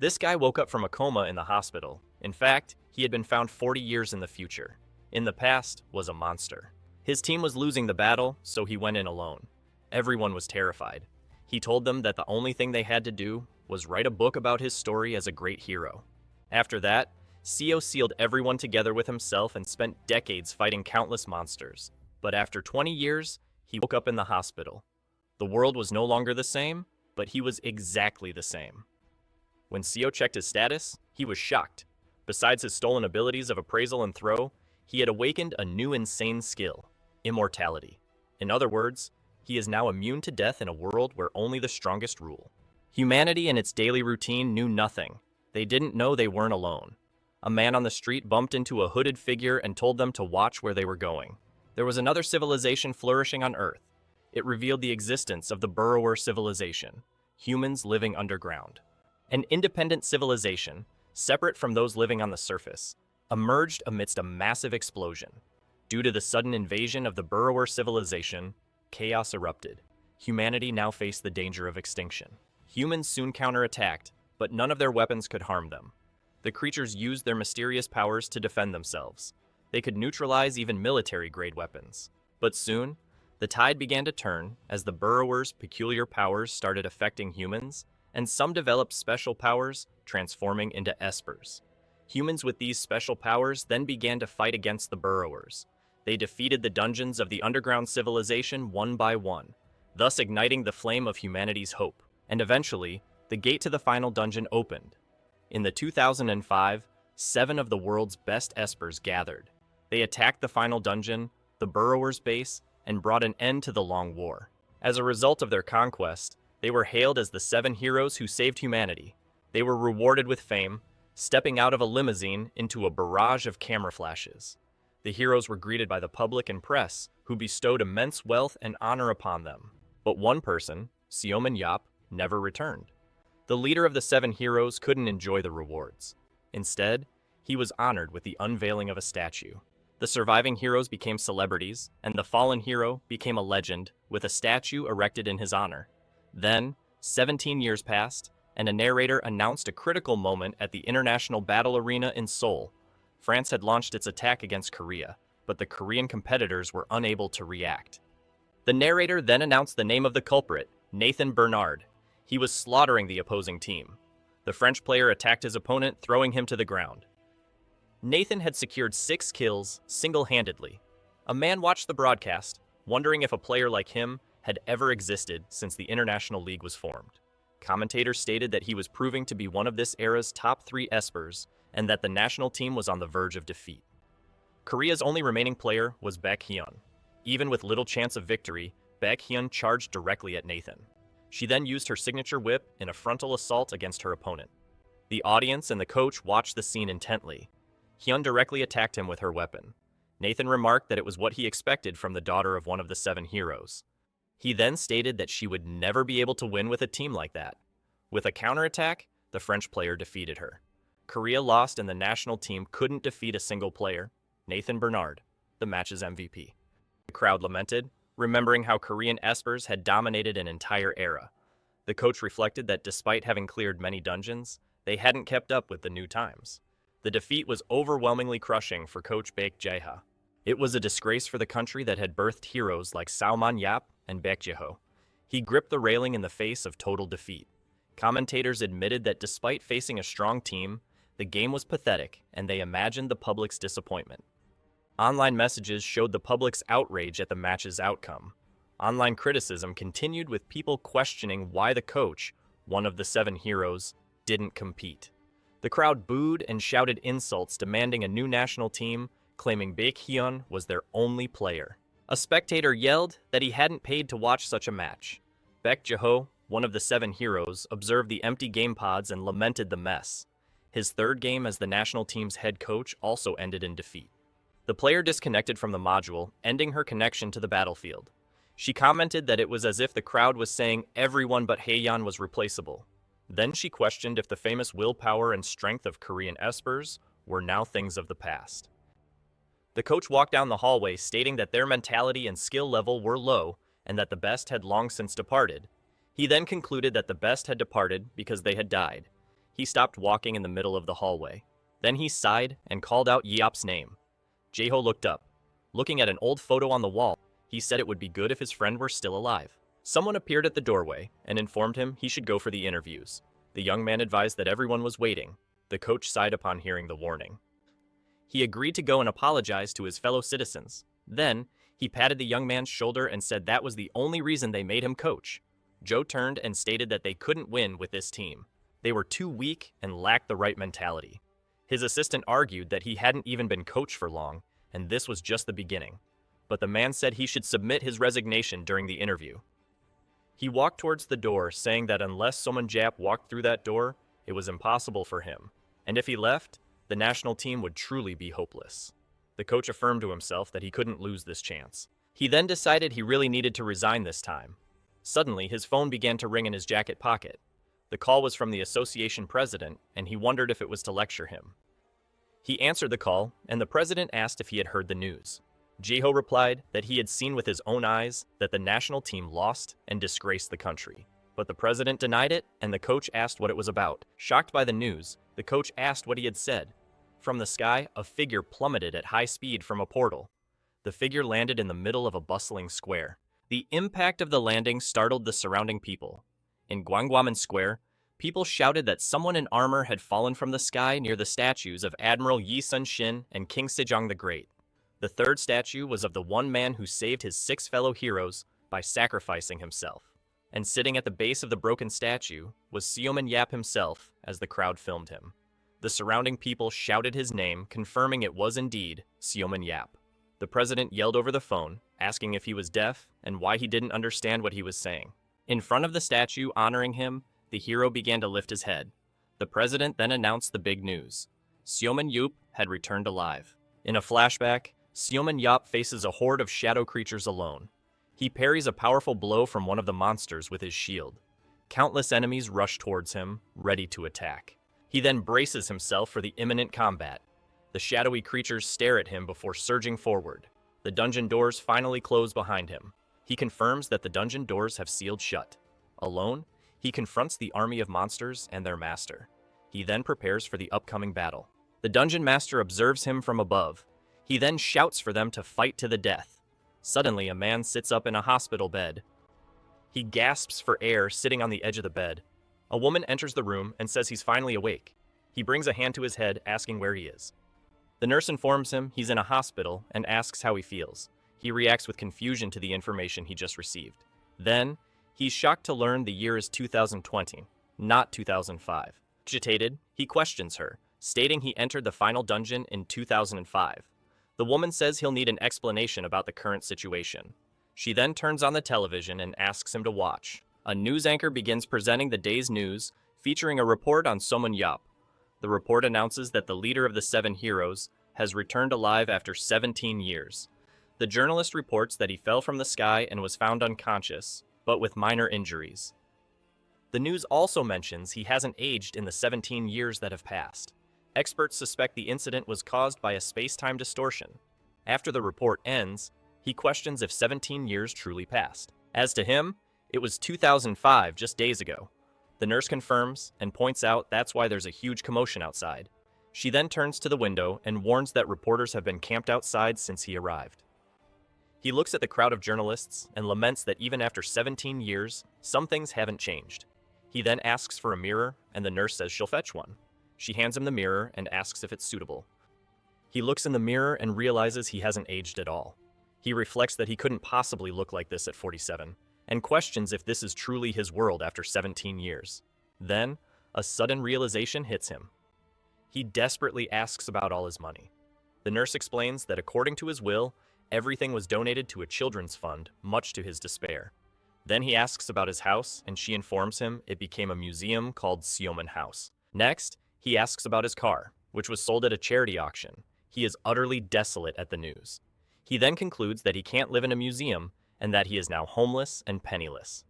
This guy woke up from a coma in the hospital. In fact, he had been found 40 years in the future. In the past was a monster. His team was losing the battle, so he went in alone. Everyone was terrified. He told them that the only thing they had to do was write a book about his story as a great hero. After that, Seo sealed everyone together with himself and spent decades fighting countless monsters. But after 20 years, he woke up in the hospital. The world was no longer the same, but he was exactly the same. When Seo checked his status, he was shocked. Besides his stolen abilities of appraisal and throw, he had awakened a new insane skill: immortality. In other words, he is now immune to death in a world where only the strongest rule. Humanity in its daily routine knew nothing. They didn't know they weren't alone. A man on the street bumped into a hooded figure and told them to watch where they were going. There was another civilization flourishing on Earth. It revealed the existence of the burrower civilization, humans living underground. An independent civilization, separate from those living on the surface, emerged amidst a massive explosion. Due to the sudden invasion of the burrower civilization, chaos erupted. Humanity now faced the danger of extinction. Humans soon counterattacked, but none of their weapons could harm them. The creatures used their mysterious powers to defend themselves. They could neutralize even military-grade weapons. But soon, the tide began to turn as the burrowers' peculiar powers started affecting humans, and some developed special powers, transforming into espers. Humans with these special powers then began to fight against the burrowers. They defeated the dungeons of the underground civilization one by one, thus igniting the flame of humanity's hope. And eventually, the gate to the final dungeon opened. In the 2005, 7 of the world's best espers gathered. They attacked the final dungeon, the burrowers' base, and brought an end to the long war. As a result of their conquest, they were hailed as the 7 heroes who saved humanity. They were rewarded with fame, stepping out of a limousine into a barrage of camera flashes. The heroes were greeted by the public and press, who bestowed immense wealth and honor upon them. But one person, Seomin Yap, never returned. The leader of the 7 heroes couldn't enjoy the rewards. Instead, he was honored with the unveiling of a statue. The surviving heroes became celebrities, and the fallen hero became a legend, with a statue erected in his honor. Then, 17 years passed, and a narrator announced a critical moment at the International Battle Arena in Seoul. France had launched its attack against Korea, but the Korean competitors were unable to react. The narrator then announced the name of the culprit, Nathan Bernard. He was slaughtering the opposing team. The French player attacked his opponent, throwing him to the ground. Nathan had secured 6 kills single-handedly. A man watched the broadcast, wondering if a player like him had ever existed since the International League was formed. Commentators stated that he was proving to be one of this era's top 3 espers, and that the national team was on the verge of defeat. Korea's only remaining player was Baek Hyun. Even with little chance of victory, Baek Hyun charged directly at Nathan. She then used her signature whip in a frontal assault against her opponent. The audience and the coach watched the scene intently. Hyun directly attacked him with her weapon. Nathan remarked that it was what he expected from the daughter of one of the 7 heroes. He then stated that she would never be able to win with a team like that. With a counterattack, the French player defeated her. Korea lost and the national team couldn't defeat a single player, Nathan Bernard, the match's MVP. The crowd lamented, remembering how Korean espers had dominated an entire era. The coach reflected that despite having cleared many dungeons, they hadn't kept up with the new times. The defeat was overwhelmingly crushing for coach Baek Jae-ha. It was a disgrace for the country that had birthed heroes like Seomin Yap and Baek Jae-ho. He gripped the railing in the face of total defeat. Commentators admitted that despite facing a strong team, the game was pathetic, and they imagined the public's disappointment. Online messages showed the public's outrage at the match's outcome. Online criticism continued with people questioning why the coach, one of the 7 heroes, didn't compete. The crowd booed and shouted insults demanding a new national team, claiming Baek Hyun was their only player. A spectator yelled that he hadn't paid to watch such a match. Baek Jae-ho, one of the 7 heroes, observed the empty game pods and lamented the mess. His 3rd game as the national team's head coach also ended in defeat. The player disconnected from the module, ending her connection to the battlefield. She commented that it was as if the crowd was saying everyone but Haeyeon was replaceable. Then she questioned if the famous willpower and strength of Korean espers were now things of the past. The coach walked down the hallway stating that their mentality and skill level were low and that the best had long since departed. He then concluded that the best had departed because they had died. He stopped walking in the middle of the hallway. Then he sighed and called out Yeop's name. Jae-ho looked up. Looking at an old photo on the wall, he said it would be good if his friend were still alive. Someone appeared at the doorway and informed him he should go for the interviews. The young man advised that everyone was waiting. The coach sighed upon hearing the warning. He agreed to go and apologize to his fellow citizens. Then, he patted the young man's shoulder and said that was the only reason they made him coach. Joe turned and stated that they couldn't win with this team. They were too weak and lacked the right mentality. His assistant argued that he hadn't even been coach for long, and this was just the beginning. But the man said he should submit his resignation during the interview. He walked towards the door, saying that unless someone Jap walked through that door, it was impossible for him. And if he left, the national team would truly be hopeless. The coach affirmed to himself that he couldn't lose this chance. He then decided he really needed to resign this time. Suddenly, his phone began to ring in his jacket pocket. The call was from the association president, and he wondered if it was to lecture him. He answered the call, and the president asked if he had heard the news. Jae-ho replied that he had seen with his own eyes that the national team lost and disgraced the country. But the president denied it, and the coach asked what it was about. Shocked by the news, the coach asked what he had said. From the sky, a figure plummeted at high speed from a portal. The figure landed in the middle of a bustling square. The impact of the landing startled the surrounding people. In Gwanggwaman Square, people shouted that someone in armor had fallen from the sky near the statues of Admiral Yi Sun-shin and King Sejong the Great. The third statue was of the one man who saved his 6 fellow heroes by sacrificing himself. And sitting at the base of the broken statue was Seomin Yap himself as the crowd filmed him. The surrounding people shouted his name, confirming it was indeed Seomin Yap. The president yelled over the phone, asking if he was deaf and why he didn't understand what he was saying. In front of the statue honoring him, the hero began to lift his head. The president then announced the big news. Seomin Yup had returned alive. In a flashback, Seomin Yap faces a horde of shadow creatures alone. He parries a powerful blow from one of the monsters with his shield. Countless enemies rush towards him, ready to attack. He then braces himself for the imminent combat. The shadowy creatures stare at him before surging forward. The dungeon doors finally close behind him. He confirms that the dungeon doors have sealed shut. Alone, he confronts the army of monsters and their master. He then prepares for the upcoming battle. The dungeon master observes him from above. He then shouts for them to fight to the death. Suddenly, a man sits up in a hospital bed. He gasps for air, sitting on the edge of the bed. A woman enters the room and says he's finally awake. He brings a hand to his head, asking where he is. The nurse informs him he's in a hospital and asks how he feels. He reacts with confusion to the information he just received. Then, he's shocked to learn the year is 2020, not 2005. Agitated, he questions her, stating he entered the final dungeon in 2005. The woman says he'll need an explanation about the current situation. She then turns on the television and asks him to watch. A news anchor begins presenting the day's news, featuring a report on Seomin Yap. The report announces that the leader of the 7 heroes has returned alive after 17 years. The journalist reports that he fell from the sky and was found unconscious, but with minor injuries. The news also mentions he hasn't aged in the 17 years that have passed. Experts suspect the incident was caused by a space-time distortion. After the report ends, he questions if 17 years truly passed. As to him, it was 2005, just days ago. The nurse confirms and points out that's why there's a huge commotion outside. She then turns to the window and warns that reporters have been camped outside since he arrived. He looks at the crowd of journalists and laments that even after 17 years, some things haven't changed. He then asks for a mirror, and the nurse says she'll fetch one. She hands him the mirror and asks if it's suitable. He looks in the mirror and realizes he hasn't aged at all. He reflects that he couldn't possibly look like this at 47, and questions if this is truly his world after 17 years. Then, a sudden realization hits him. He desperately asks about all his money. The nurse explains that according to his will, everything was donated to a children's fund, much to his despair. Then he asks about his house, and she informs him it became a museum called Seomin House. Next, he asks about his car, which was sold at a charity auction. He is utterly desolate at the news. He then concludes that he can't live in a museum, and that he is now homeless and penniless.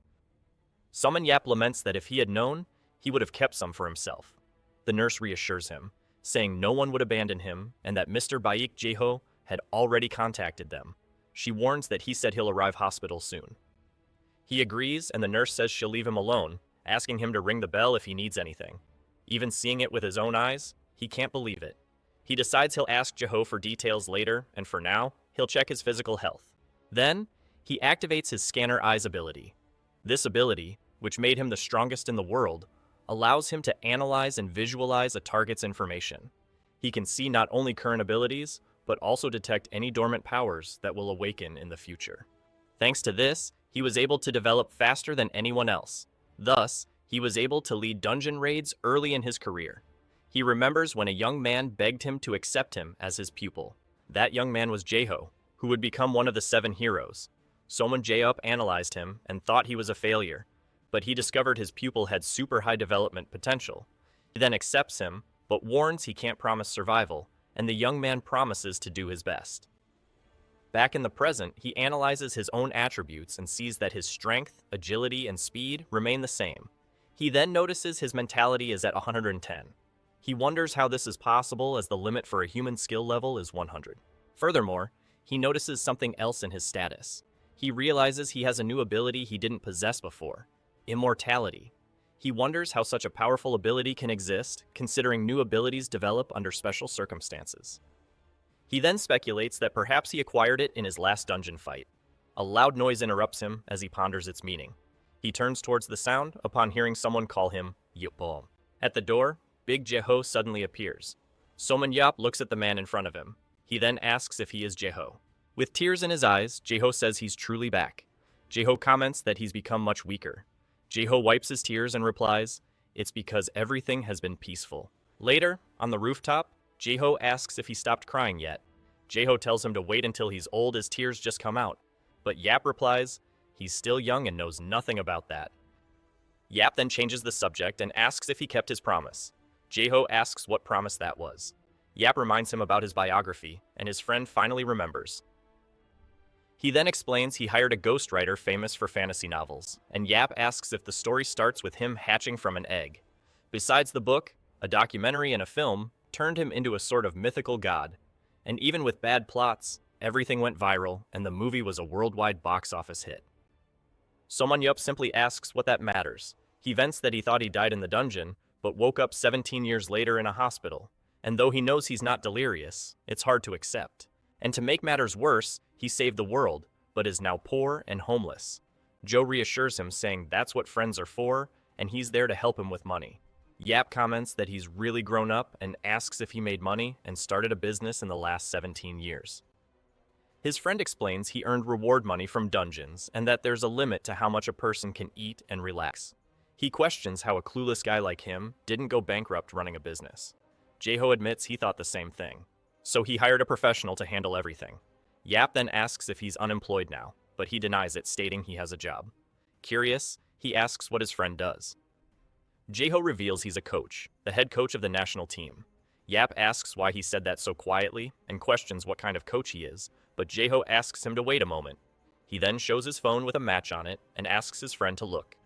Seomin Yap laments that if he had known, he would have kept some for himself. The nurse reassures him, saying no one would abandon him, and that Mr. Baik Jae-ho had already contacted them. She warns that he said he'll arrive hospital soon. He agrees, and the nurse says she'll leave him alone, asking him to ring the bell if he needs anything. Even seeing it with his own eyes, he can't believe it. He decides he'll ask Jeho for details later, and for now, he'll check his physical health. Then, he activates his Scanner Eyes ability. This ability, which made him the strongest in the world, allows him to analyze and visualize a target's information. He can see not only current abilities, but also detect any dormant powers that will awaken in the future. Thanks to this, he was able to develop faster than anyone else. Thus, he was able to lead dungeon raids early in his career. He remembers when a young man begged him to accept him as his pupil. That young man was Jeho, who would become one of the 7 heroes. Someone J-Up analyzed him and thought he was a failure, but he discovered his pupil had super high development potential. He then accepts him, but warns he can't promise survival, and the young man promises to do his best. Back in the present, he analyzes his own attributes and sees that his strength, agility, and speed remain the same. He then notices his mentality is at 110. He wonders how this is possible as the limit for a human skill level is 100. Furthermore, he notices something else in his status. He realizes he has a new ability he didn't possess before: immortality. He wonders how such a powerful ability can exist, considering new abilities develop under special circumstances. He then speculates that perhaps he acquired it in his last dungeon fight. A loud noise interrupts him as he ponders its meaning. He turns towards the sound upon hearing someone call him Yopom. At the door, Big Jeho suddenly appears. Soman Yop looks at the man in front of him. He then asks if he is Jeho. With tears in his eyes, Jeho says he's truly back. Jeho comments that he's become much weaker. Jeho wipes his tears and replies, "It's because everything has been peaceful." Later, on the rooftop, Jeho asks if he stopped crying yet. Jeho tells him to wait until he's old as tears just come out. But Yap replies, he's still young and knows nothing about that. Yap then changes the subject and asks if he kept his promise. Jeho asks what promise that was. Yap reminds him about his biography, and his friend finally remembers. He then explains he hired a ghostwriter famous for fantasy novels, and Yap asks if the story starts with him hatching from an egg. Besides the book, a documentary and a film turned him into a sort of mythical god. And even with bad plots, everything went viral, and the movie was a worldwide box office hit. Soman Yup simply asks what that matters. He vents that he thought he died in the dungeon, but woke up 17 years later in a hospital. And though he knows he's not delirious, it's hard to accept. And to make matters worse, he saved the world, but is now poor and homeless. Joe reassures him, saying that's what friends are for, and he's there to help him with money. Yap comments that he's really grown up and asks if he made money and started a business in the last 17 years. His friend explains he earned reward money from dungeons and that there's a limit to how much a person can eat and relax. He questions how a clueless guy like him didn't go bankrupt running a business. Jeho admits he thought the same thing. So he hired a professional to handle everything. Yap then asks if he's unemployed now, but he denies it, stating he has a job. Curious, he asks what his friend does. Jeho reveals he's a coach, the head coach of the national team. Yap asks why he said that so quietly and questions what kind of coach he is, but Jeho asks him to wait a moment. He then shows his phone with a match on it and asks his friend to look.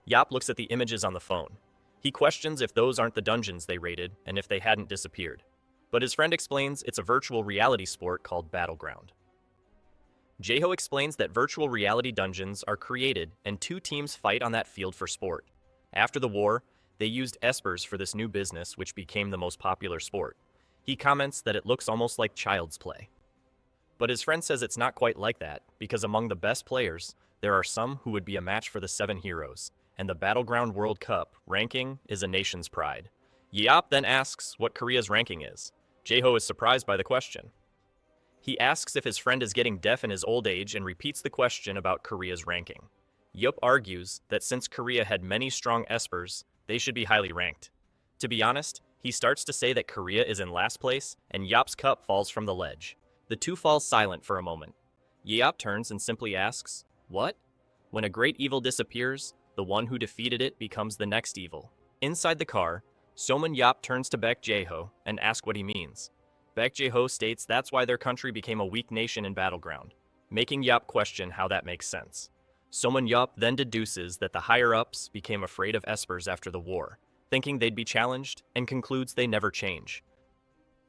Yap looks at the images on the phone. He questions if those aren't the dungeons they raided and if they hadn't disappeared. But his friend explains it's a virtual reality sport called Battleground. Jeho explains that virtual reality dungeons are created and 2 teams fight on that field for sport. After the war, they used espers for this new business, which became the most popular sport. He comments that it looks almost like child's play. But his friend says it's not quite like that, because among the best players, there are some who would be a match for the 7 heroes, and the Battleground World Cup ranking is a nation's pride. Yap then asks what Korea's ranking is. Jeho is surprised by the question. He asks if his friend is getting deaf in his old age and repeats the question about Korea's ranking. Yup argues that since Korea had many strong espers, they should be highly ranked. To be honest, he starts to say that Korea is in last place, and Yap's cup falls from the ledge. The 2 fall silent for a moment. Yap turns and simply asks, "What?" When a great evil disappears, the one who defeated it becomes the next evil. Inside the car, Soman Yap turns to Baek Jeho and asks what he means. Baek Jeho states that's why their country became a weak nation in Battleground, making Yap question how that makes sense. Soman Yap then deduces that the higher-ups became afraid of espers after the war, thinking they'd be challenged, and concludes they never change.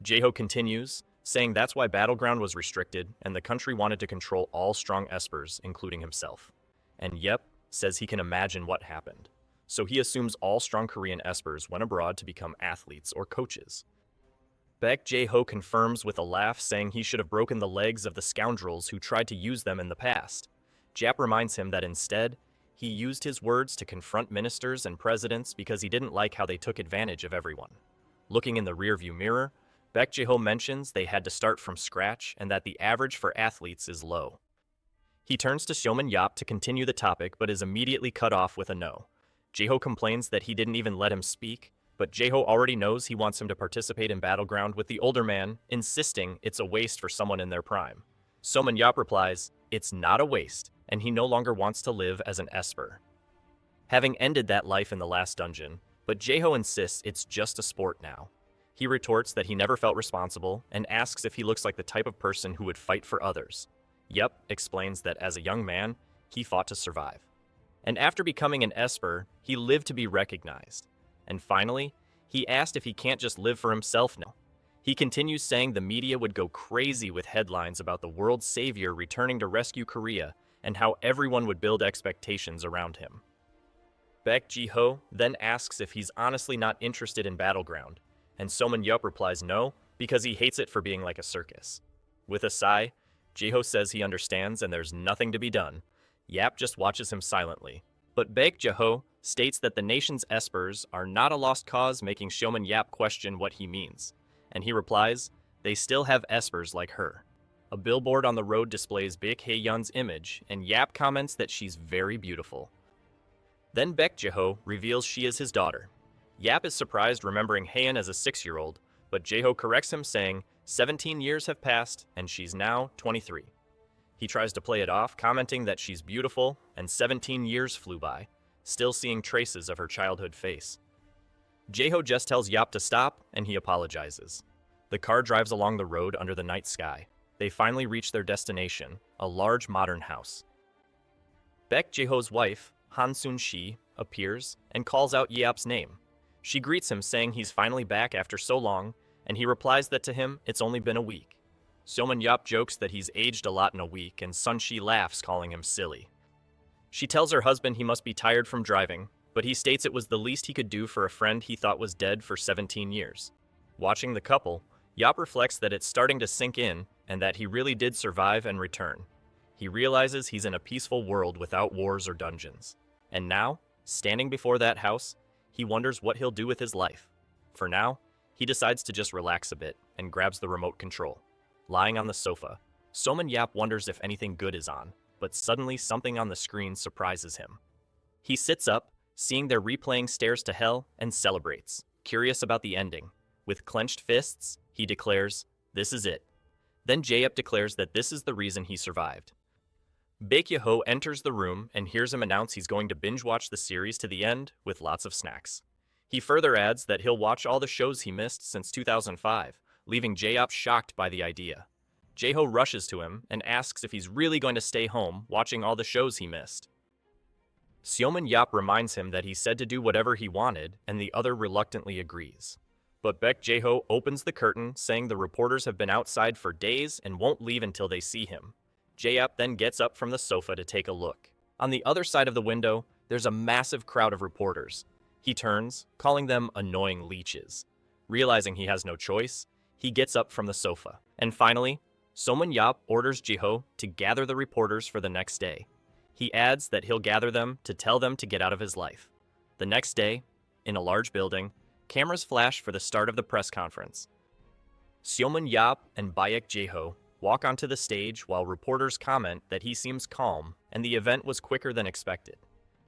Jeho continues, saying that's why Battleground was restricted and the country wanted to control all strong espers, including himself. And Yep says he can imagine what happened. so he assumes all strong Korean espers went abroad to become athletes or coaches. Baek Jae-ho confirms with a laugh, saying he should have broken the legs of the scoundrels who tried to use them in the past. Jap reminds him that instead, he used his words to confront ministers and presidents because he didn't like how they took advantage of everyone. Looking in the rearview mirror, Baek Jae-ho mentions they had to start from scratch and that the average for athletes is low. He turns to Showman Yap to continue the topic but is immediately cut off with a no. Jae-ho complains that he didn't even let him speak, but Jae-ho already knows he wants him to participate in Battleground, with the older man insisting it's a waste for someone in their prime. Showman Yap replies, it's not a waste, and he no longer wants to live as an esper, having ended that life in the last dungeon, but Jae-ho insists it's just a sport now. He retorts that he never felt responsible and asks if he looks like the type of person who would fight for others. Yep explains that as a young man, he fought to survive. And after becoming an esper, he lived to be recognized. And finally, he asked if he can't just live for himself now. He continues saying the media would go crazy with headlines about the world's savior returning to rescue Korea and how everyone would build expectations around him. Baek Jae-ho then asks if he's honestly not interested in Battleground, and Showman Yup replies no, because he hates it for being like a circus. With a sigh, Jae-ho says he understands and there's nothing to be done. Yap just watches him silently. But Baek Jae-ho states that the nation's espers are not a lost cause, making Showman Yap question what he means. And he replies, they still have espers like her. A billboard on the road displays Baek Hae-yeon's image, and Yap comments that she's very beautiful. Then Baek Jae-ho reveals she is his daughter. Yap is surprised, remembering Haeyeon as a 6-year-old, but Jae-ho corrects him, saying 17 years have passed and she's now 23. He tries to play it off, commenting that she's beautiful, and 17 years flew by, still seeing traces of her childhood face. Jae-ho just tells Yap to stop, and he apologizes. The car drives along the road under the night sky. They finally reach their destination, a large modern house. Baek Jae-ho's wife, Han Sun-shi, appears and calls out Yap's name. She greets him, saying he's finally back after so long, and he replies that to him it's only been a week. Showman Yap jokes that he's aged a lot in a week, and Sun-shi laughs, calling him silly. She tells her husband he must be tired from driving, but he states it was the least he could do for a friend he thought was dead for 17 years. Watching the couple, Yap reflects that it's starting to sink in and that he really did survive and return. He realizes he's in a peaceful world without wars or dungeons. And now, standing before that house, he wonders what he'll do with his life. For now, he decides to just relax a bit and grabs the remote control. Lying on the sofa, Showman Yap wonders if anything good is on, but suddenly something on the screen surprises him. He sits up, seeing they're replaying Stairs to Hell, and celebrates, curious about the ending. With clenched fists, he declares, "This is it." Then Jae-up declares that this is the reason he survived. Baek Jae-ho enters the room and hears him announce he's going to binge-watch the series to the end with lots of snacks. He further adds that he'll watch all the shows he missed since 2005, leaving Jae-up shocked by the idea. Jae-ho rushes to him and asks if he's really going to stay home watching all the shows he missed. Showman Yap reminds him that he said to do whatever he wanted, and the other reluctantly agrees. But Baek Jae-ho opens the curtain, saying the reporters have been outside for days and won't leave until they see him. Jae-up then gets up from the sofa to take a look. On the other side of the window, there's a massive crowd of reporters. He turns, calling them annoying leeches. Realizing he has no choice, he gets up from the sofa. And finally, Showman Yap orders Jae-ho to gather the reporters for the next day. He adds that he'll gather them to tell them to get out of his life. The next day, in a large building, cameras flash for the start of the press conference. Showman Yap and Baek Jae-ho walk onto the stage while reporters comment that he seems calm and the event was quicker than expected.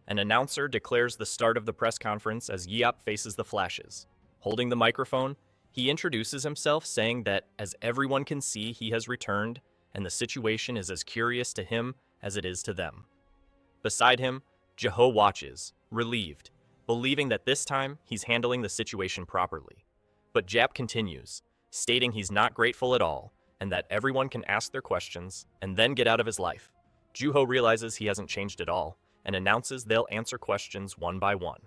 An announcer declares the start of the press conference as Yap faces the flashes. Holding the microphone, he introduces himself, saying that as everyone can see, he has returned and the situation is as curious to him as it is to them. Beside him, Jae-ho watches, relieved, believing that this time he's handling the situation properly. But Jap continues, stating he's not grateful at all and that everyone can ask their questions and then get out of his life. Jae-ho realizes he hasn't changed at all and announces they'll answer questions one by one.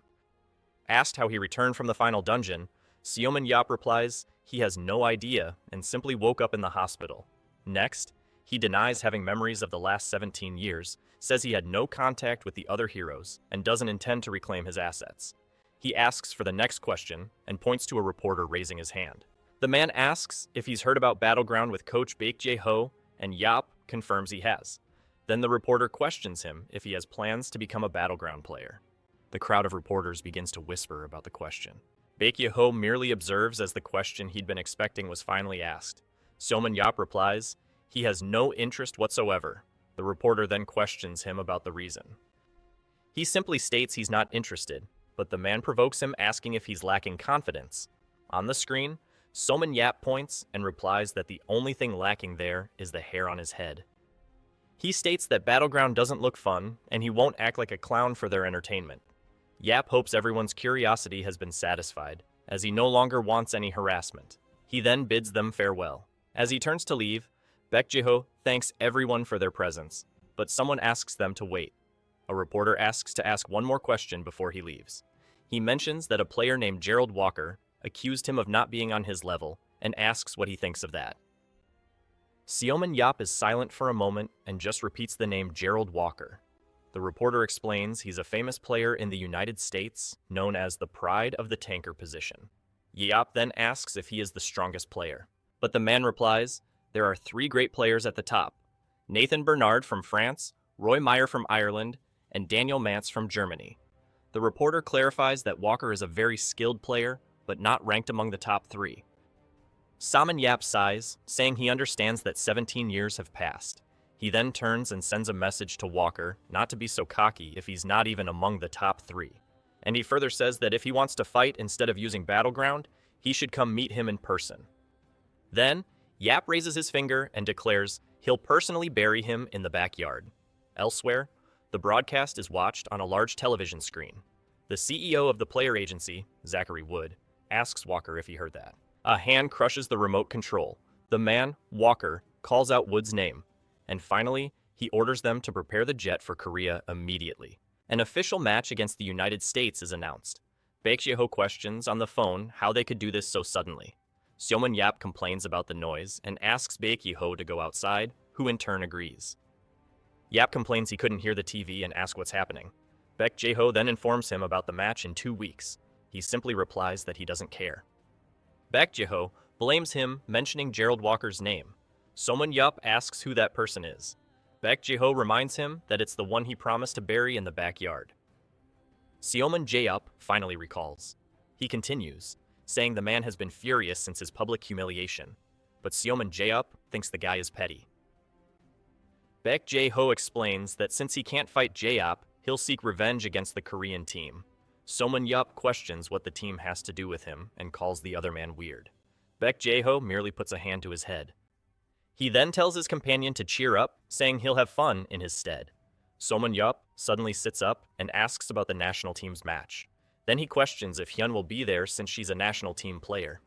Asked how he returned from the final dungeon, Showman Yap replies he has no idea and simply woke up in the hospital. Next, He denies having memories of the last 17 years, says he had no contact with the other heroes, and doesn't intend to reclaim his assets. He asks for the next question and points to a reporter raising his hand. The man asks if he's heard about Battleground with coach Baek Jae-ho, and Yap confirms he has. Then the reporter questions him if he has plans to become a Battleground player. The crowd of reporters begins to whisper about the question. Baek Jae-ho merely observes as the question he'd been expecting was finally asked. Seomin Yap replies, he has no interest whatsoever. The reporter then questions him about the reason. He simply states he's not interested, but the man provokes him, asking if he's lacking confidence. On the screen, Seomin Yap points and replies that the only thing lacking there is the hair on his head. He states that Battleground doesn't look fun, and he won't act like a clown for their entertainment. Yap hopes everyone's curiosity has been satisfied, as he no longer wants any harassment. He then bids them farewell. As he turns to leave, Baek Jae-ho thanks everyone for their presence, but someone asks them to wait. A reporter asks to ask one more question before he leaves. He mentions that a player named Gerald Walker accused him of not being on his level and asks what he thinks of that. Seomin Yap is silent for a moment and just repeats the name Gerald Walker. The reporter explains he's a famous player in the United States known as the Pride of the Tanker position. Yap then asks if he is the strongest player, but the man replies, there are 3 great players at the top: Nathan Bernard from France, Roy Meyer from Ireland, and Daniel Mance from Germany. The reporter clarifies that Walker is a very skilled player, but not ranked among the top 3. Seomin Yap sighs, saying he understands that 17 years have passed. He then turns and sends a message to Walker not to be so cocky if he's not even among the top 3. And he further says that if he wants to fight instead of using Battleground, he should come meet him in person. Then, Yap raises his finger and declares he'll personally bury him in the backyard. Elsewhere, the broadcast is watched on a large television screen. The CEO of the player agency, Zachary Wood, asks Walker if he heard that. A hand crushes the remote control. The man, Walker, calls out Wood's name. And finally, he orders them to prepare the jet for Korea immediately. An official match against the United States is announced. Baek Jae-ho questions on the phone how they could do this so suddenly. Seomin Yap complains about the noise and asks Baek Jae-ho to go outside, who in turn agrees. Yap complains he couldn't hear the TV and asks what's happening. Baek Jae-ho then informs him about the match in 2 weeks. He simply replies that he doesn't care. Baek Jae-ho blames him, mentioning Gerald Walker's name. Seomin Yap asks who that person is. Baek Jae-ho reminds him that it's the one he promised to bury in the backyard. Seomin Jae-up finally recalls. He continues, saying the man has been furious since his public humiliation, but Seomin Jae-up thinks the guy is petty. Baek Jae-ho explains that since he can't fight Jae-up, he'll seek revenge against the Korean team. Seomin Yap questions what the team has to do with him and calls the other man weird. Baek Jae-ho merely puts a hand to his head. He then tells his companion to cheer up, saying he'll have fun in his stead. Seomin Yap suddenly sits up and asks about the national team's match. Then he questions if Hyun will be there since she's a national team player.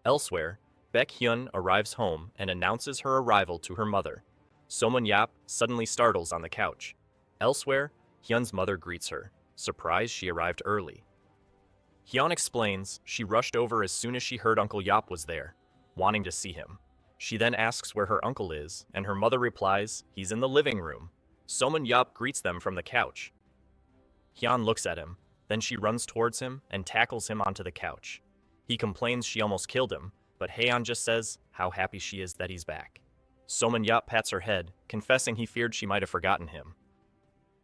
Elsewhere, Baek Hyun arrives home and announces her arrival to her mother. Seomin Yap suddenly startles on the couch. Elsewhere, Hyun's mother greets her, surprised she arrived early. Hyun explains she rushed over as soon as she heard Uncle Yap was there, wanting to see him. She then asks where her uncle is, and her mother replies he's in the living room. Seomin Yap greets them from the couch. Hyun looks at him, then she runs towards him and tackles him onto the couch. He complains she almost killed him, but Haeyeon just says how happy she is that he's back. Seomin Yap pats her head, confessing he feared she might have forgotten him.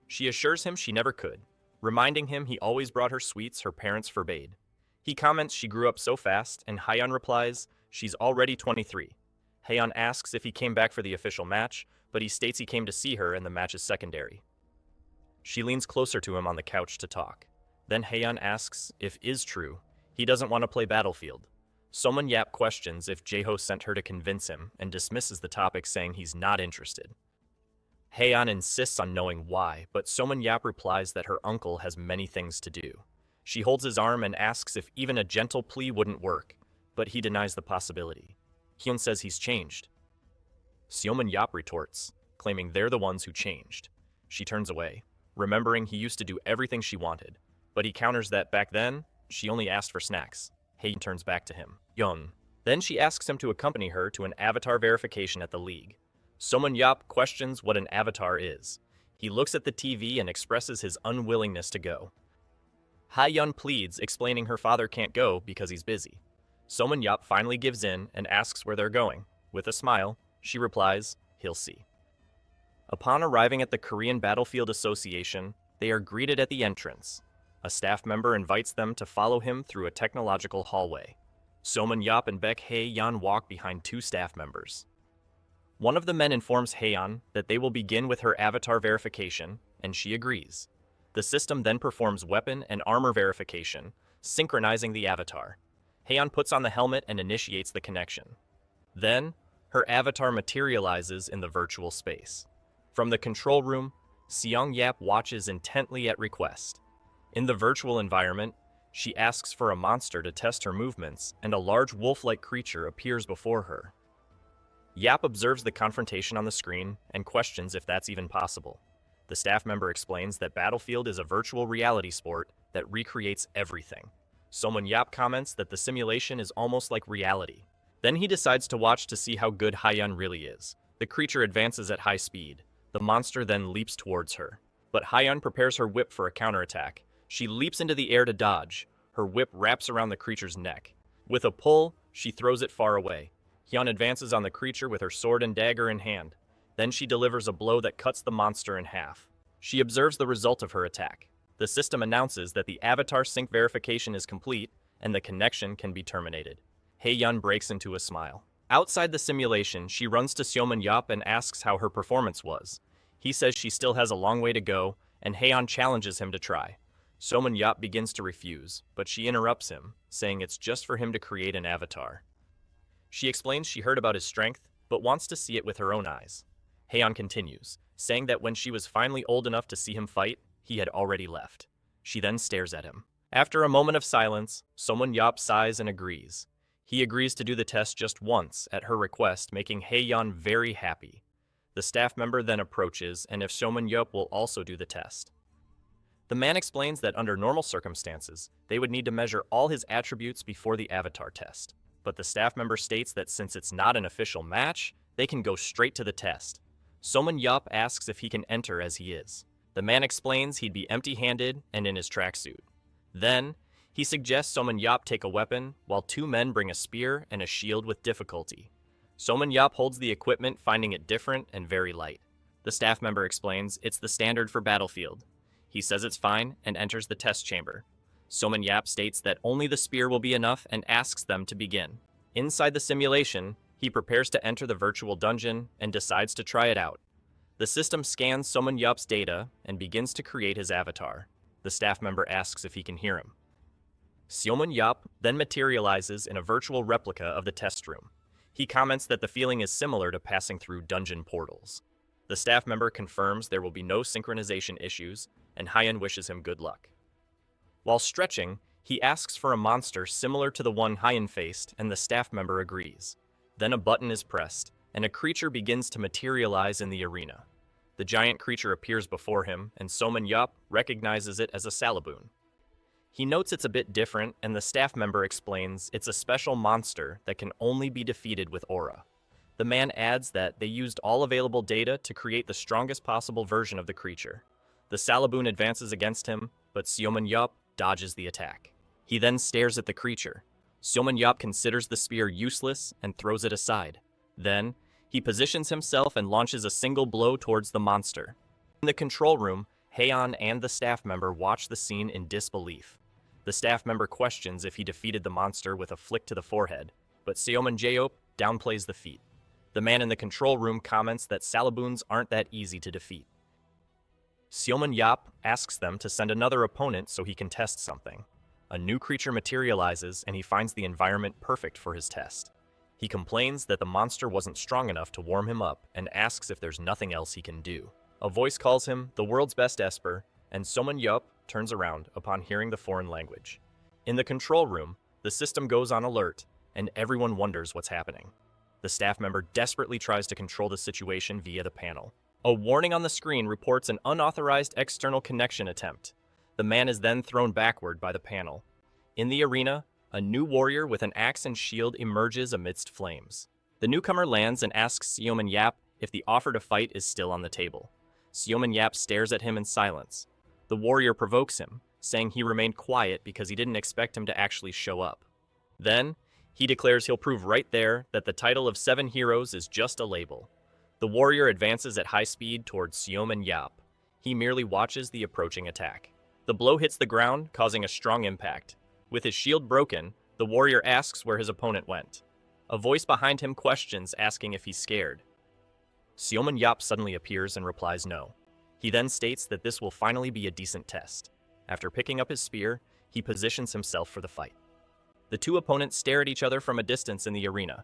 She assures him she never could, reminding him he always brought her sweets her parents forbade. He comments she grew up so fast, and Haeyeon replies she's already 23. Haeyeon asks if he came back for the official match, but he states he came to see her and the match is secondary. She leans closer to him on the couch to talk. Then Haeyeon asks if is true he doesn't want to play Battlefield. Seomin Yap questions if Jae-ho sent her to convince him and dismisses the topic, saying he's not interested. Haeyeon insists on knowing why, but Seomin Yap replies that her uncle has many things to do. She holds his arm and asks if even a gentle plea wouldn't work, but he denies the possibility. Hyun says he's changed. Seomin Yap retorts, claiming they're the ones who changed. She turns away, remembering he used to do everything she wanted, but he counters that back then, she only asked for snacks. Haeyeon turns back to him. Young. Then she asks him to accompany her to an avatar verification at the league. Somun Yap questions what an avatar is. He looks at the TV and expresses his unwillingness to go. Ha-yun pleads, explaining her father can't go because he's busy. Somun Yap finally gives in and asks where they're going. With a smile, she replies, he'll see. Upon arriving at the Korean Battlefield Association, they are greeted at the entrance. A staff member invites them to follow him through a technological hallway. Somun Yap and Baek Hae-yeon walk behind two staff members. One of the men informs Hae-yeon that they will begin with her avatar verification, and she agrees. The system then performs weapon and armor verification, synchronizing the avatar. Hae-yeon puts on the helmet and initiates the connection. Then, her avatar materializes in the virtual space. From the control room, Seong Yap watches intently at request. In the virtual environment, she asks for a monster to test her movements, and a large wolf-like creature appears before her. Yap observes the confrontation on the screen and questions if that's even possible. The staff member explains that Battlefield is a virtual reality sport that recreates everything. Somun Yap comments that the simulation is almost like reality. Then he decides to watch to see how good Ha-yun really is. The creature advances at high speed. The monster then leaps towards her. But Ha-yun prepares her whip for a counterattack. She leaps into the air to dodge. Her whip wraps around the creature's neck. With a pull, she throws it far away. Hyun advances on the creature with her sword and dagger in hand. Then she delivers a blow that cuts the monster in half. She observes the result of her attack. The system announces that the avatar sync verification is complete and the connection can be terminated. Hae-yeon breaks into a smile. Outside the simulation, she runs to Seomun Yap and asks how her performance was. He says she still has a long way to go, and Hae-yeon challenges him to try. Seomun Yap begins to refuse, but she interrupts him, saying it's just for him to create an avatar. She explains she heard about his strength, but wants to see it with her own eyes. Hae-yeon continues, saying that when she was finally old enough to see him fight, he had already left. She then stares at him. After a moment of silence, Seomun Yap sighs and agrees. He agrees to do the test just once, at her request, making Hae-yeon very happy. The staff member then approaches, and if Seomun Yap will also do the test. The man explains that under normal circumstances, they would need to measure all his attributes before the avatar test. But the staff member states that since it's not an official match, they can go straight to the test. Seomun Yap asks if he can enter as he is. The man explains he'd be empty-handed and in his tracksuit. Then, he suggests Seomun Yap take a weapon, while two men bring a spear and a shield with difficulty. Seomun Yap holds the equipment, finding it different and very light. The staff member explains it's the standard for Battlefield. He says it's fine and enters the test chamber. Seomun Yap states that only the spear will be enough and asks them to begin. Inside the simulation, he prepares to enter the virtual dungeon and decides to try it out. The system scans Seomun Yap's data and begins to create his avatar. The staff member asks if he can hear him. Seomun Yap then materializes in a virtual replica of the test room. He comments that the feeling is similar to passing through dungeon portals. The staff member confirms there will be no synchronization issues, and Hae-yeon wishes him good luck. While stretching, he asks for a monster similar to the one Hae-yeon faced, and the staff member agrees. Then a button is pressed, and a creature begins to materialize in the arena. The giant creature appears before him, and Seomun Yap recognizes it as a Salaboon. He notes it's a bit different, and the staff member explains it's a special monster that can only be defeated with aura. The man adds that they used all available data to create the strongest possible version of the creature. The Salaboon advances against him, but Seomun Yap dodges the attack. He then stares at the creature. Seomun Yap considers the spear useless and throws it aside. Then, he positions himself and launches a single blow towards the monster. In the control room, Hae-yeon and the staff member watch the scene in disbelief. The staff member questions if he defeated the monster with a flick to the forehead, but Seomun Jaeop downplays the feat. The man in the control room comments that Salaboons aren't that easy to defeat. Seomun Yap asks them to send another opponent so he can test something. A new creature materializes and he finds the environment perfect for his test. He complains that the monster wasn't strong enough to warm him up and asks if there's nothing else he can do. A voice calls him the world's best Esper, and Seomun Yap turns around upon hearing the foreign language. In the control room, the system goes on alert, and everyone wonders what's happening. The staff member desperately tries to control the situation via the panel. A warning on the screen reports an unauthorized external connection attempt. The man is then thrown backward by the panel. In the arena, a new warrior with an axe and shield emerges amidst flames. The newcomer lands and asks Seomun Yap if the offer to fight is still on the table. Seomin Yap stares at him in silence. The warrior provokes him, saying he remained quiet because he didn't expect him to actually show up. Then, he declares he'll prove right there that the title of 7 heroes is just a label. The warrior advances at high speed towards Seomin Yap. He merely watches the approaching attack. The blow hits the ground, causing a strong impact. With his shield broken, the warrior asks where his opponent went. A voice behind him questions, asking if he's scared. Seomin Yap suddenly appears and replies no. He then states that this will finally be a decent test. After picking up his spear, he positions himself for the fight. The two opponents stare at each other from a distance in the arena.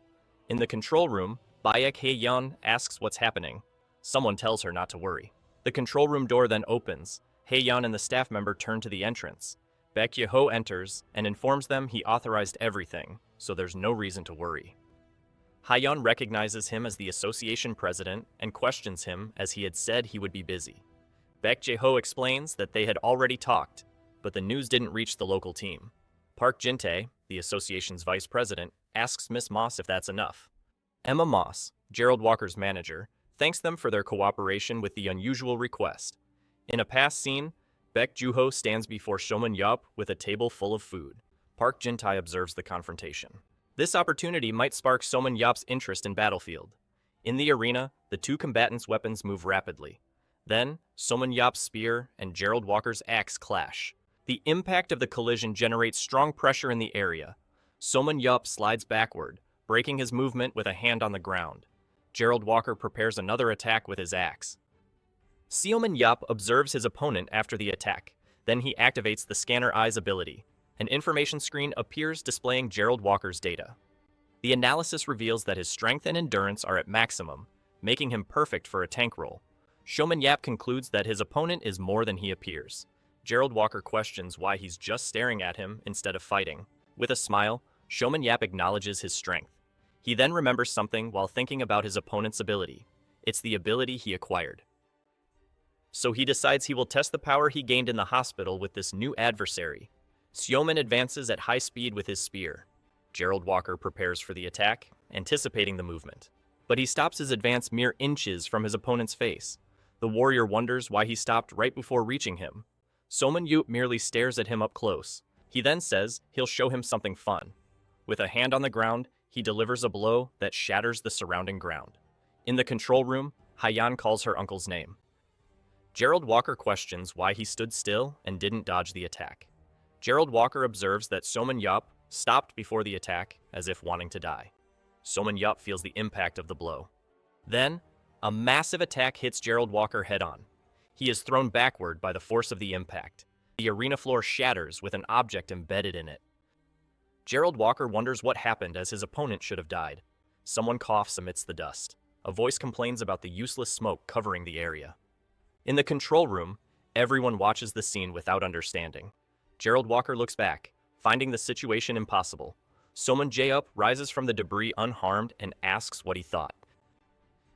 In the control room, Baek Hae-yeon asks what's happening. Someone tells her not to worry. The control room door then opens. Hae-yeon and the staff member turn to the entrance. Baek Ye-ho enters and informs them he authorized everything, so there's no reason to worry. Hae-yeon recognizes him as the association president and questions him as he had said he would be busy. Baek Ye-ho explains that they had already talked, but the news didn't reach the local team. Park Jin-tae, the association's vice president, asks Miss Moss if that's enough. Emma Moss, Gerald Walker's manager, thanks them for their cooperation with the unusual request. In a past scene, Baek Joo-ho stands before Seomin Yap with a table full of food. Park Jin-tae observes the confrontation. This opportunity might spark Seomin Yap's interest in Battlefield. In the arena, the two combatants' weapons move rapidly. Then, Seomin Yap's spear and Gerald Walker's axe clash. The impact of the collision generates strong pressure in the area. Seomin Yap slides backward, breaking his movement with a hand on the ground. Gerald Walker prepares another attack with his axe. Seomin Yap observes his opponent after the attack. Then he activates the Scanner Eyes ability. An information screen appears displaying Gerald Walker's data. The analysis reveals that his strength and endurance are at maximum, making him perfect for a tank role. Seomin Yap concludes that his opponent is more than he appears. Gerald Walker questions why he's just staring at him instead of fighting. With a smile, Seomin Yap acknowledges his strength. He then remembers something while thinking about his opponent's ability. It's the ability he acquired. So he decides he will test the power he gained in the hospital with this new adversary. Seomin advances at high speed with his spear. Gerald Walker prepares for the attack, anticipating the movement. But he stops his advance mere inches from his opponent's face. The warrior wonders why he stopped right before reaching him. Seomin Yap merely stares at him up close. He then says he'll show him something fun. With a hand on the ground, he delivers a blow that shatters the surrounding ground. In the control room, Hae-yeon calls her uncle's name. Gerald Walker questions why he stood still and didn't dodge the attack. Gerald Walker observes that Seomin Yap stopped before the attack as if wanting to die. Seomin Yap feels the impact of the blow. Then, a massive attack hits Gerald Walker head-on. He is thrown backward by the force of the impact. The arena floor shatters with an object embedded in it. Gerald Walker wonders what happened as his opponent should have died. Someone coughs amidst the dust. A voice complains about the useless smoke covering the area. In the control room, everyone watches the scene without understanding. Gerald Walker looks back, finding the situation impossible. Seomin Yap rises from the debris unharmed and asks what he thought.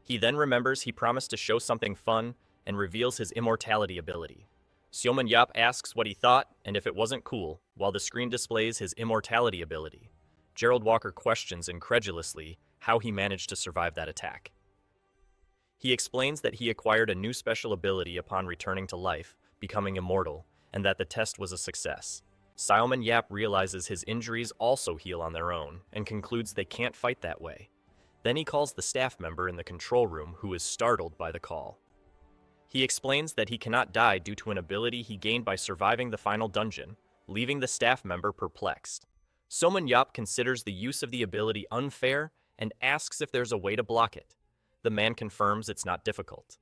He then remembers he promised to show something fun and reveals his immortality ability. Seomin Yap asks what he thought and if it wasn't cool, while the screen displays his immortality ability. Gerald Walker questions incredulously how he managed to survive that attack. He explains that he acquired a new special ability upon returning to life, becoming immortal, and that the test was a success. Seomin Yap realizes his injuries also heal on their own, and concludes they can't fight that way. Then he calls the staff member in the control room, who is startled by the call. He explains that he cannot die due to an ability he gained by surviving the final dungeon, leaving the staff member perplexed. Seomin Yap considers the use of the ability unfair and asks if there's a way to block it. The man confirms it's not difficult.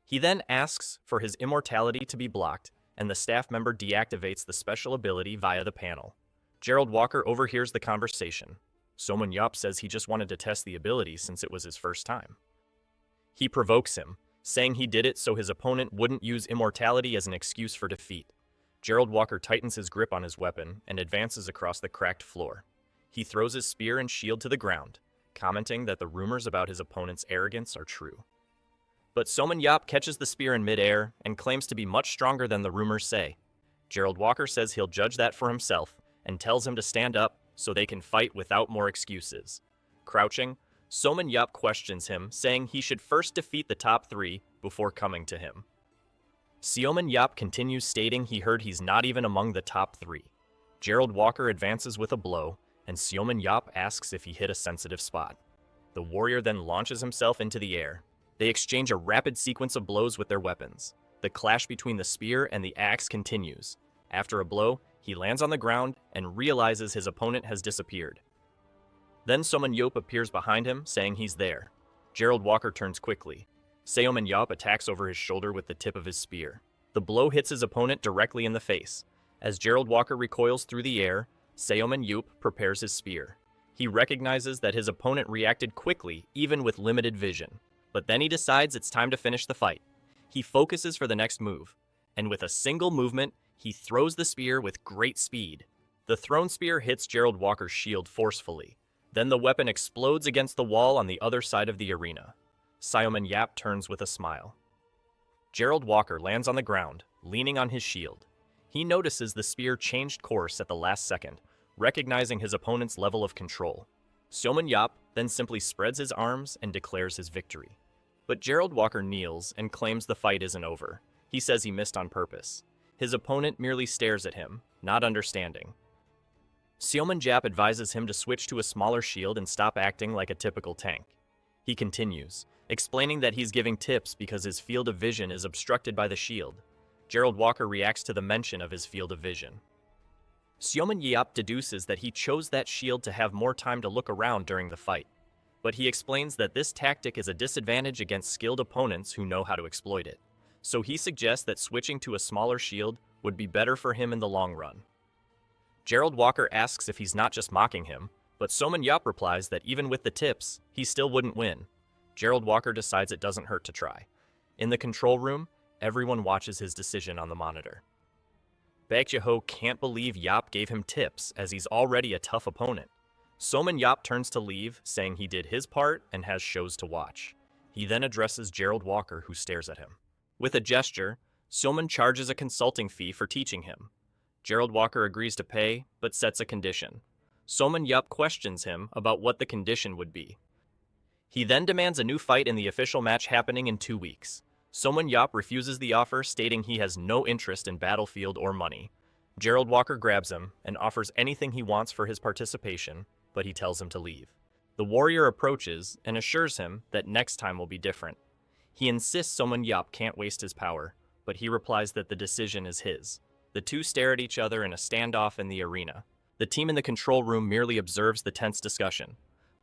He then asks for his immortality to be blocked, and the staff member deactivates the special ability via the panel. Gerald Walker overhears the conversation. Seomin Yap says he just wanted to test the ability since it was his first time. He provokes him, saying he did it so his opponent wouldn't use immortality as an excuse for defeat. Gerald Walker tightens his grip on his weapon and advances across the cracked floor. He throws his spear and shield to the ground, commenting that the rumors about his opponent's arrogance are true. But Seomin Yap catches the spear in midair and claims to be much stronger than the rumors say. Gerald Walker says he'll judge that for himself and tells him to stand up so they can fight without more excuses. Crouching, Soman Yup questions him, saying he should first defeat the top 3 before coming to him. Seoman Yup continues, stating he heard he's not even among the top 3. Gerald Walker advances with a blow, and Seoman Yup asks if he hit a sensitive spot. The warrior then launches himself into the air. They exchange a rapid sequence of blows with their weapons. The clash between the spear and the axe continues. After a blow, he lands on the ground and realizes his opponent has disappeared. Then Seoman Yup appears behind him, saying he's there. Gerald Walker turns quickly. Seoman Yup attacks over his shoulder with the tip of his spear. The blow hits his opponent directly in the face. As Gerald Walker recoils through the air, Seoman Yup prepares his spear. He recognizes that his opponent reacted quickly, even with limited vision. But then he decides it's time to finish the fight. He focuses for the next move, and with a single movement, he throws the spear with great speed. The thrown spear hits Gerald Walker's shield forcefully. Then the weapon explodes against the wall on the other side of the arena. Seoman Yup turns with a smile. Gerald Walker lands on the ground, leaning on his shield. He notices the spear changed course at the last second, recognizing his opponent's level of control. Seoman Yup then simply spreads his arms and declares his victory. But Gerald Walker kneels and claims the fight isn't over. He says he missed on purpose. His opponent merely stares at him, not understanding. Seoman Yup advises him to switch to a smaller shield and stop acting like a typical tank. He continues, explaining that he's giving tips because his field of vision is obstructed by the shield. Gerald Walker reacts to the mention of his field of vision. Seoman Yup deduces that he chose that shield to have more time to look around during the fight. But he explains that this tactic is a disadvantage against skilled opponents who know how to exploit it. So he suggests that switching to a smaller shield would be better for him in the long run. Gerald Walker asks if he's not just mocking him, but Seoman Yup replies that even with the tips, he still wouldn't win. Gerald Walker decides it doesn't hurt to try. In the control room, everyone watches his decision on the monitor. Baek Jae-ho can't believe Yup gave him tips, as he's already a tough opponent. Seoman Yup turns to leave, saying he did his part and has shows to watch. He then addresses Gerald Walker, who stares at him. With a gesture, Seoman charges a consulting fee for teaching him. Gerald Walker agrees to pay, but sets a condition. Seoman Yup questions him about what the condition would be. He then demands a new fight in the official match happening in 2 weeks. Seoman Yup refuses the offer, stating he has no interest in battlefield or money. Gerald Walker grabs him and offers anything he wants for his participation, but he tells him to leave. The warrior approaches and assures him that next time will be different. He insists Seoman Yup can't waste his power, but he replies that the decision is his. The two stare at each other in a standoff in the arena. The team in the control room merely observes the tense discussion.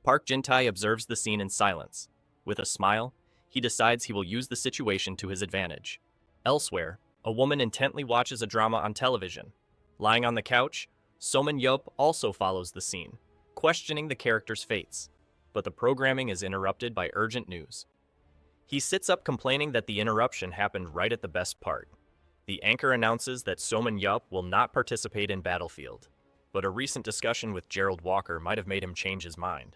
Park Jin-tae observes the scene in silence. With a smile, he decides he will use the situation to his advantage. Elsewhere, a woman intently watches a drama on television. Lying on the couch, Seoman Yup also follows the scene, questioning the characters' fates. But the programming is interrupted by urgent news. He sits up complaining that the interruption happened right at the best part. The anchor announces that Seoman Yup will not participate in Battlefield, but a recent discussion with Gerald Walker might have made him change his mind.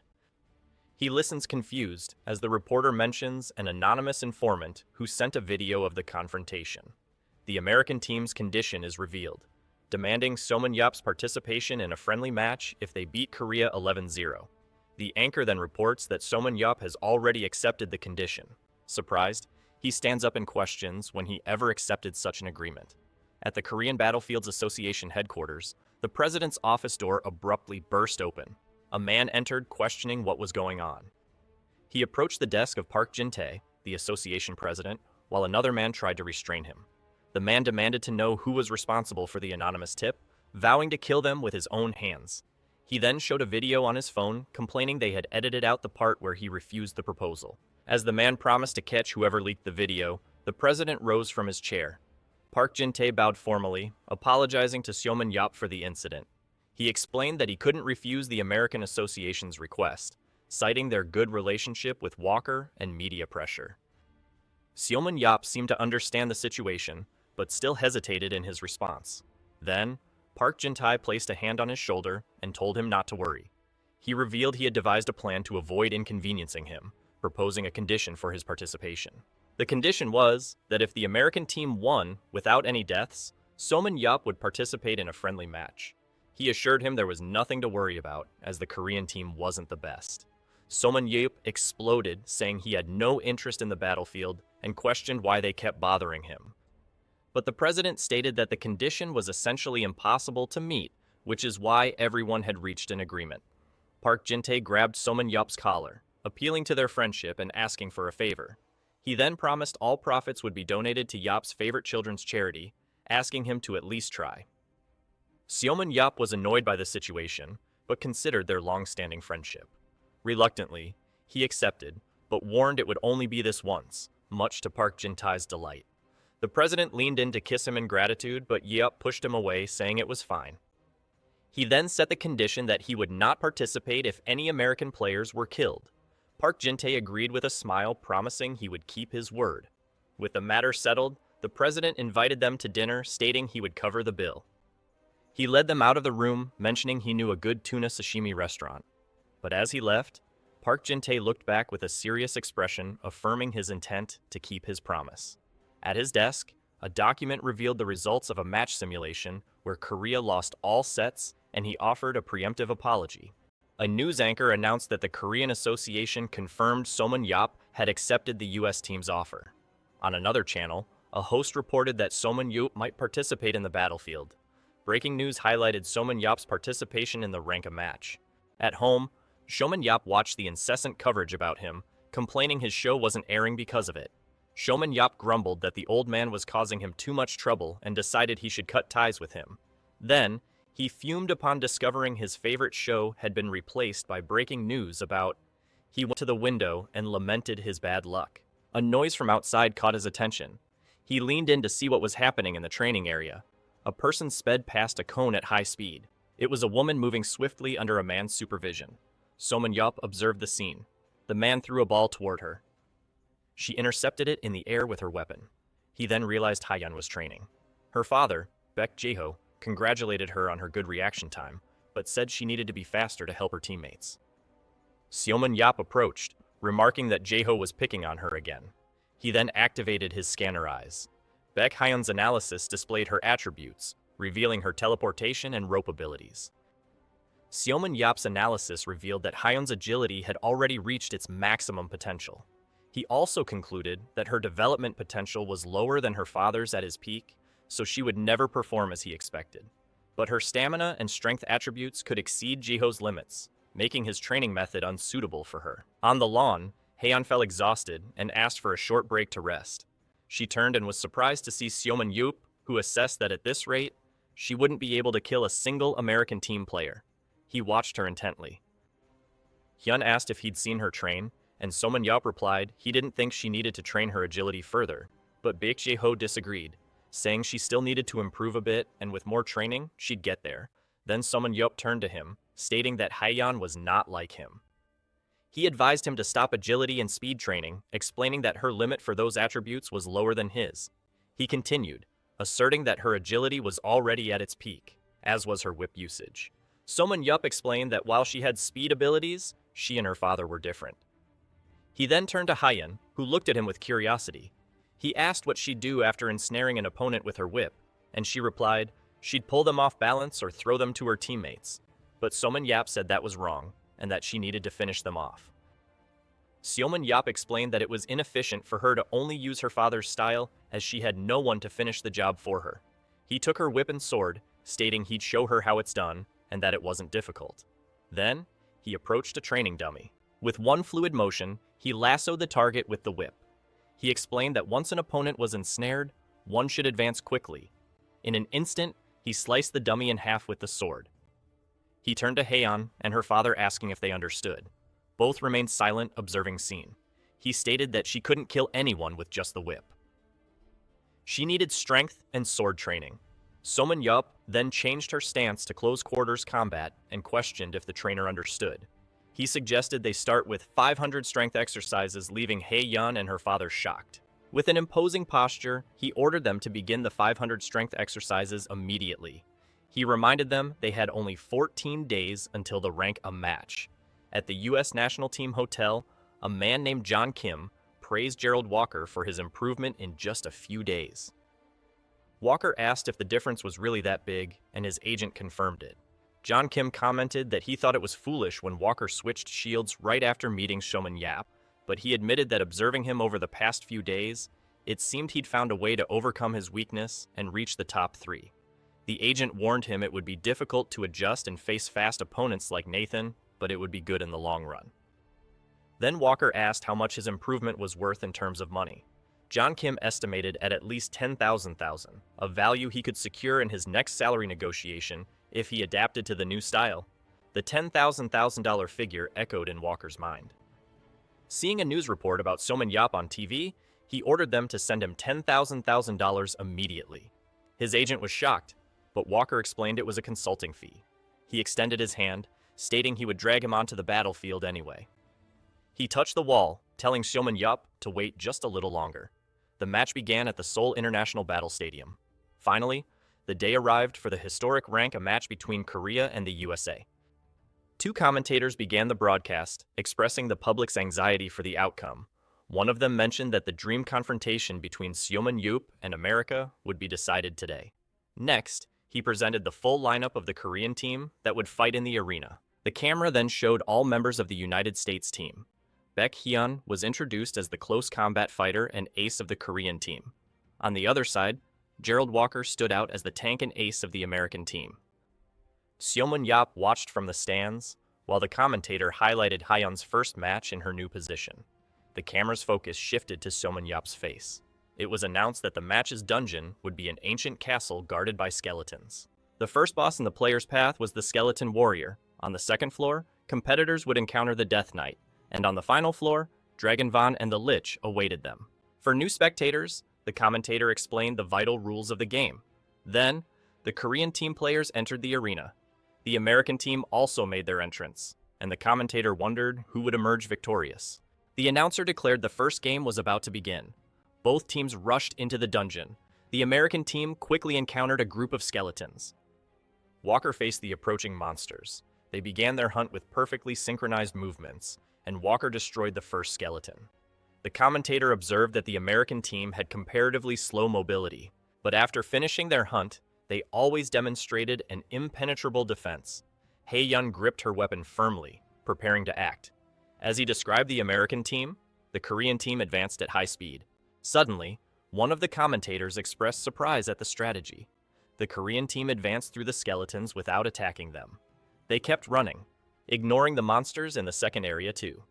He listens confused as the reporter mentions an anonymous informant who sent a video of the confrontation. The American team's condition is revealed, demanding Seoman Yup's participation in a friendly match if they beat Korea 11-0. The anchor then reports that Seoman Yup has already accepted the condition. Surprised, he stands up and questions when he ever accepted such an agreement. At the Korean Battlefield's Association headquarters, the president's office door abruptly burst open. A man entered, questioning what was going on. He approached the desk of Park Jin-tae, the association president, while another man tried to restrain him. The man demanded to know who was responsible for the anonymous tip, vowing to kill them with his own hands. He then showed a video on his phone, complaining they had edited out the part where he refused the proposal. As the man promised to catch whoever leaked the video, the president rose from his chair. Park Jin-tae bowed formally, apologizing to Seoman Yup for the incident. He explained that he couldn't refuse the American Association's request, citing their good relationship with Walker and media pressure. Seoman Yup seemed to understand the situation, but still hesitated in his response. Then, Park Jin-tae placed a hand on his shoulder and told him not to worry. He revealed he had devised a plan to avoid inconveniencing him, proposing a condition for his participation. The condition was that if the American team won without any deaths, Seoman Yup would participate in a friendly match. He assured him there was nothing to worry about, as the Korean team wasn't the best. Soman Yup exploded, saying he had no interest in the battlefield and questioned why they kept bothering him. But the president stated that the condition was essentially impossible to meet, which is why everyone had reached an agreement. Park Jin-tae grabbed Soman Yup's collar, appealing to their friendship and asking for a favor. He then promised all profits would be donated to Yup's favorite children's charity, asking him to at least try. Seoman Yup was annoyed by the situation, but considered their long-standing friendship. Reluctantly, he accepted, but warned it would only be this once, much to Park Jin-tae's delight. The president leaned in to kiss him in gratitude, but Yup pushed him away, saying it was fine. He then set the condition that he would not participate if any American players were killed. Park Jin-tae agreed with a smile, promising he would keep his word. With the matter settled, the president invited them to dinner, stating he would cover the bill. He led them out of the room, mentioning he knew a good tuna sashimi restaurant. But as he left, Park Jin-tae looked back with a serious expression, affirming his intent to keep his promise. At his desk, a document revealed the results of a match simulation where Korea lost all sets, and he offered a preemptive apology. A news anchor announced that the Korean Association confirmed Soman Yup had accepted the U.S. team's offer. On another channel, a host reported that Soman Yup might participate in the battlefield. Breaking news highlighted Soman Yup's participation in the rank a match. At home, Soman Yup watched the incessant coverage about him, complaining his show wasn't airing because of it. Soman Yup grumbled that the old man was causing him too much trouble and decided he should cut ties with him. Then, he fumed upon discovering his favorite show had been replaced by breaking news about. He went to the window and lamented his bad luck. A noise from outside caught his attention. He leaned in to see what was happening in the training area. A person sped past a cone at high speed. It was a woman moving swiftly under a man's supervision. Soman Yup observed the scene. The man threw a ball toward her. She intercepted it in the air with her weapon. He then realized Haeyeon was training. Her father, Baek Jae-ho, congratulated her on her good reaction time, but said she needed to be faster to help her teammates. Seoman Yup approached, remarking that Jae-ho was picking on her again. He then activated his scanner eyes. Baek Haeyeon's analysis displayed her attributes, revealing her teleportation and rope abilities. Seoman Yup's analysis revealed that Haeyeon's agility had already reached its maximum potential. He also concluded that her development potential was lower than her father's at his peak, so she would never perform as he expected. But her stamina and strength attributes could exceed Jiho's limits, making his training method unsuitable for her. On the lawn, Haeyeon fell exhausted and asked for a short break to rest. She turned and was surprised to see Seoman Yup, who assessed that at this rate, she wouldn't be able to kill a single American team player. He watched her intently. Hyun asked if he'd seen her train, and Seoman Yup replied he didn't think she needed to train her agility further, but Baek Jae-ho disagreed, saying she still needed to improve a bit and with more training, she'd get there. Then Seoman Yup turned to him, stating that Haeyeon was not like him. He advised him to stop agility and speed training, explaining that her limit for those attributes was lower than his. He continued, asserting that her agility was already at its peak, as was her whip usage. Seoman Yup explained that while she had speed abilities, she and her father were different. He then turned to Haeyeon, who looked at him with curiosity. He asked what she'd do after ensnaring an opponent with her whip, and she replied she'd pull them off balance or throw them to her teammates. But Seoman Yup said that was wrong, and that she needed to finish them off. Seoman Yup explained that it was inefficient for her to only use her father's style, as she had no one to finish the job for her. He took her whip and sword, stating he'd show her how it's done, and that it wasn't difficult. Then, he approached a training dummy. With one fluid motion, he lassoed the target with the whip. He explained that once an opponent was ensnared, one should advance quickly. In an instant, he sliced the dummy in half with the sword. He turned to Haeyeon and her father, asking if they understood. Both remained silent, observing scene. He stated that she couldn't kill anyone with just the whip. She needed strength and sword training. Seoman Yup then changed her stance to close quarters combat and questioned if the trainer understood. He suggested they start with 500 strength exercises, leaving Haeyeon and her father shocked. With an imposing posture, he ordered them to begin the 500 strength exercises immediately. He reminded them they had only 14 days until the rank a match. At the U.S. National Team Hotel, a man named John Kim praised Gerald Walker for his improvement in just a few days. Walker asked if the difference was really that big, and his agent confirmed it. John Kim commented that he thought it was foolish when Walker switched shields right after meeting Shounen Yap, but he admitted that observing him over the past few days, it seemed he'd found a way to overcome his weakness and reach the top 3. The agent warned him it would be difficult to adjust and face fast opponents like Nathan, but it would be good in the long run. Then Walker asked how much his improvement was worth in terms of money. John Kim estimated at least $10,000, a value he could secure in his next salary negotiation if he adapted to the new style. The $10,000 figure echoed in Walker's mind. Seeing a news report about Shounen Yap on TV, he ordered them to send him $10,000 immediately. His agent was shocked, but Walker explained it was a consulting fee. He extended his hand, stating he would drag him onto the battlefield anyway. He touched the wall, telling Shounen Yap to wait just a little longer. The match began at the Seoul International Battle Stadium. Finally, the day arrived for the historic rank a match between Korea and the USA. 2 commentators began the broadcast, expressing the public's anxiety for the outcome. One of them mentioned that the dream confrontation between Shounen Yap and America would be decided today. Next, he presented the full lineup of the Korean team that would fight in the arena. The camera then showed all members of the United States team. Baek Hyun was introduced as the close combat fighter and ace of the Korean team. On the other side, Gerald Walker stood out as the tank and ace of the American team. Shounen Yap watched from the stands, while the commentator highlighted Hyun's first match in her new position. The camera's focus shifted to Shounen Yap's face. It was announced that the match's dungeon would be an ancient castle guarded by skeletons. The first boss in the player's path was the Skeleton Warrior. On the second floor, competitors would encounter the Death Knight, and on the final floor, Dragonvan and the Lich awaited them. For new spectators, the commentator explained the vital rules of the game. Then, the Korean team players entered the arena. The American team also made their entrance, and the commentator wondered who would emerge victorious. The announcer declared the first game was about to begin. Both teams rushed into the dungeon. The American team quickly encountered a group of skeletons. Walker faced the approaching monsters. They began their hunt with perfectly synchronized movements, and Walker destroyed the first skeleton. The commentator observed that the American team had comparatively slow mobility, but after finishing their hunt, they always demonstrated an impenetrable defense. Hae-yun gripped her weapon firmly, preparing to act. As he described the American team, the Korean team advanced at high speed. Suddenly, one of the commentators expressed surprise at the strategy. The Korean team advanced through the skeletons without attacking them. They kept running, ignoring the monsters in the second area too.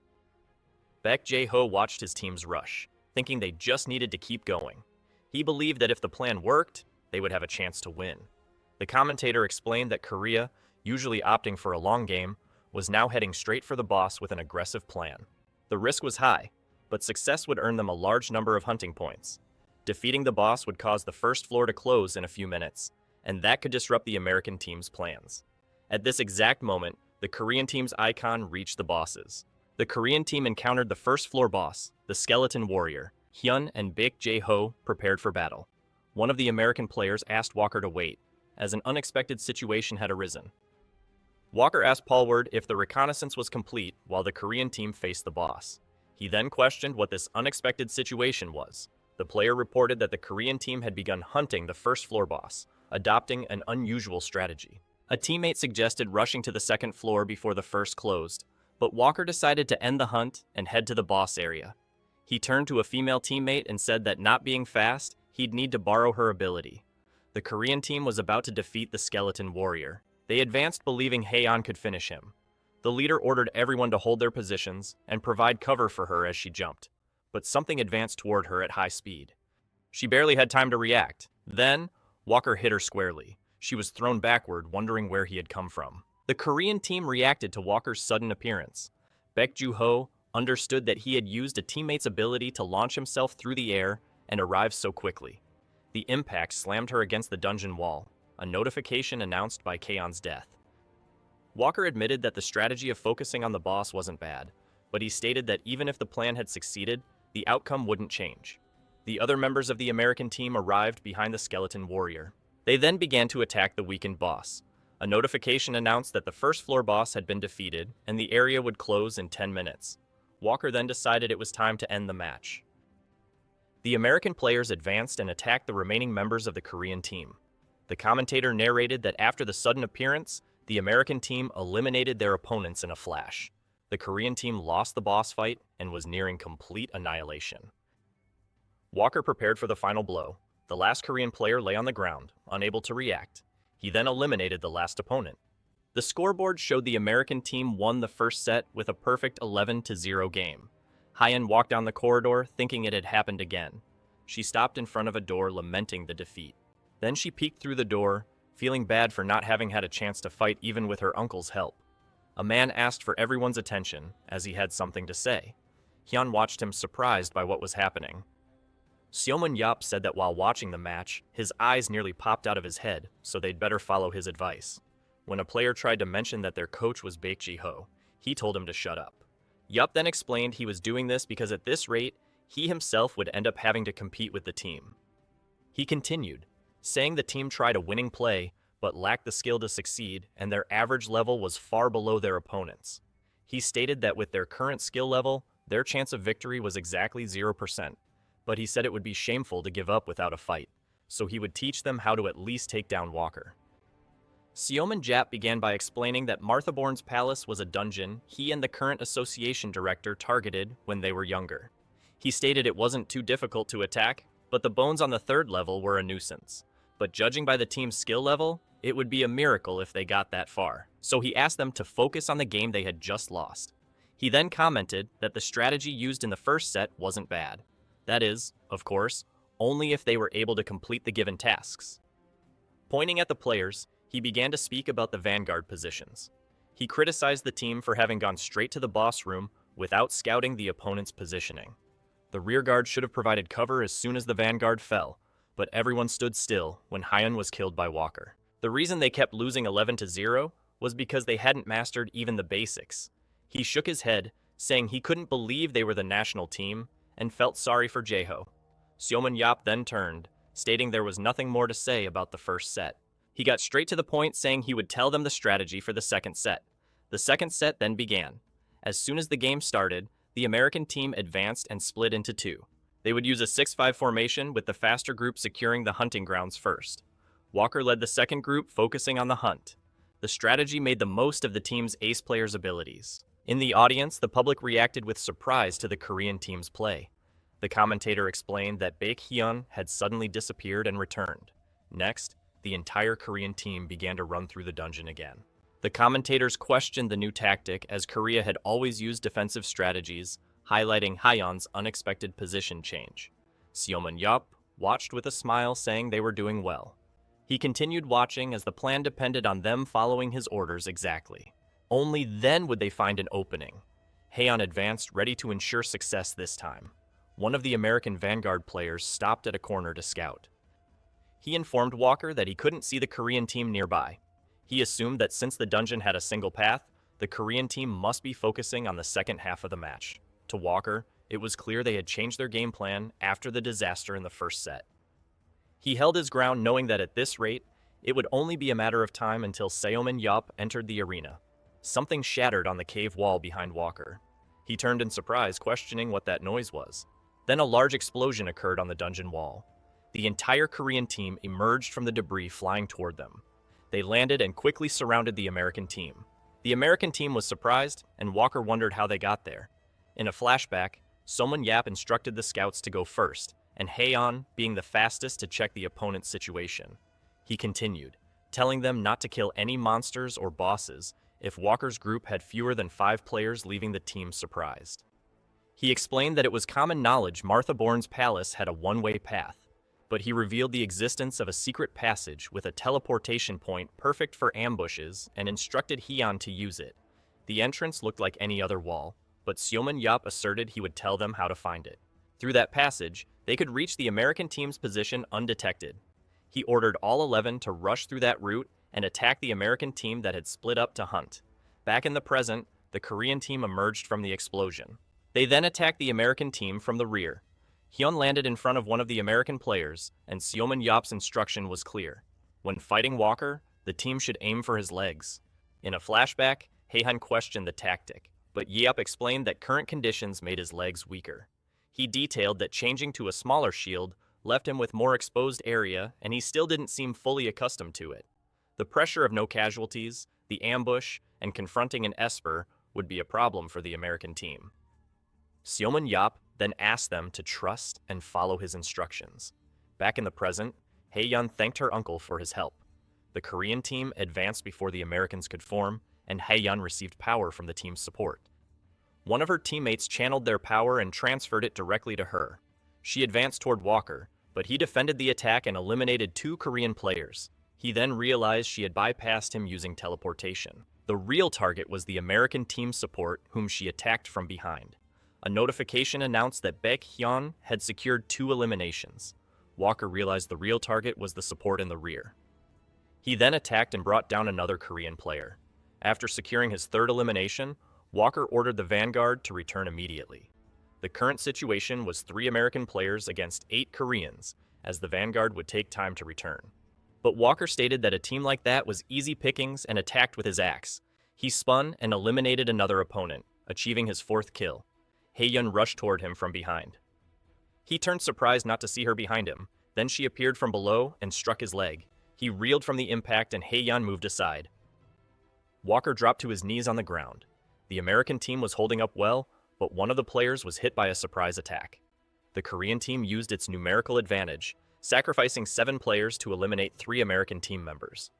Baek Jae-ho watched his teams rush, thinking they just needed to keep going. He believed that if the plan worked, they would have a chance to win. The commentator explained that Korea, usually opting for a long game, was now heading straight for the boss with an aggressive plan. The risk was high, but success would earn them a large number of hunting points. Defeating the boss would cause the first floor to close in a few minutes, and that could disrupt the American team's plans. At this exact moment, the Korean team's icon reached the bosses. The Korean team encountered the first floor boss, the Skeleton Warrior. Hyun and Baek Jae-ho prepared for battle. One of the American players asked Walker to wait, as an unexpected situation had arisen. Walker asked Paulward if the reconnaissance was complete while the Korean team faced the boss. He then questioned what this unexpected situation was. The player reported that the Korean team had begun hunting the first floor boss, adopting an unusual strategy. A teammate suggested rushing to the second floor before the first closed, but Walker decided to end the hunt and head to the boss area. He turned to a female teammate and said that not being fast, he'd need to borrow her ability. The Korean team was about to defeat the Skeleton Warrior. They advanced believing Hae-yeon could finish him. The leader ordered everyone to hold their positions and provide cover for her as she jumped, but something advanced toward her at high speed. She barely had time to react. Then, Walker hit her squarely. She was thrown backward, wondering where he had come from. The Korean team reacted to Walker's sudden appearance. Baek Jae-ho understood that he had used a teammate's ability to launch himself through the air and arrive so quickly. The impact slammed her against the dungeon wall. A notification announced by Kaeon's death. Walker admitted that the strategy of focusing on the boss wasn't bad, but he stated that even if the plan had succeeded, the outcome wouldn't change. The other members of the American team arrived behind the Skeleton Warrior. They then began to attack the weakened boss. A notification announced that the first floor boss had been defeated and the area would close in 10 minutes. Walker then decided it was time to end the match. The American players advanced and attacked the remaining members of the Korean team. The commentator narrated that after the sudden appearance, The American team eliminated their opponents in a flash. The Korean team lost the boss fight and was nearing complete annihilation. Walker prepared for the final blow. The last Korean player lay on the ground, unable to react. He then eliminated the last opponent. The scoreboard showed the American team won the first set with a perfect 11-0 game. Hyeon walked down the corridor, thinking it had happened again. She stopped in front of a door, lamenting the defeat. Then she peeked through the door, feeling bad for not having had a chance to fight even with her uncle's help. A man asked for everyone's attention, as he had something to say. Hyun watched him, surprised by what was happening. Seomun Yap said that while watching the match, his eyes nearly popped out of his head, so they'd better follow his advice. When a player tried to mention that their coach was Baek Ji-ho, he told him to shut up. Yup then explained he was doing this because at this rate, he himself would end up having to compete with the team. He continued, saying the team tried a winning play, but lacked the skill to succeed, and their average level was far below their opponents. He stated that with their current skill level, their chance of victory was exactly 0%, but he said it would be shameful to give up without a fight, so he would teach them how to at least take down Walker. Seomun Jap began by explaining that Marthaborn's palace was a dungeon he and the current association director targeted when they were younger. He stated it wasn't too difficult to attack, but the bones on the third level were a nuisance. But judging by the team's skill level, it would be a miracle if they got that far. So he asked them to focus on the game they had just lost. He then commented that the strategy used in the first set wasn't bad. That is, of course, only if they were able to complete the given tasks. Pointing at the players, he began to speak about the vanguard positions. He criticized the team for having gone straight to the boss room without scouting the opponent's positioning. The rearguard should have provided cover as soon as the vanguard fell, but everyone stood still when Hyeon was killed by Walker. The reason they kept losing 11-0 was because they hadn't mastered even the basics. He shook his head, saying he couldn't believe they were the national team and felt sorry for Jae-ho. Seomun Yap then turned, stating there was nothing more to say about the first set. He got straight to the point, saying he would tell them the strategy for the second set. The second set then began. As soon as the game started, the American team advanced and split into two. They would use a 6-5 formation with the faster group securing the hunting grounds first. Walker led the second group, focusing on the hunt. The strategy made the most of the team's ace players' abilities. In the audience, the public reacted with surprise to the Korean team's play. The commentator explained that Baek Hyun had suddenly disappeared and returned. Next, the entire Korean team began to run through the dungeon again. The commentators questioned the new tactic, as Korea had always used defensive strategies, highlighting Hyeon's unexpected position change. Seomun Yap watched with a smile, saying they were doing well. He continued watching as the plan depended on them following his orders exactly. Only then would they find an opening. Haeon advanced, ready to ensure success this time. One of the American vanguard players stopped at a corner to scout. He informed Walker that he couldn't see the Korean team nearby. He assumed that since the dungeon had a single path, the Korean team must be focusing on the second half of the match. To Walker, it was clear they had changed their game plan after the disaster in the first set. He held his ground, knowing that at this rate, it would only be a matter of time until Seomun Yap entered the arena. Something shattered on the cave wall behind Walker. He turned in surprise, questioning what that noise was. Then a large explosion occurred on the dungeon wall. The entire Korean team emerged from the debris, flying toward them. They landed and quickly surrounded the American team. The American team was surprised, and Walker wondered how they got there. In a flashback, Seomun Yap instructed the scouts to go first, and Haeon being the fastest to check the opponent's situation. He continued, telling them not to kill any monsters or bosses if Walker's group had fewer than 5 players, leaving the team surprised. He explained that it was common knowledge Marthaborn's palace had a one-way path, but he revealed the existence of a secret passage with a teleportation point perfect for ambushes and instructed Hyeon to use it. The entrance looked like any other wall, but Seomun Yap asserted he would tell them how to find it. Through that passage, they could reach the American team's position undetected. He ordered all 11 to rush through that route and attack the American team that had split up to hunt. Back in the present, the Korean team emerged from the explosion. They then attacked the American team from the rear. Hyun landed in front of one of the American players, and Seomun Yap's instruction was clear. When fighting Walker, the team should aim for his legs. In a flashback, Haehan questioned the tactic, but Yap explained that current conditions made his legs weaker. He detailed that changing to a smaller shield left him with more exposed area, and he still didn't seem fully accustomed to it. The pressure of no casualties, the ambush, and confronting an Esper would be a problem for the American team. Seomun Yap then asked them to trust and follow his instructions. Back in the present, Hae-yeon thanked her uncle for his help. The Korean team advanced before the Americans could form, and Hae-yeon received power from the team's support. One of her teammates channeled their power and transferred it directly to her. She advanced toward Walker, but he defended the attack and eliminated 2 Korean players. He then realized she had bypassed him using teleportation. The real target was the American team support, whom she attacked from behind. A notification announced that Baek-hyun had secured 2 eliminations. Walker realized the real target was the support in the rear. He then attacked and brought down another Korean player. After securing his 3rd elimination, Walker ordered the Vanguard to return immediately. The current situation was 3 American players against 8 Koreans, as the Vanguard would take time to return. But Walker stated that a team like that was easy pickings and attacked with his axe. He spun and eliminated another opponent, achieving his 4th kill. Hae-yeon rushed toward him from behind. He turned surprised not to see her behind him. Then she appeared from below and struck his leg. He reeled from the impact and Hae-yeon moved aside. Walker dropped to his knees on the ground. The American team was holding up well, but one of the players was hit by a surprise attack. The Korean team used its numerical advantage, sacrificing 7 players to eliminate 3 American team members.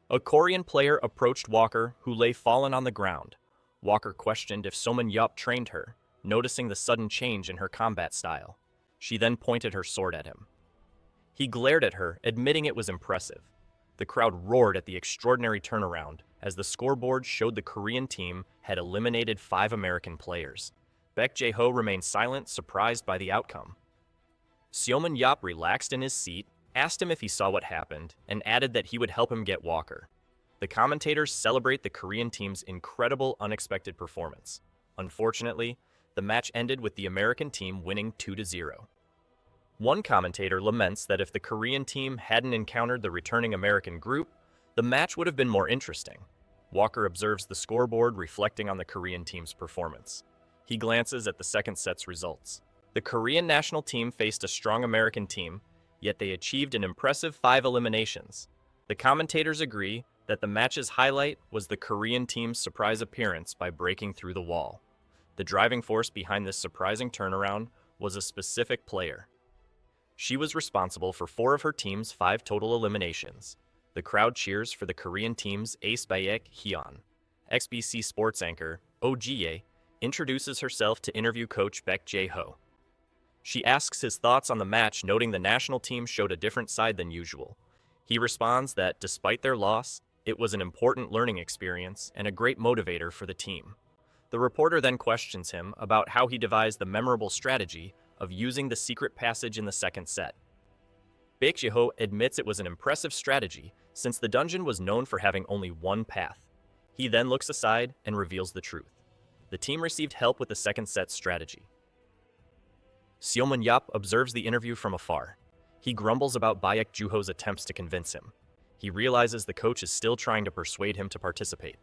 A Korean player approached Walker, who lay fallen on the ground. Walker questioned if Seomun Yup trained her, noticing the sudden change in her combat style. She then pointed her sword at him. He glared at her, admitting it was impressive. The crowd roared at the extraordinary turnaround, as the scoreboard showed the Korean team had eliminated 5 American players. Baek Jae-ho remained silent, surprised by the outcome. Seomun Yup relaxed in his seat, asked him if he saw what happened, and added that he would help him get Walker. The commentators celebrate the Korean team's incredible, unexpected performance. Unfortunately, the match ended with the American team winning 2-0. One commentator laments that if the Korean team hadn't encountered the returning American group, the match would have been more interesting. Walker observes the scoreboard reflecting on the Korean team's performance. He glances at the second set's results. The Korean national team faced a strong American team, yet they achieved an impressive 5 eliminations. The commentators agree that the match's highlight was the Korean team's surprise appearance by breaking through the wall. The driving force behind this surprising turnaround was a specific player. She was responsible for 4 of her team's 5 total eliminations. The crowd cheers for the Korean team's ace Baek-hyun. XBC sports anchor, Oh Ji-ye, introduces herself to interview coach Baek Jae-ho. She asks his thoughts on the match, noting the national team showed a different side than usual. He responds that, despite their loss, it was an important learning experience and a great motivator for the team. The reporter then questions him about how he devised the memorable strategy of using the secret passage in the second set. Baek Jae-ho admits it was an impressive strategy since the dungeon was known for having only one path. He then looks aside and reveals the truth. The team received help with the second set strategy. Seomun Yup observes the interview from afar. He grumbles about Baek Jae-ho's attempts to convince him. He realizes the coach is still trying to persuade him to participate.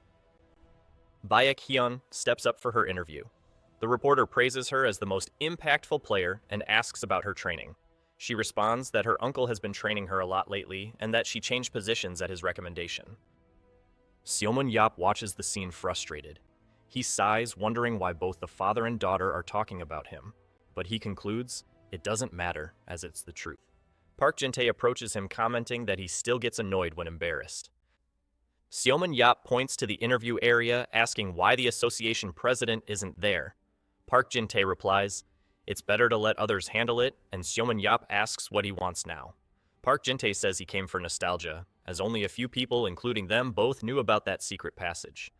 Baek-hyun steps up for her interview. The reporter praises her as the most impactful player and asks about her training. She responds that her uncle has been training her a lot lately and that she changed positions at his recommendation. Seomun Yup watches the scene frustrated. He sighs, wondering why both the father and daughter are talking about him. But he concludes, it doesn't matter, as it's the truth. Park Jin-tae approaches him, commenting that he still gets annoyed when embarrassed. Seomun Yup points to the interview area, asking why the association president isn't there. Park Jin-tae replies, it's better to let others handle it, and Seomun Yup asks what he wants now. Park Jin-tae says he came for nostalgia, as only a few people, including them, both knew about that secret passage.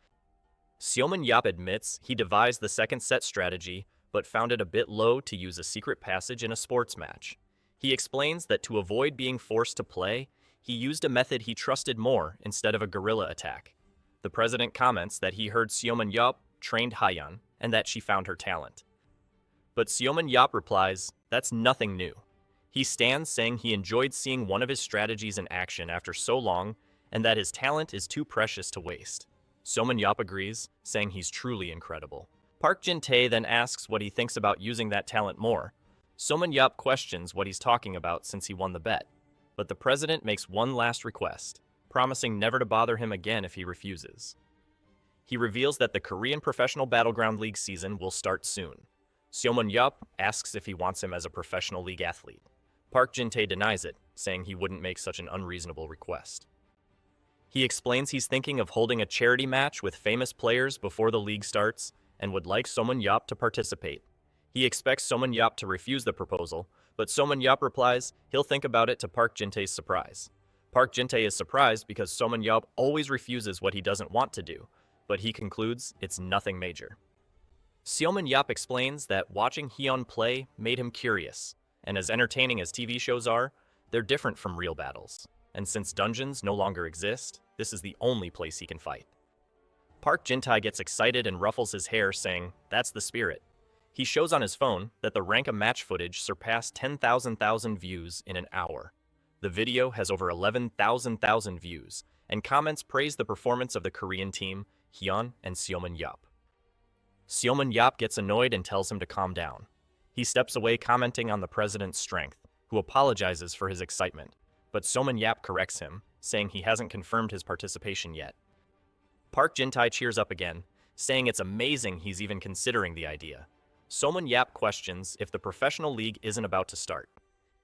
Seomun Yup admits he devised the second set strategy, but found it a bit low to use a secret passage in a sports match. He explains that to avoid being forced to play, he used a method he trusted more instead of a guerrilla attack. The president comments that he heard Seomun Yup trained Hae-yeon and that she found her talent. But Seomun Yup replies, that's nothing new. He stands saying he enjoyed seeing one of his strategies in action after so long and that his talent is too precious to waste. Seomun Yup agrees, saying he's truly incredible. Park Jin-tae then asks what he thinks about using that talent more. Seomun Yup questions what he's talking about since he won the bet. But the president makes one last request. promising never to bother him again if he refuses. He reveals that the Korean Professional Battleground League season will start soon. Seomun Yup asks if he wants him as a professional league athlete. Park Jin-tae denies it, saying he wouldn't make such an unreasonable request. He explains he's thinking of holding a charity match with famous players before the league starts and would like Seomun Yup to participate. He expects Seomun Yup to refuse the proposal, but Seomun Yup replies he'll think about it to Park Jin-tae's surprise. Park Jin-tae is surprised because Seomun Yup always refuses what he doesn't want to do, but he concludes it's nothing major. Seomun Yup explains that watching Hyun play made him curious, and as entertaining as TV shows are, they're different from real battles. And since dungeons no longer exist, this is the only place he can fight. Park Jin-tae gets excited and ruffles his hair, saying, "That's the spirit." He shows on his phone that the rank a match footage surpassed 10,000 views in an hour. The video has over 11,000 views, and comments praise the performance of the Korean team, Hyun and Seomun Yup. Seomun Yup gets annoyed and tells him to calm down. He steps away, commenting on the president's strength, who apologizes for his excitement, but Seomun Yup corrects him, saying he hasn't confirmed his participation yet. Park Jin-tae cheers up again, saying it's amazing he's even considering the idea. Seomun Yup questions if the professional league isn't about to start.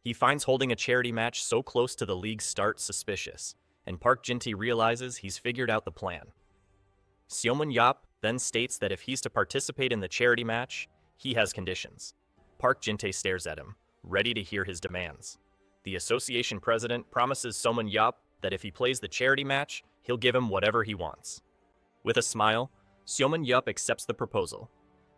He finds holding a charity match so close to the league's start suspicious, and Park Jin-tae realizes he's figured out the plan. Seomun Yup then states that if he's to participate in the charity match, he has conditions. Park Jin-tae stares at him, ready to hear his demands. The association president promises Seomun Yup that if he plays the charity match, he'll give him whatever he wants. With a smile, Seomun Yup accepts the proposal.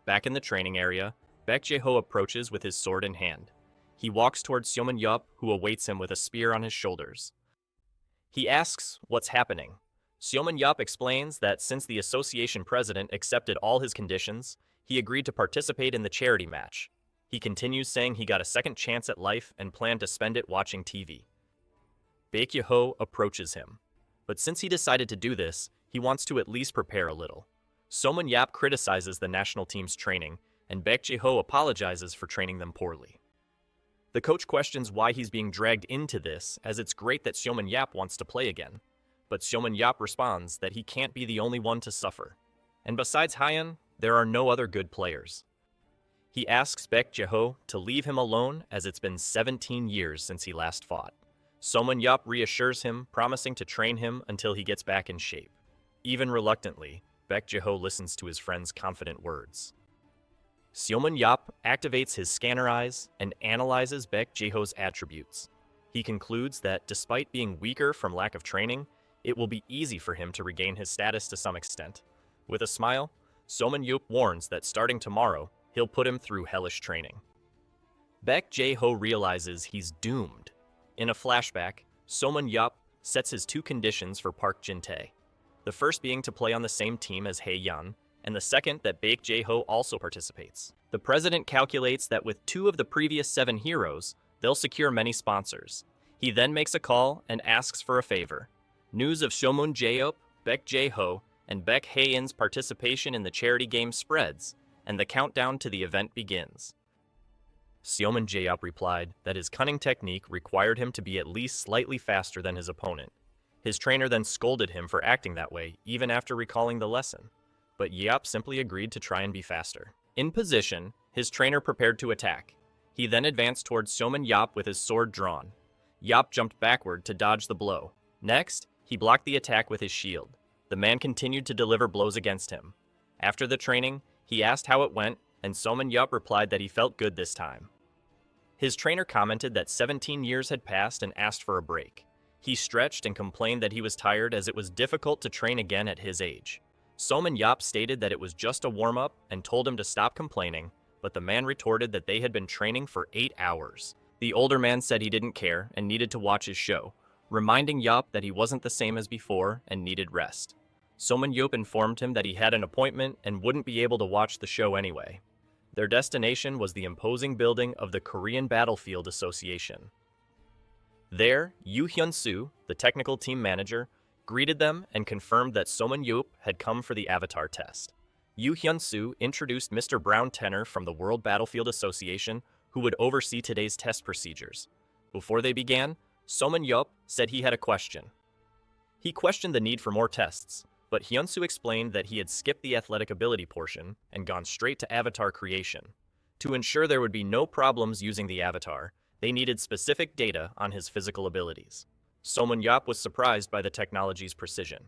Back in the training area, Baek Jae-ho approaches with his sword in hand. He walks towards Seomun Yup, who awaits him with a spear on his shoulders. He asks what's happening. Seomun Yup explains that since the association president accepted all his conditions, he agreed to participate in the charity match. He continues saying he got a second chance at life and planned to spend it watching TV. Baek Jae-ho approaches him. But since he decided to do this, he wants to at least prepare a little. Seomun Yup criticizes the national team's training, and Baek Jae-ho apologizes for training them poorly. The coach questions why he's being dragged into this, as it's great that Seomun Yup wants to play again. But Seomun Yup responds that he can't be the only one to suffer. And besides Hyun, there are no other good players. He asks Baek Jae-ho to leave him alone as it's been 17 years since he last fought. Seomun Yup reassures him, promising to train him until he gets back in shape. Even reluctantly, Baek Jae-ho listens to his friend's confident words. Seomun Yup activates his scanner eyes and analyzes Baek Jae-ho's attributes. He concludes that despite being weaker from lack of training, it will be easy for him to regain his status to some extent. With a smile, Seomun Yup warns that starting tomorrow, he'll put him through hellish training. Baek Jae-ho realizes he's doomed. In a flashback, Seomun Yup sets his two conditions for Park Jin-tae. The first being to play on the same team as Hae-yeon, and the second that Baek Jae-ho also participates. The president calculates that with 2 of the previous 7 heroes, they'll secure many sponsors. He then makes a call and asks for a favor. News of Seomun Jae-up, Baek Jae-ho, and Baek Hae-in's participation in the charity game spreads, and the countdown to the event begins. Seomun Jae-up replied that his cunning technique required him to be at least slightly faster than his opponent. His trainer then scolded him for acting that way, even after recalling the lesson. But Jae-up simply agreed to try and be faster. In position, his trainer prepared to attack. He then advanced towards Seomun Yup with his sword drawn. Yup jumped backward to dodge the blow. Next, he blocked the attack with his shield. The man continued to deliver blows against him. After the training, he asked how it went, and Seomun Yup replied that he felt good this time. His trainer commented that 17 years had passed and asked for a break. He stretched and complained that he was tired as it was difficult to train again at his age. Seomun Yup stated that it was just a warm-up and told him to stop complaining, but the man retorted that they had been training for 8 hours. The older man said he didn't care and needed to watch his show, reminding Yup that he wasn't the same as before and needed rest. Seomun Yup informed him that he had an appointment and wouldn't be able to watch the show anyway. Their destination was the imposing building of the Korean Battlefield Association. There, Yoo Hyun-soo, the technical team manager, greeted them and confirmed that Seomun Yup had come for the avatar test. Yoo Hyun-soo introduced Mr. Brown Tenor from the World Battlefield Association, who would oversee today's test procedures. Before they began, Seomun Yup said he had a question. He questioned the need for more tests, but Hyunsu explained that he had skipped the athletic ability portion and gone straight to avatar creation. To ensure there would be no problems using the avatar, they needed specific data on his physical abilities. Somun Yap was surprised by the technology's precision.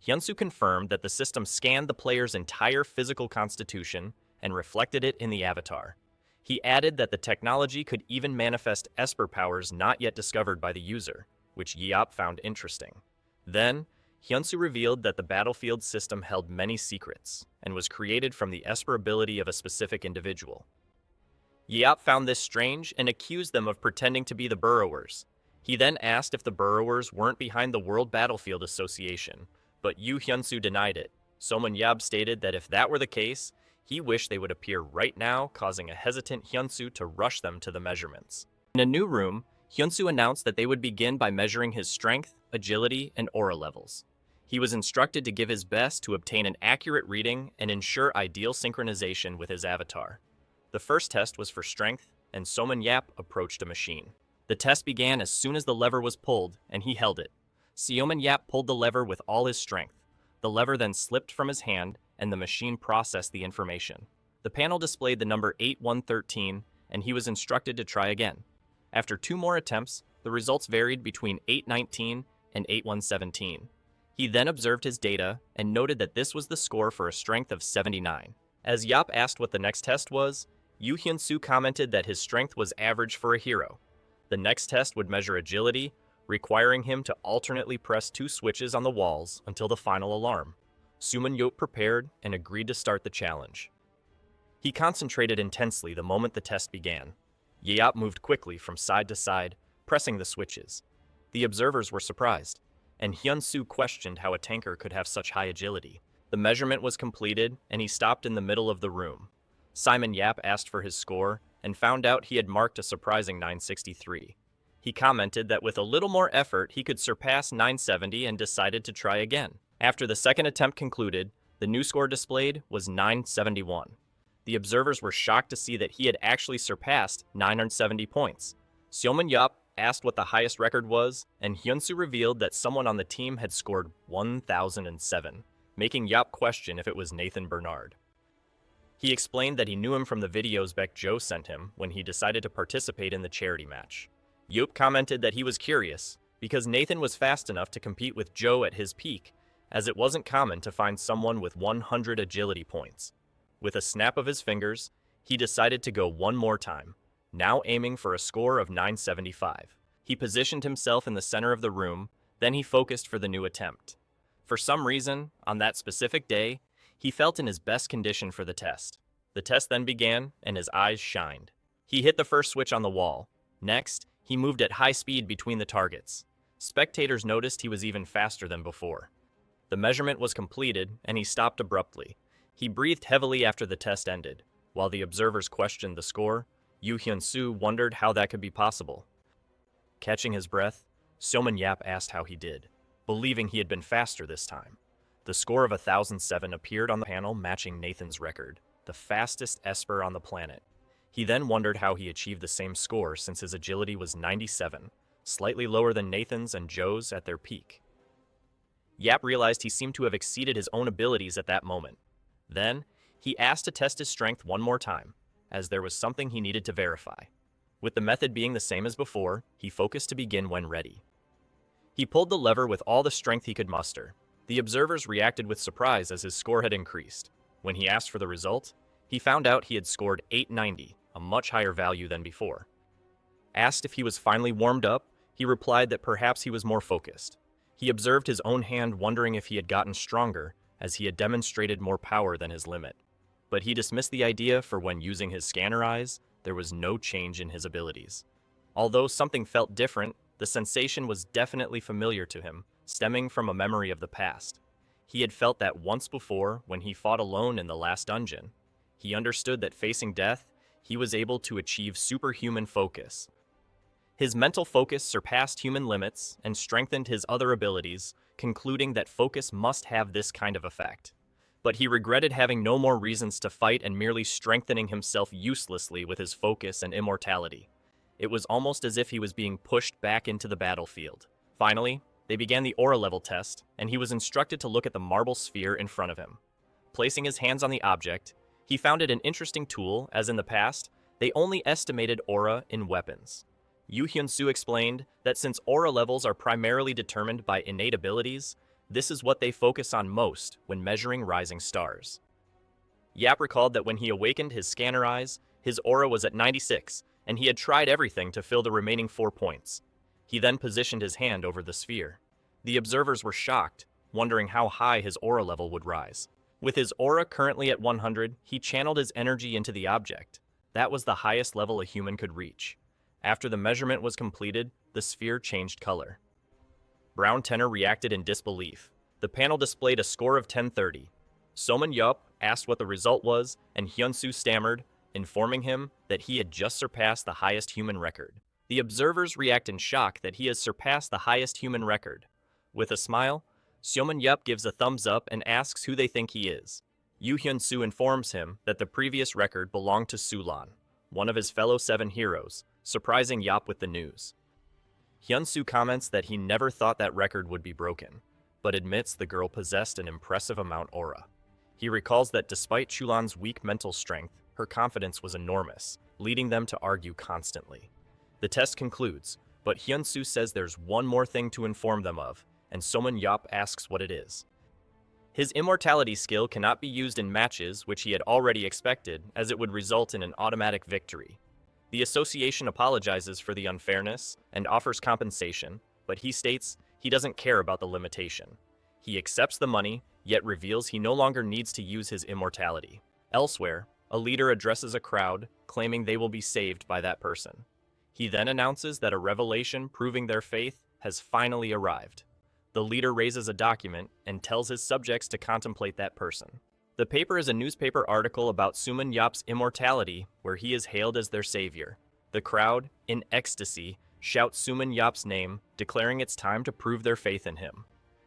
Hyunsu confirmed that the system scanned the player's entire physical constitution and reflected it in the avatar. He added that the technology could even manifest Esper powers not yet discovered by the user, which Yap found interesting. Then, Hyunsu revealed that the battlefield system held many secrets and was created from the Esper ability of a specific individual. Yap found this strange and accused them of pretending to be the Burrowers. He then asked if the Burrowers weren't behind the World Battlefield Association, but Yu Hyunsu denied it. Somun Yab stated that if that were the case, he wished they would appear right now, causing a hesitant Hyunsu to rush them to the measurements. In a new room, Hyunsu announced that they would begin by measuring his strength, agility, and aura levels. He was instructed to give his best to obtain an accurate reading and ensure ideal synchronization with his avatar. The first test was for strength, and Somun Yap approached a machine. The test began as soon as the lever was pulled, and he held it. Seoman Yap pulled the lever with all his strength. The lever then slipped from his hand, and the machine processed the information. The panel displayed the number 8113, and he was instructed to try again. After 2 more attempts, the results varied between 819 and 8117. He then observed his data and noted that this was the score for a strength of 79. As Yap asked what the next test was, Yu Hyun-soo commented that his strength was average for a hero. The next test would measure agility, requiring him to alternately press 2 switches on the walls until the final alarm. Suman Yop prepared and agreed to start the challenge. He concentrated intensely the moment the test began. Yeop moved quickly from side to side, pressing the switches. The observers were surprised, and Hyun-soo questioned how a tanker could have such high agility. The measurement was completed, and he stopped in the middle of the room. Simon Yap asked for his score and found out he had marked a surprising 963. He commented that with a little more effort, he could surpass 970 and decided to try again. After the second attempt concluded, the new score displayed was 971. The observers were shocked to see that he had actually surpassed 970 points. Seoman Yup asked what the highest record was, and Hyun-soo revealed that someone on the team had scored 1007, making Yup question if it was Nathan Bernard. He explained that he knew him from the videos Baek Jo sent him when he decided to participate in the charity match. Yup commented that he was curious, because Nathan was fast enough to compete with Jo at his peak, as it wasn't common to find someone with 100 agility points. With a snap of his fingers, he decided to go one more time, now aiming for a score of 975. He positioned himself in the center of the room, then he focused for the new attempt. For some reason, on that specific day, he felt in his best condition for the test. The test then began, and his eyes shined. He hit the first switch on the wall. Next, he moved at high speed between the targets. Spectators noticed he was even faster than before. The measurement was completed, and he stopped abruptly. He breathed heavily after the test ended. While the observers questioned the score, Yu Hyun-soo wondered how that could be possible. Catching his breath, Seoman Yap asked how he did, believing he had been faster this time. The score of 1007 appeared on the panel, matching Nathan's record, the fastest Esper on the planet. He then wondered how he achieved the same score since his agility was 97, slightly lower than Nathan's and Joe's at their peak. Yap realized he seemed to have exceeded his own abilities at that moment. Then, he asked to test his strength one more time, as there was something he needed to verify. With the method being the same as before, he focused to begin when ready. He pulled the lever with all the strength he could muster. The observers reacted with surprise as his score had increased. When he asked for the result, he found out he had scored 890, a much higher value than before. Asked if he was finally warmed up, he replied that perhaps he was more focused. He observed his own hand, wondering if he had gotten stronger, as he had demonstrated more power than his limit. But he dismissed the idea, for when using his scanner eyes, there was no change in his abilities. Although something felt different, the sensation was definitely familiar to him, stemming from a memory of the past. He had felt that once before when he fought alone in the last dungeon. He understood that facing death, he was able to achieve superhuman focus. His mental focus surpassed human limits and strengthened his other abilities, concluding that focus must have this kind of effect. But he regretted having no more reasons to fight and merely strengthening himself uselessly with his focus and immortality. It was almost as if he was being pushed back into the battlefield. Finally, They began the aura level test, and he was instructed to look at the marble sphere in front of him. Placing his hands on the object, he found it an interesting tool, as in the past, they only estimated aura in weapons. Yu Hyun-soo explained that since aura levels are primarily determined by innate abilities, this is what they focus on most when measuring rising stars. Yap recalled that when he awakened his scanner eyes, his aura was at 96, and he had tried everything to fill the remaining 4 points. He then positioned his hand over the sphere. The observers were shocked, wondering how high his aura level would rise. With his aura currently at 100, he channeled his energy into the object. That was the highest level a human could reach. After the measurement was completed, the sphere changed color. Brown Tenor reacted in disbelief. The panel displayed a score of 1030. Soman Yup asked what the result was, and Hyun-soo stammered, informing him that he had just surpassed the highest human record. The observers react in shock that he has surpassed the highest human record. With a smile, Soman Yup gives a thumbs up and asks who they think he is. Yu Hyun-soo informs him that the previous record belonged to Sulan, one of his fellow 7 heroes, surprising Yup with the news. Hyun-soo comments that he never thought that record would be broken, but admits the girl possessed an impressive amount aura. He recalls that despite Chulan's weak mental strength, her confidence was enormous, leading them to argue constantly. The test concludes, but Hyun-soo says there's one more thing to inform them of, and Soman Yup asks what it is. His immortality skill cannot be used in matches, which he had already expected, as it would result in an automatic victory. The association apologizes for the unfairness and offers compensation, but he states he doesn't care about the limitation. He accepts the money, yet reveals he no longer needs to use his immortality. Elsewhere, a leader addresses a crowd, claiming they will be saved by that person. He then announces that a revelation proving their faith has finally arrived. The leader raises a document and tells his subjects to contemplate that person. The paper is a newspaper article about Suman Yap's immortality, where he is hailed as their savior. The crowd, in ecstasy, shouts Suman Yap's name, declaring it's time to prove their faith in him.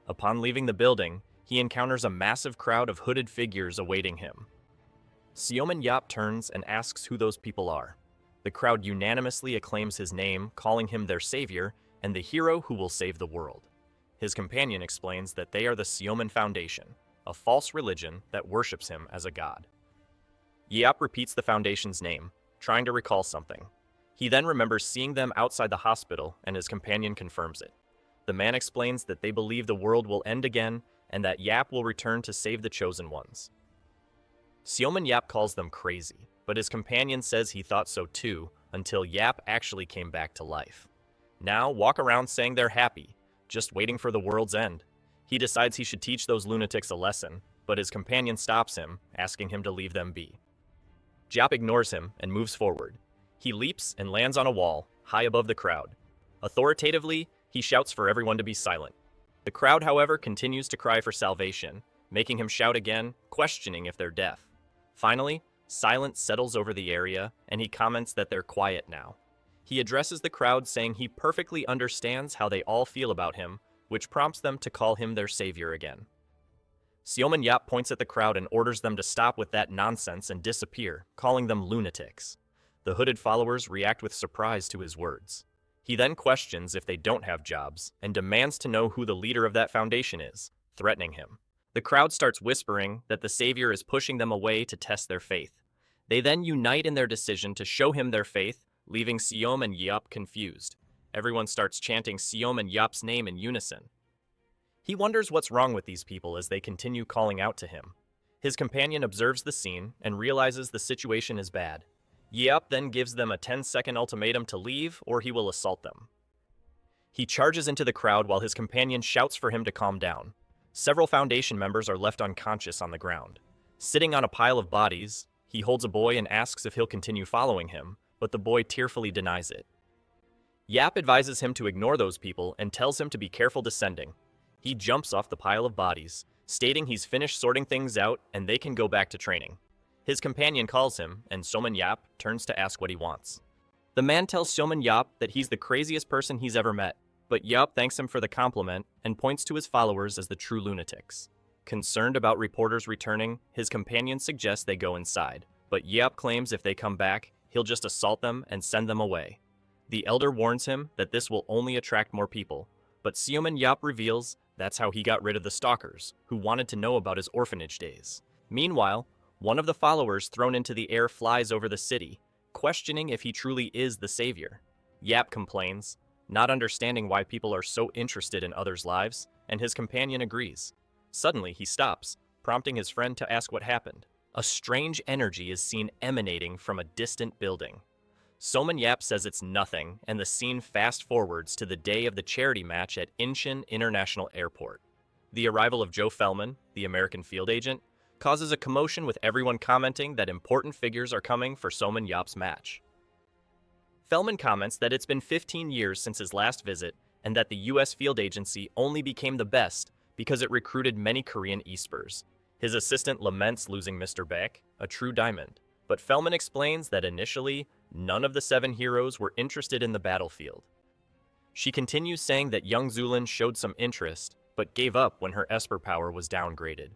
Upon leaving the building, he encounters a massive crowd of hooded figures awaiting him. Seoman Yap turns and asks who those people are. The crowd unanimously acclaims his name, calling him their savior and the hero who will save the world. His companion explains that they are the Seoman Foundation, a false religion that worships him as a god. Yap repeats the Foundation's name, trying to recall something. He then remembers seeing them outside the hospital, and his companion confirms it. The man explains that they believe the world will end again, and that Yap will return to save the chosen ones. Seoman Yap calls them crazy, but his companion says he thought so too, until Yap actually came back to life. Now walk around saying they're happy, just waiting for the world's end. He decides he should teach those lunatics a lesson, but his companion stops him, asking him to leave them be. Jap ignores him and moves forward. He leaps and lands on a wall, high above the crowd. Authoritatively, he shouts for everyone to be silent. The crowd, however, continues to cry for salvation, making him shout again, questioning if they're deaf. Finally, silence settles over the area, and he comments that they're quiet now. He addresses the crowd saying he perfectly understands how they all feel about him, which prompts them to call him their savior again. Seoman Yap points at the crowd and orders them to stop with that nonsense and disappear, calling them lunatics. The hooded followers react with surprise to his words. He then questions if they don't have jobs, and demands to know who the leader of that foundation is, threatening him. The crowd starts whispering that the savior is pushing them away to test their faith. They then unite in their decision to show him their faith, leaving Seom and Yap confused. Everyone starts chanting Seom and Yap's name in unison. He wonders what's wrong with these people as they continue calling out to him. His companion observes the scene and realizes the situation is bad. Yap then gives them a 10-second ultimatum to leave or he will assault them. He charges into the crowd while his companion shouts for him to calm down. Several Foundation members are left unconscious on the ground. Sitting on a pile of bodies, he holds a boy and asks if he'll continue following him, but the boy tearfully denies it. Yap advises him to ignore those people and tells him to be careful descending. He jumps off the pile of bodies, stating he's finished sorting things out and they can go back to training. His companion calls him, and Soman Yap turns to ask what he wants. The man tells Soman Yap that he's the craziest person he's ever met, but Yap thanks him for the compliment and points to his followers as the true lunatics. Concerned about reporters returning, his companion suggests they go inside, but Yap claims if they come back, he'll just assault them and send them away. The elder warns him that this will only attract more people, But Seomin Yap reveals that's how he got rid of the stalkers, who wanted to know about his orphanage days. Meanwhile, one of the followers thrown into the air flies over the city, questioning if he truly is the savior. Yap complains, not understanding why people are so interested in others' lives, and his companion agrees. Suddenly, he stops, prompting his friend to ask what happened. A strange energy is seen emanating from a distant building. Soman Yap says it's nothing, and the scene fast-forwards to the day of the charity match at Incheon International Airport. The arrival of Joe Fellman, the American field agent, causes a commotion with everyone commenting that important figures are coming for Soman Yap's match. Fellman comments that it's been 15 years since his last visit and that the U.S. field agency only became the best because it recruited many Korean espers. His assistant laments losing Mr. Beck, a true diamond, but Fellman explains that initially, none of the 7 heroes were interested in the battlefield. She continues saying that young Zulin showed some interest, but gave up when her Esper power was downgraded.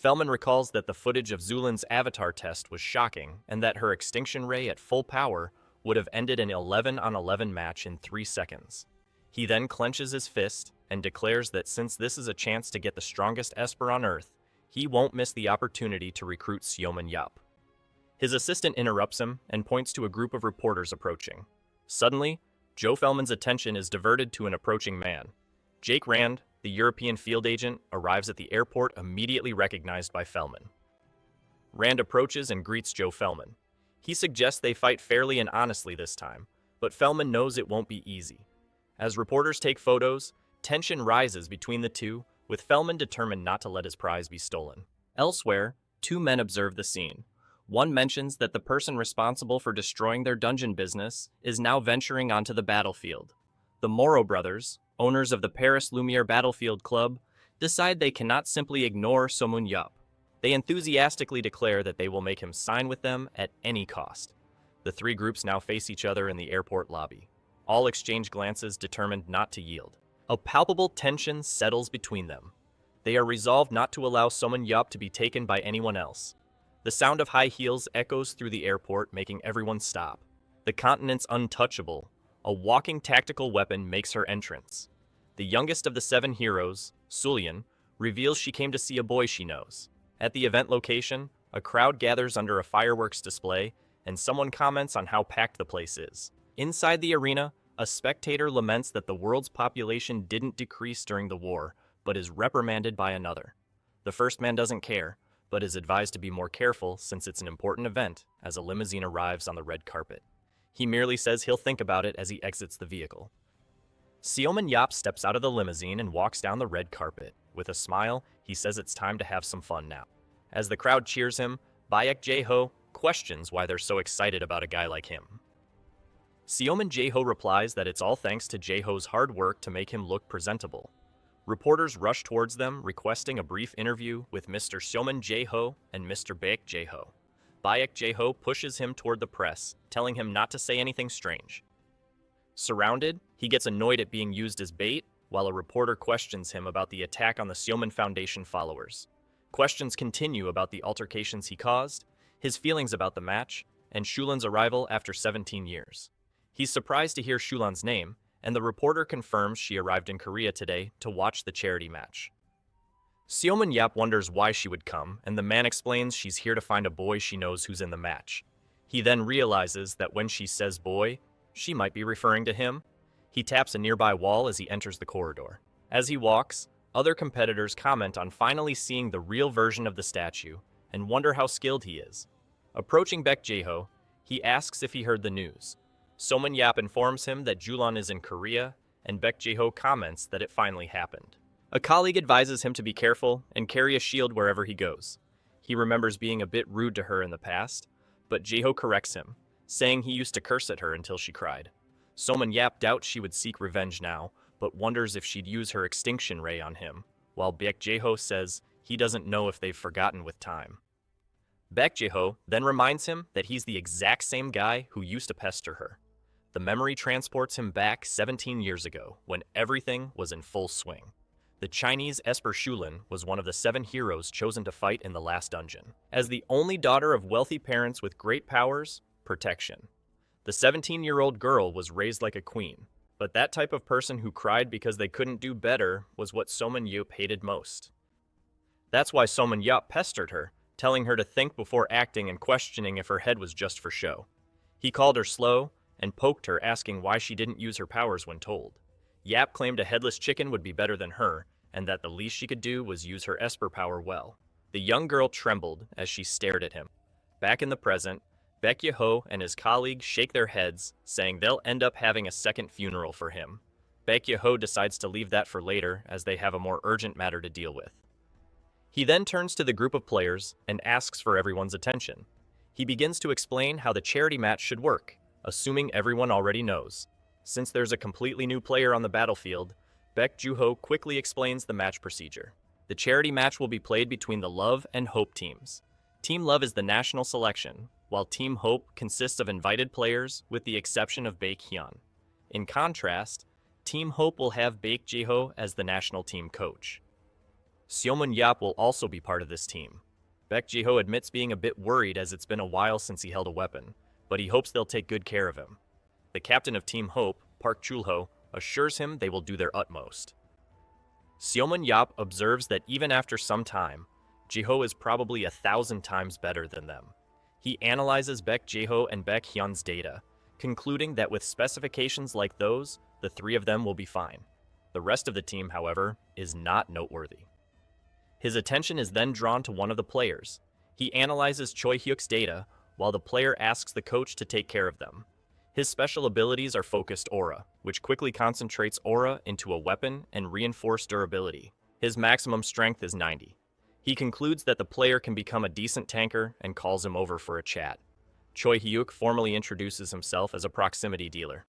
Fellman recalls that the footage of Zulin's avatar test was shocking and that her extinction ray at full power would have ended an 11-on-11 match in 3 seconds. He then clenches his fist and declares that since this is a chance to get the strongest Esper on Earth, he won't miss the opportunity to recruit Seomin Yap. His assistant interrupts him and points to a group of reporters approaching. Suddenly, Joe Fellman's attention is diverted to an approaching man. Jake Rand, the European field agent, arrives at the airport immediately recognized by Fellman. Rand approaches and greets Joe Fellman. He suggests they fight fairly and honestly this time, but Fellman knows it won't be easy. As reporters take photos, tension rises between the two, with Fellman determined not to let his prize be stolen. Elsewhere, 2 men observe the scene. One mentions that the person responsible for destroying their dungeon business is now venturing onto the battlefield. The Moreau brothers, owners of the Paris Lumiere Battlefield Club, decide they cannot simply ignore Somun Yup. They enthusiastically declare that they will make him sign with them at any cost. The 3 groups now face each other in the airport lobby. All exchange glances determined not to yield. A palpable tension settles between them. They are resolved not to allow Somun Yup to be taken by anyone else. The sound of high heels echoes through the airport, making everyone stop. The continent's untouchable, a walking tactical weapon, makes her entrance. The youngest of the 7 heroes, Sullian, reveals she came to see a boy she knows. At the event location, a crowd gathers under a fireworks display, and someone comments on how packed the place is. Inside the arena, a spectator laments that the world's population didn't decrease during the war, but is reprimanded by another. The first man doesn't care, but is advised to be more careful since it's an important event as a limousine arrives on the red carpet. He merely says he'll think about it as he exits the vehicle. Seomin Yap steps out of the limousine and walks down the red carpet. With a smile, he says it's time to have some fun now. As the crowd cheers him, Baek Jae-ho questions why they're so excited about a guy like him. Seomin Jae-ho replies that it's all thanks to Jae-ho's hard work to make him look presentable. Reporters rush towards them, requesting a brief interview with Mr. Seomin Jae-ho and Mr. Baek Jae-ho. Baek Jae-ho pushes him toward the press, telling him not to say anything strange. Surrounded, he gets annoyed at being used as bait, while a reporter questions him about the attack on the Seomin Foundation followers. Questions continue about the altercations he caused, his feelings about the match, and Shulan's arrival after 17 years. He's surprised to hear Shulan's name, and the reporter confirms she arrived in Korea today to watch the charity match. Seomin Yap wonders why she would come, and the man explains she's here to find a boy she knows who's in the match. He then realizes that when she says boy, she might be referring to him. He taps a nearby wall as he enters the corridor. As he walks, other competitors comment on finally seeing the real version of the statue and wonder how skilled he is. Approaching Baek Jae-ho, he asks if he heard the news. Somin Yap informs him that Julan is in Korea, and Baek Jae-ho comments that it finally happened. A colleague advises him to be careful and carry a shield wherever he goes. He remembers being a bit rude to her in the past, but Jae-ho corrects him, saying he used to curse at her until she cried. Somin Yap doubts she would seek revenge now, but wonders if she'd use her extinction ray on him, while Baek Jae-ho says he doesn't know if they've forgotten with time. Baek Jae-ho then reminds him that he's the exact same guy who used to pester her. The memory transports him back 17 years ago, when everything was in full swing. The Chinese Esper Shulin was one of the 7 heroes chosen to fight in the last dungeon. As the only daughter of wealthy parents with great powers, protection. The 17-year-old girl was raised like a queen. But that type of person who cried because they couldn't do better was what Soman Yup hated most. That's why Soman Yup pestered her, telling her to think before acting and questioning if her head was just for show. He called her slow and poked her, asking why she didn't use her powers when told. Yap claimed a headless chicken would be better than her, and that the least she could do was use her Esper power well. The young girl trembled as she stared at him. Back in the present, Baek Yeho and his colleague shake their heads, saying they'll end up having a second funeral for him. Baek Yeho decides to leave that for later, as they have a more urgent matter to deal with. He then turns to the group of players and asks for everyone's attention. He begins to explain how the charity match should work, assuming everyone already knows. Since there's a completely new player on the battlefield, Baek Juho quickly explains the match procedure. The charity match will be played between the Love and Hope teams. Team Love is the national selection, while Team Hope consists of invited players with the exception of Baek Hyun. In contrast, Team Hope will have Baek Jiho as the national team coach. Seomun Yap will also be part of this team. Baek Jiho admits being a bit worried as it's been a while since he held a weapon, but he hopes they'll take good care of him. The captain of Team Hope, Park Chulho, assures him they will do their utmost. Seomun Yap observes that even after some time, Jiho is probably 1,000 times better than them. He analyzes Baek Jiho and Baek Hyun's data, concluding that with specifications like those, the three of them will be fine. The rest of the team, however, is not noteworthy. His attention is then drawn to one of the players. He analyzes Choi Hyuk's data, while the player asks the coach to take care of them. His special abilities are Focused Aura, which quickly concentrates aura into a weapon and reinforced durability. His maximum strength is 90. He concludes that the player can become a decent tanker and calls him over for a chat. Choi Hyuk formally introduces himself as a proximity dealer.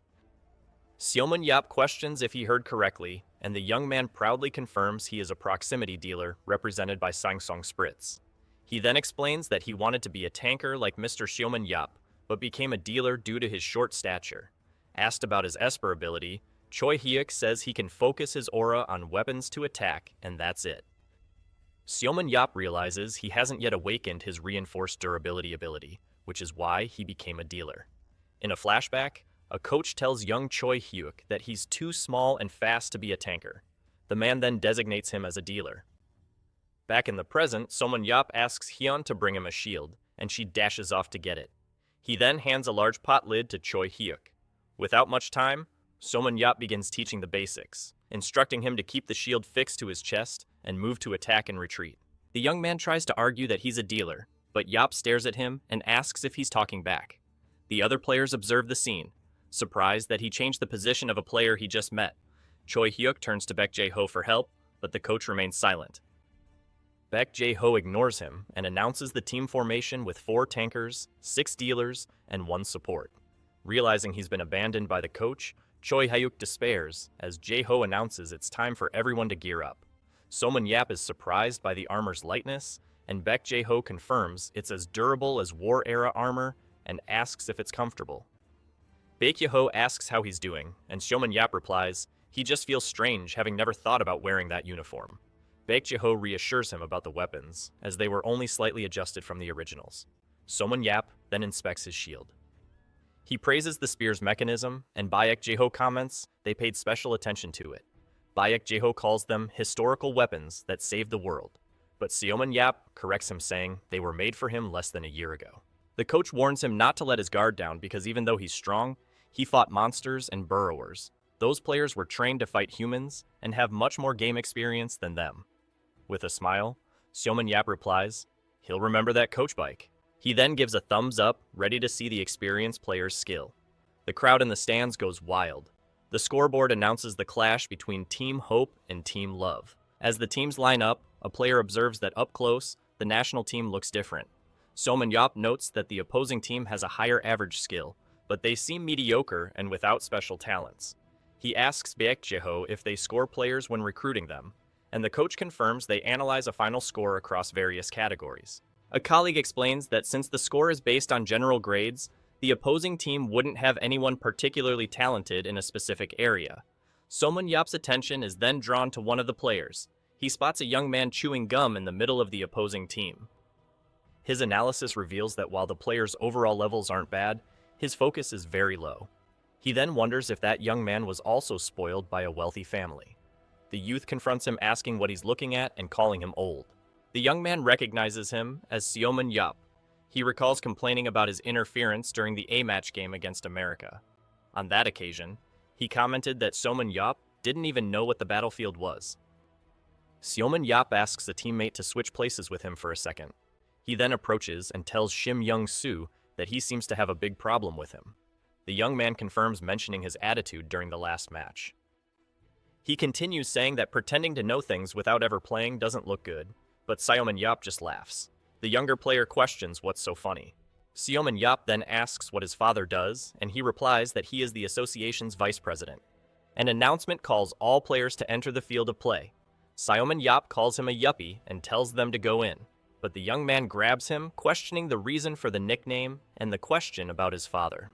Seomun Yap questions if he heard correctly, and the young man proudly confirms he is a proximity dealer represented by Sangsong Spritz. He then explains that he wanted to be a tanker like Mr. Seomun Yap, but became a dealer due to his short stature. Asked about his Esper ability, Choi Hyuk says he can focus his aura on weapons to attack, and that's it. Seomun Yap realizes he hasn't yet awakened his reinforced durability ability, which is why he became a dealer. In a flashback, a coach tells young Choi Hyuk that he's too small and fast to be a tanker. The man then designates him as a dealer. Back in the present, Seomun Yap asks Hyun to bring him a shield, and she dashes off to get it. He then hands a large pot lid to Choi Hyuk. Without much time, Seomun Yap begins teaching the basics, instructing him to keep the shield fixed to his chest and move to attack and retreat. The young man tries to argue that he's a dealer, but Yap stares at him and asks if he's talking back. The other players observe the scene, surprised that he changed the position of a player he just met. Choi Hyuk turns to Baek Jae-ho for help, but the coach remains silent. Baek Jae-ho ignores him and announces the team formation with 4 tankers, 6 dealers, and 1 support. Realizing he's been abandoned by the coach, Choi Hyuk despairs as Jae-ho announces it's time for everyone to gear up. Seomun Yap is surprised by the armor's lightness, and Baek Jae-ho confirms it's as durable as war-era armor and asks if it's comfortable. Baek Yeho asks how he's doing, and Seomun Yap replies, he just feels strange having never thought about wearing that uniform. Baek Jae-ho reassures him about the weapons, as they were only slightly adjusted from the originals. Seomun Yap then inspects his shield. He praises the spear's mechanism, and Baek Jae-ho comments they paid special attention to it. Baek Jae-ho calls them historical weapons that saved the world, but Seomun Yap corrects him, saying they were made for him less than a year ago. The coach warns him not to let his guard down because even though he's strong, he fought monsters and burrowers. Those players were trained to fight humans and have much more game experience than them. With a smile, Seomun Yap replies, he'll remember that coach bike. He then gives a thumbs up, ready to see the experienced player's skill. The crowd in the stands goes wild. The scoreboard announces the clash between Team Hope and Team Love. As the teams line up, a player observes that up close, the national team looks different. Seomun Yap notes that the opposing team has a higher average skill, but they seem mediocre and without special talents. He asks Baek Jae-ho if they score players when recruiting them, and the coach confirms they analyze a final score across various categories. A colleague explains that since the score is based on general grades, the opposing team wouldn't have anyone particularly talented in a specific area. Seomun Yap's attention is then drawn to one of the players. He spots a young man chewing gum in the middle of the opposing team. His analysis reveals that while the player's overall levels aren't bad, his focus is very low. He then wonders if that young man was also spoiled by a wealthy family. The youth confronts him asking what he's looking at and calling him old. The young man recognizes him as Seomun Yup. He recalls complaining about his interference during the A-match game against America. On that occasion, he commented that Seomun Yup didn't even know what the battlefield was. Seomun Yup asks a teammate to switch places with him for a second. He then approaches and tells Shim Young-soo that he seems to have a big problem with him. The young man confirms mentioning his attitude during the last match. He continues saying that pretending to know things without ever playing doesn't look good, but Seomun Yup just laughs. The younger player questions what's so funny. Seomun Yup then asks what his father does, and he replies that he is the association's vice president. An announcement calls all players to enter the field of play. Seomun Yup calls him a yuppie and tells them to go in, but the young man grabs him, questioning the reason for the nickname and the question about his father.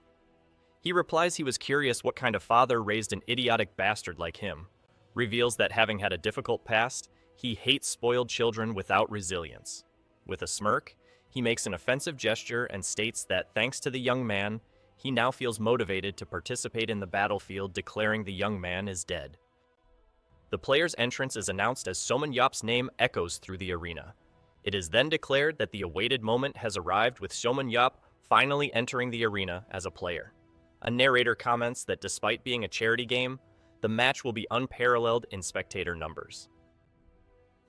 He replies he was curious what kind of father raised an idiotic bastard like him, reveals that having had a difficult past, he hates spoiled children without resilience. With a smirk, he makes an offensive gesture and states that thanks to the young man, he now feels motivated to participate in the battlefield, declaring the young man is dead. The player's entrance is announced as Seomun Yup's name echoes through the arena. It is then declared that the awaited moment has arrived, with Seomun Yup finally entering the arena as a player. A narrator comments that despite being a charity game, the match will be unparalleled in spectator numbers.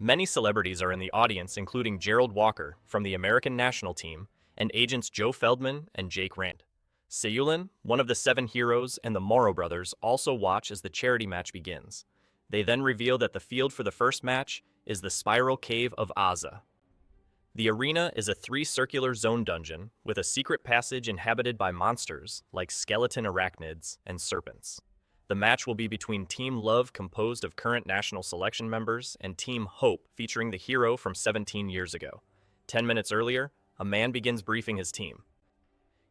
Many celebrities are in the audience, including Gerald Walker from the American national team and agents Joe Feldman and Jake Rand. Seulin, one of the 7 heroes, and the Morrow brothers also watch as the charity match begins. They then reveal that the field for the first match is the Spiral Cave of Aza. The arena is a 3-circular zone dungeon with a secret passage inhabited by monsters like skeleton arachnids and serpents. The match will be between Team Love, composed of current national selection members, and Team Hope, featuring the hero from 17 years ago. 10 minutes earlier, a man begins briefing his team.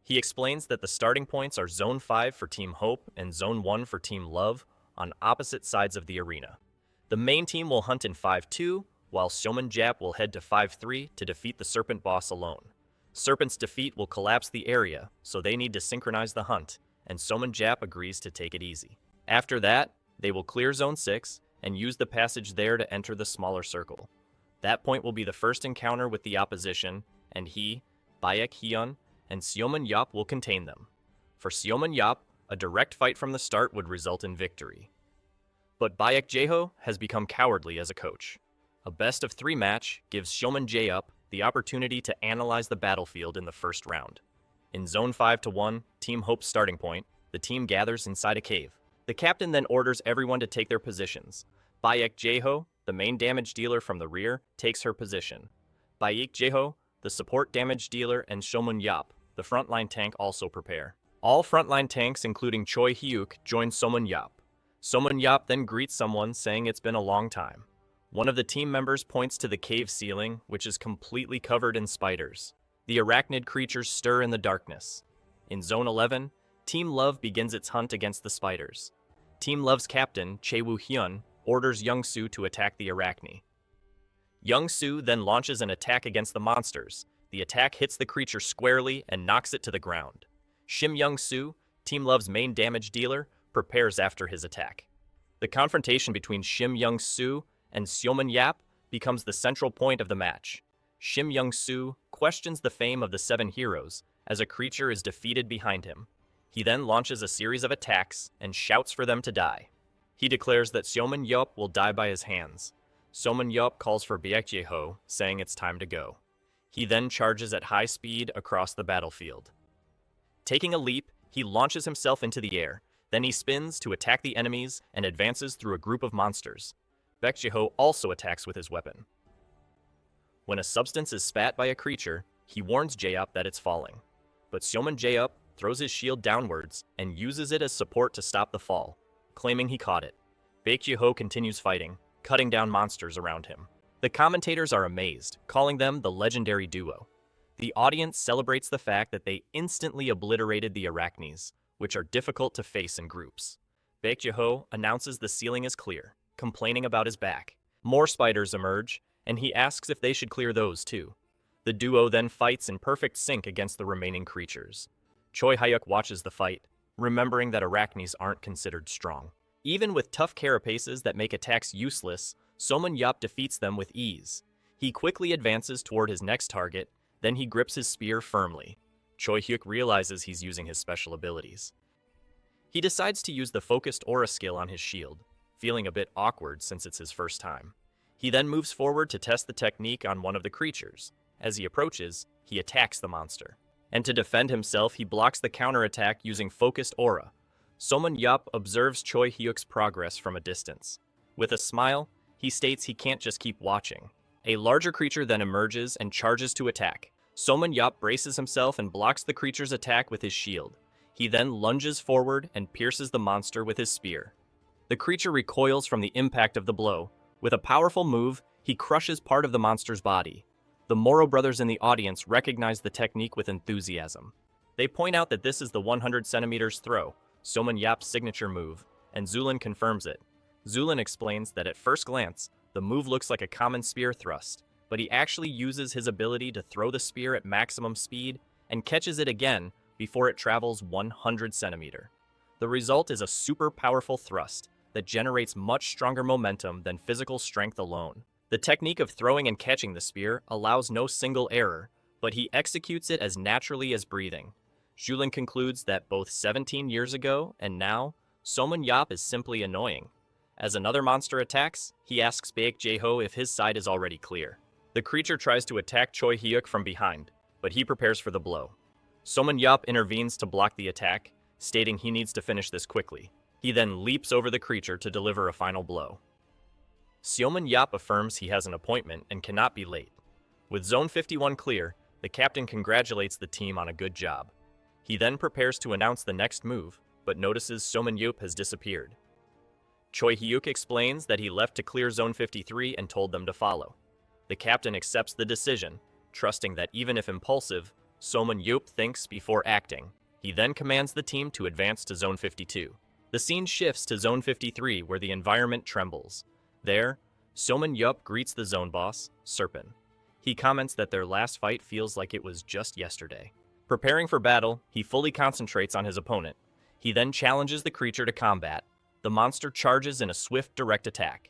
He explains that the starting points are Zone 5 for Team Hope and Zone 1 for Team Love, on opposite sides of the arena. The main team will hunt in 5-2, while Seomun Jap will head to 5-3 to defeat the Serpent boss alone. Serpent's defeat will collapse the area, so they need to synchronize the hunt, and Seomun Jap agrees to take it easy. After that, they will clear Zone 6 and use the passage there to enter the smaller circle. That point will be the first encounter with the opposition, and he, Baek Hyun, and Seomun Yup will contain them. For Seomun Yup, a direct fight from the start would result in victory. But Baek Jae-ho has become cowardly as a coach. A best-of-3 match gives Seomun Jae-up the opportunity to analyze the battlefield in the first round. In Zone 5-1, Team Hope's starting point, the team gathers inside a cave. The captain then orders everyone to take their positions. Baek Jae-ho, the main damage dealer from the rear, takes her position. Baek Jae-ho, the support damage dealer, and Seomun Yup, the frontline tank, also prepare. All frontline tanks, including Choi Hyuk, join Seomun Yup. Seomun Yup then greets someone, saying it's been a long time. One of the team members points to the cave ceiling, which is completely covered in spiders. The arachnid creatures stir in the darkness. In Zone 11, Team Love begins its hunt against the spiders. Team Love's captain, Chae-woo Hyun, orders Young-soo to attack the arachne. Young-soo then launches an attack against the monsters. The attack hits the creature squarely and knocks it to the ground. Shim Young-soo, Team Love's main damage dealer, prepares after his attack. The confrontation between Shim Young-soo and Seomun Yup becomes the central point of the match. Shim Young-soo questions the fame of the 7 heroes as a creature is defeated behind him. He then launches a series of attacks and shouts for them to die. He declares that Seomun Yup will die by his hands. Seomun Yup calls for Baek Jae-ho, saying it's time to go. He then charges at high speed across the battlefield. Taking a leap, he launches himself into the air. Then he spins to attack the enemies and advances through a group of monsters. Baek Jae-ho also attacks with his weapon. When a substance is spat by a creature, he warns Jae-up that it's falling. But Seomun Jae-up throws his shield downwards and uses it as support to stop the fall, claiming he caught it. Baek Jae-ho continues fighting, cutting down monsters around him. The commentators are amazed, calling them the legendary duo. The audience celebrates the fact that they instantly obliterated the arachnes, which are difficult to face in groups. Baek Jae-ho announces the ceiling is clear, complaining about his back. More spiders emerge, and he asks if they should clear those too. The duo then fights in perfect sync against the remaining creatures. Choi Hyuk watches the fight, remembering that arachnes aren't considered strong. Even with tough carapaces that make attacks useless, Somun Yup defeats them with ease. He quickly advances toward his next target, then he grips his spear firmly. Choi Hyuk realizes he's using his special abilities. He decides to use the focused aura skill on his shield, feeling a bit awkward since it's his first time. He then moves forward to test the technique on one of the creatures. As he approaches, he attacks the monster. And to defend himself, he blocks the counterattack using focused aura. Somun Yup observes Choi Hyuk's progress from a distance. With a smile, he states he can't just keep watching. A larger creature then emerges and charges to attack. Somun Yup braces himself and blocks the creature's attack with his shield. He then lunges forward and pierces the monster with his spear. The creature recoils from the impact of the blow. With a powerful move, he crushes part of the monster's body. The Moro brothers in the audience recognize the technique with enthusiasm. They point out that this is the 100 centimeters throw, Somun Yup's signature move, and Zulin confirms it. Zulin explains that at first glance, the move looks like a common spear thrust, but he actually uses his ability to throw the spear at maximum speed and catches it again before it travels 100 centimeter. The result is a super powerful thrust that generates much stronger momentum than physical strength alone. The technique of throwing and catching the spear allows no single error, but he executes it as naturally as breathing. Julin concludes that both 17 years ago and now, Somun Yup is simply annoying. As another monster attacks, he asks Baek Jae-ho if his side is already clear. The creature tries to attack Choi Hyuk from behind, but he prepares for the blow. Somun Yup intervenes to block the attack, stating he needs to finish this quickly. He then leaps over the creature to deliver a final blow. Seomun Yup affirms he has an appointment and cannot be late. With Zone 51 clear, the captain congratulates the team on a good job. He then prepares to announce the next move, but notices Seomun Yup has disappeared. Choi Hyuk explains that he left to clear Zone 53 and told them to follow. The captain accepts the decision, trusting that even if impulsive, Seomun Yup thinks before acting. He then commands the team to advance to Zone 52. The scene shifts to Zone 53 where the environment trembles. There, Seomun Yup greets the zone boss, Serpent. He comments that their last fight feels like it was just yesterday. Preparing for battle, he fully concentrates on his opponent. He then challenges the creature to combat. The monster charges in a swift, direct attack.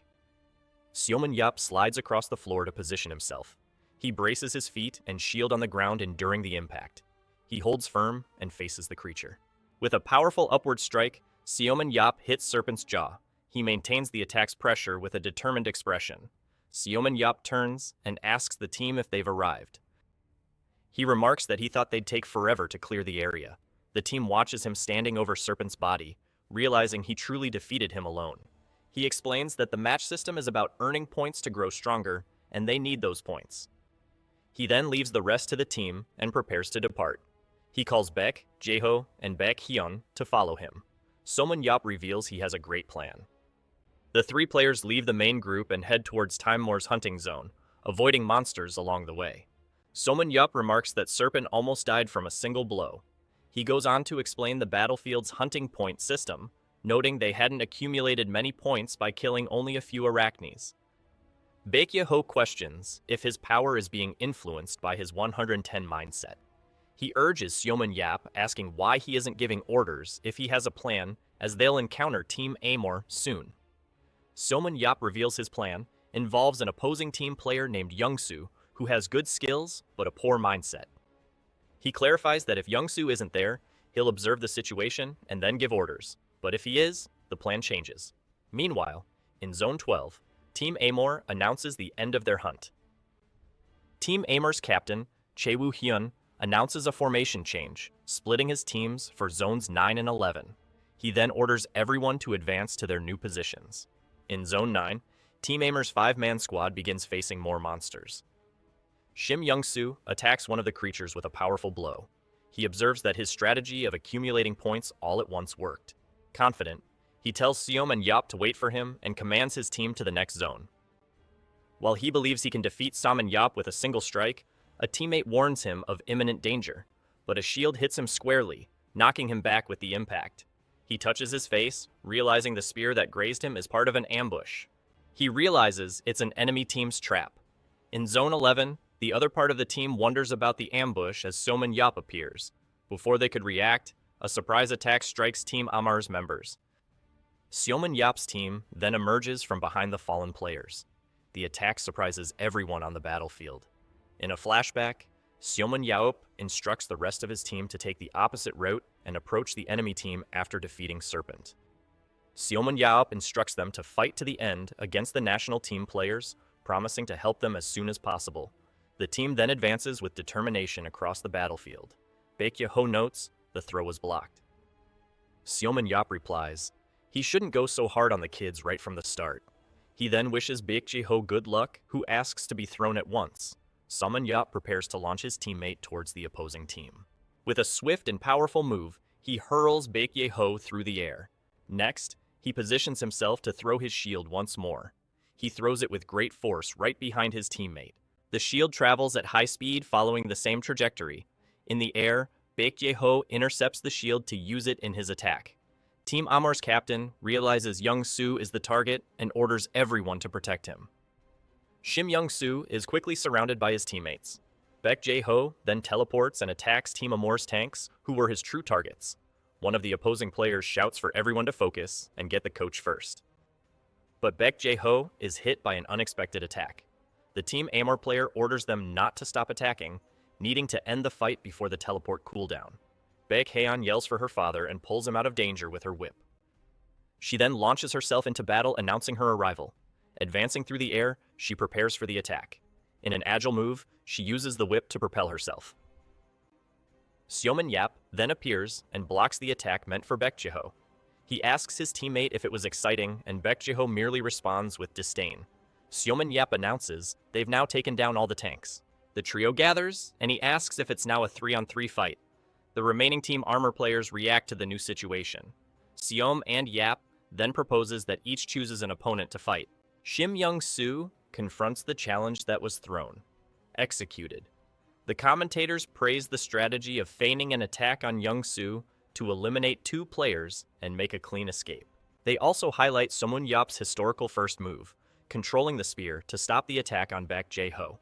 Seomun Yup slides across the floor to position himself. He braces his feet and shield on the ground enduring the impact. He holds firm and faces the creature. With a powerful upward strike, Seomun Yup hits Serpent's jaw. He maintains the attack's pressure with a determined expression. Seomun Yup turns and asks the team if they've arrived. He remarks that he thought they'd take forever to clear the area. The team watches him standing over Serpent's body, realizing he truly defeated him alone. He explains that the match system is about earning points to grow stronger, and they need those points. He then leaves the rest to the team and prepares to depart. He calls Baek, Jae-ho, and Baek Hyun to follow him. Seomun Yup reveals he has a great plan. The three players leave the main group and head towards Time More's hunting zone, avoiding monsters along the way. Seomun Yup remarks that Serpent almost died from a single blow. He goes on to explain the battlefield's hunting point system, noting they hadn't accumulated many points by killing only a few arachnes. Baek Jae-ho questions if his power is being influenced by his 110 mindset. He urges Seomun Yup, asking why he isn't giving orders if he has a plan, as they'll encounter Team Amor soon. Seomun Yup reveals his plan involves an opposing team player named Youngsu who has good skills but a poor mindset. He clarifies that if Youngsu isn't there, he'll observe the situation and then give orders, but if he is, the plan changes. Meanwhile, in Zone 12, Team Amor announces the end of their hunt. Team Amor's captain, Chae-woo Hyun, announces a formation change, splitting his teams for Zones 9 and 11. He then orders everyone to advance to their new positions. In Zone 9, Team Amor's 5-man squad begins facing more monsters. Shim Young-soo attacks one of the creatures with a powerful blow. He observes that his strategy of accumulating points all at once worked. Confident, he tells Seomun Yup to wait for him and commands his team to the next zone. While he believes he can defeat Seomun Yup with a single strike, a teammate warns him of imminent danger, but a shield hits him squarely, knocking him back with the impact. He touches his face, realizing the spear that grazed him is part of an ambush. He realizes it's an enemy team's trap. In Zone 11, the other part of the team wonders about the ambush as Seomun Yup appears. Before they could react, A surprise attack strikes Team Amar's members. Seomin Yap's team then emerges from behind the fallen players. The attack surprises everyone on the battlefield. In a flashback, Seomin Yap instructs the rest of his team to take the opposite route and approach the enemy team after defeating Serpent. Seomin Yap instructs them to fight to the end against the national team players, promising to help them as soon as possible. The team then advances with determination across the battlefield. Baek-ye-ho notes, the throw was blocked. Seomin Yap replies, he shouldn't go so hard on the kids right from the start. He then wishes Baek-ye-ho good luck, who asks to be thrown at once. Seomin Yap prepares to launch his teammate towards the opposing team. With a swift and powerful move, he hurls Baek-ye-ho through the air. Next, he positions himself to throw his shield once more. He throws it with great force right behind his teammate. The shield travels at high speed following the same trajectory. In the air, Baek-ye-ho intercepts the shield to use it in his attack. Team Amar's captain realizes Young-soo is the target and orders everyone to protect him. Shim Young-soo is quickly surrounded by his teammates. Baek-ye-ho then teleports and attacks Team Amar's tanks, who were his true targets. One of the opposing players shouts for everyone to focus and get the coach first. But Baek-ye-ho is hit by an unexpected attack. The Team Amar player orders them not to stop attacking, needing to end the fight before the teleport cooldown. Baek-haeon yells for her father and pulls him out of danger with her whip. She then launches herself into battle, announcing her arrival. Advancing through the air, she prepares for the attack. In an agile move, she uses the whip to propel herself. Seomin Yap then appears and blocks the attack meant for Baek-ye-ho. He asks his teammate if it was exciting, and Baek-ye-ho merely responds with disdain. Seomin Yap announces they've now taken down all the tanks. The trio gathers, and he asks if it's now a 3-on-3 fight. The remaining Team Armor players react to the new situation. Seom and Yap then proposes that each chooses an opponent to fight. Shim Young-soo confronts the challenge that was thrown. Executed. The commentators praise the strategy of feigning an attack on Young-soo to eliminate 2 players and make a clean escape. They also highlight Seomin Yap's historical first move, controlling the spear to stop the attack on Baek-ye-ho.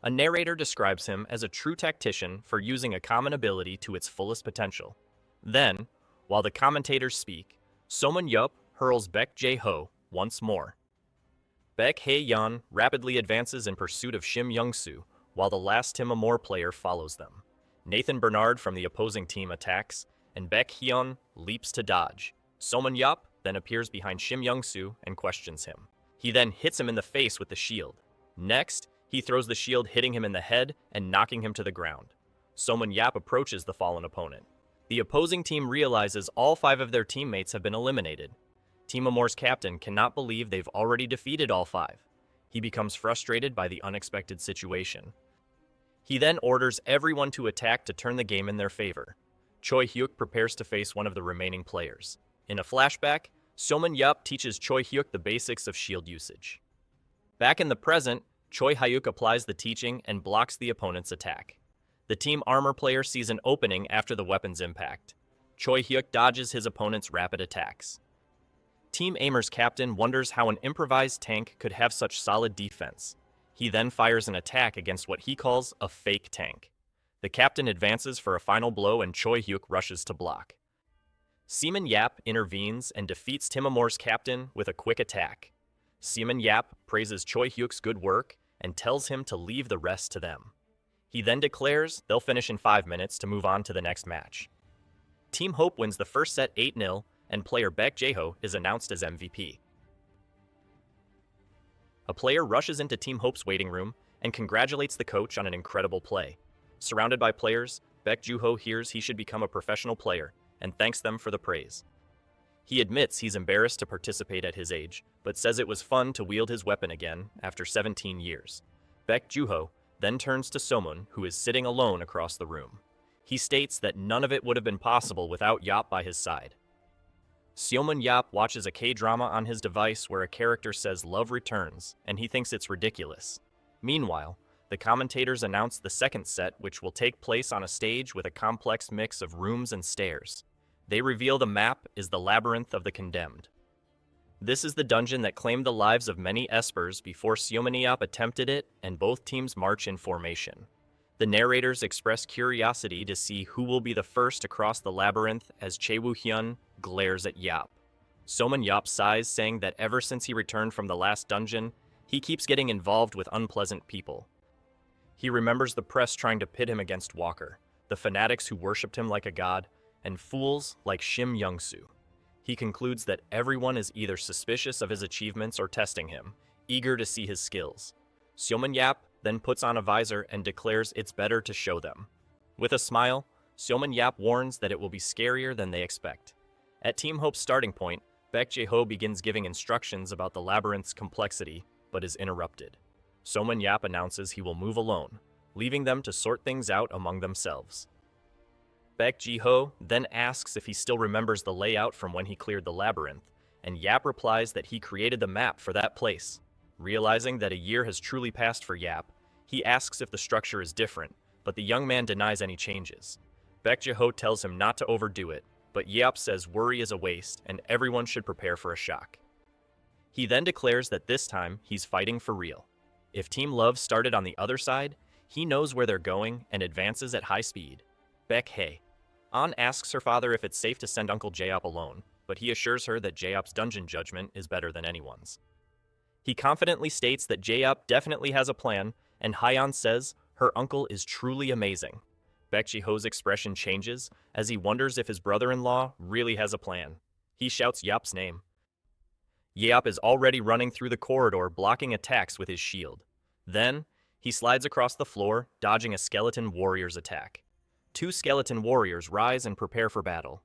A narrator describes him as a true tactician for using a common ability to its fullest potential. Then, while the commentators speak, Seomin Yap hurls Baek-ye-ho once more. Baek-haeon rapidly advances in pursuit of Shim Young-soo, while the last Team Amor player follows them. Nathan Bernard from the opposing team attacks, and Baek-haeon leaps to dodge. Seomin Yap then appears behind Shim Young-soo and questions him. He then hits him in the face with the shield. Next, he throws the shield, hitting him in the head and knocking him to the ground. Seomin Yap approaches the fallen opponent. The opposing team realizes all 5 of their teammates have been eliminated. Team Amor's captain cannot believe they've already defeated all 5. He becomes frustrated by the unexpected situation. He then orders everyone to attack to turn the game in their favor. Choi Hyuk prepares to face one of the remaining players. In a flashback, Seomin Yap teaches Choi Hyuk the basics of shield usage. Back in the present, Choi Hyuk applies the teaching and blocks the opponent's attack. The Team Armor player sees an opening after the weapon's impact. Choi Hyuk dodges his opponent's rapid attacks. Team Amar's captain wonders how an improvised tank could have such solid defense. He then fires an attack against what he calls a fake tank. The captain advances for a final blow and Choi Hyuk rushes to block. Seomin Yap intervenes and defeats Team Amor's captain with a quick attack. Seomin Yap praises Choi Hyuk's good work and tells him to leave the rest to them. He then declares they'll finish in 5 minutes to move on to the next match. Team Hope wins the first set 8-0, and player Baek-ye-ho is announced as MVP. A player rushes into Team Hope's waiting room and congratulates the coach on an incredible play. Surrounded by players, Baek-je-ho hears he should become a professional player and thanks them for the praise. He admits he's embarrassed to participate at his age, but says it was fun to wield his weapon again after 17 years. Baek-je-ho then turns to Seomin, who is sitting alone across the room. He states that none of it would have been possible without Yap by his side. Seomin Yap watches a K-drama on his device where a character says love returns, and he thinks it's ridiculous. Meanwhile, the commentators announce the second set, which will take place on a stage with a complex mix of rooms and stairs. They reveal the map is the Labyrinth of the Condemned. This is the dungeon that claimed the lives of many espers before Seomin Yap attempted it, and both teams march in formation. The narrators express curiosity to see who will be the first to cross the labyrinth as Chae Woo-hyun glares at Yap. Soman Yap sighs, saying that ever since he returned from the last dungeon, he keeps getting involved with unpleasant people. He remembers the press trying to pit him against Walker, the fanatics who worshipped him like a god, and fools like Shim Young-soo. He concludes that everyone is either suspicious of his achievements or testing him, eager to see his skills. Seoman Yap then puts on a visor and declares it's better to show them. With a smile, Seoman Yap warns that it will be scarier than they expect. At Team Hope's starting point, Baek Jae-ho begins giving instructions about the labyrinth's complexity, but is interrupted. Seoman Yap announces he will move alone, leaving them to sort things out among themselves. Baek Jae-ho then asks if he still remembers the layout from when he cleared the labyrinth, and Yap replies that he created the map for that place. Realizing that a year has truly passed for Yap, he asks if the structure is different, but the young man denies any changes. Baek Jae-ho tells him not to overdo it, but Yap says worry is a waste and everyone should prepare for a shock. He then declares that this time he's fighting for real. If Team Love started on the other side, he knows where they're going and advances at high speed. Baek Hae. An asks her father if it's safe to send Uncle Jaeop alone, but he assures her that Jaeop's dungeon judgment is better than anyone's. He confidently states that Jaeop definitely has a plan, and Hyeon says her uncle is truly amazing. Baek Jae-ho's expression changes as he wonders if his brother-in-law really has a plan. He shouts Yeop's name. Yeop is already running through the corridor, blocking attacks with his shield. Then, he slides across the floor, dodging a skeleton warrior's attack. Two skeleton warriors rise and prepare for battle.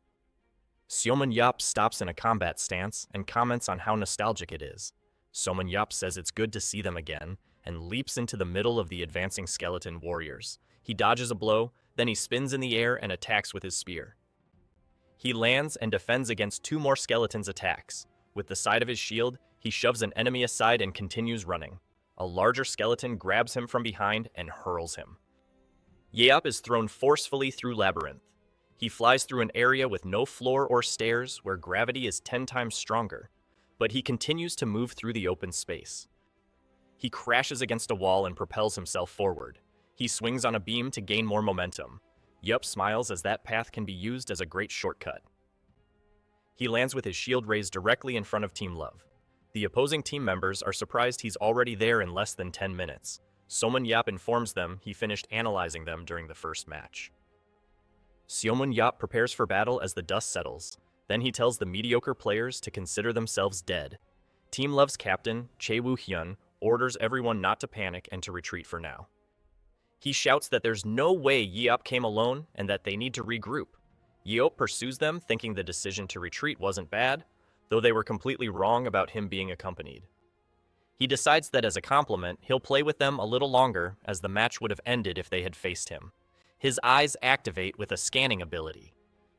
Seoman Yeop stops in a combat stance and comments on how nostalgic it is. Seoman Yeop says it's good to see them again and leaps into the middle of the advancing skeleton warriors. He dodges a blow, then he spins in the air and attacks with his spear. He lands and defends against two more skeletons' attacks. With the side of his shield, he shoves an enemy aside and continues running. A larger skeleton grabs him from behind and hurls him. Yeop is thrown forcefully through Labyrinth. He flies through an area with no floor or stairs where gravity is 10 times stronger, but he continues to move through the open space. He crashes against a wall and propels himself forward. He swings on a beam to gain more momentum. Yeop smiles as that path can be used as a great shortcut. He lands with his shield raised directly in front of Team Love. The opposing team members are surprised he's already there in less than 10 minutes. Seoman Yeop informs them he finished analyzing them during the first match. Seoman Yeop prepares for battle as the dust settles. Then he tells the mediocre players to consider themselves dead. Team Love's captain, Chae Woo-hyun, orders everyone not to panic and to retreat for now. He shouts that there's no way Yeop came alone and that they need to regroup. Yeop pursues them, thinking the decision to retreat wasn't bad, though they were completely wrong about him being accompanied. He decides that as a compliment, he'll play with them a little longer, as the match would have ended if they had faced him. His eyes activate with a scanning ability.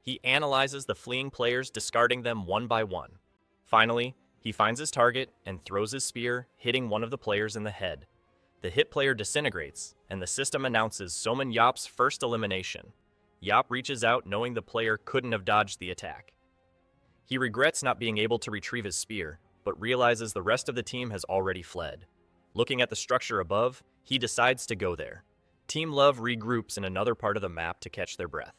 He analyzes the fleeing players, discarding them one by one. Finally, he finds his target and throws his spear, hitting one of the players in the head. The hit player disintegrates, and the system announces Seoman Yeop's first elimination. Yeop reaches out, knowing the player couldn't have dodged the attack. He regrets not being able to retrieve his spear, but realizes the rest of the team has already fled. Looking at the structure above, he decides to go there. Team Love regroups in another part of the map to catch their breath.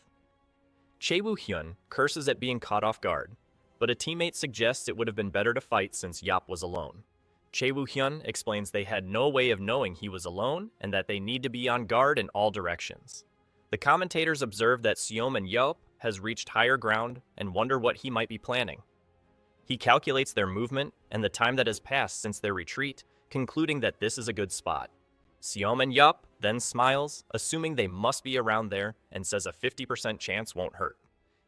Chae Woo-hyun curses at being caught off guard, but a teammate suggests it would have been better to fight since Yeop was alone. Chae Woo-hyun explains they had no way of knowing he was alone and that they need to be on guard in all directions. The commentators observe that Seoman Yeop has reached higher ground and wonder what he might be planning. He calculates their movement and the time that has passed since their retreat, concluding that this is a good spot. Seoman Yeop then smiles, assuming they must be around there, and says a 50% chance won't hurt.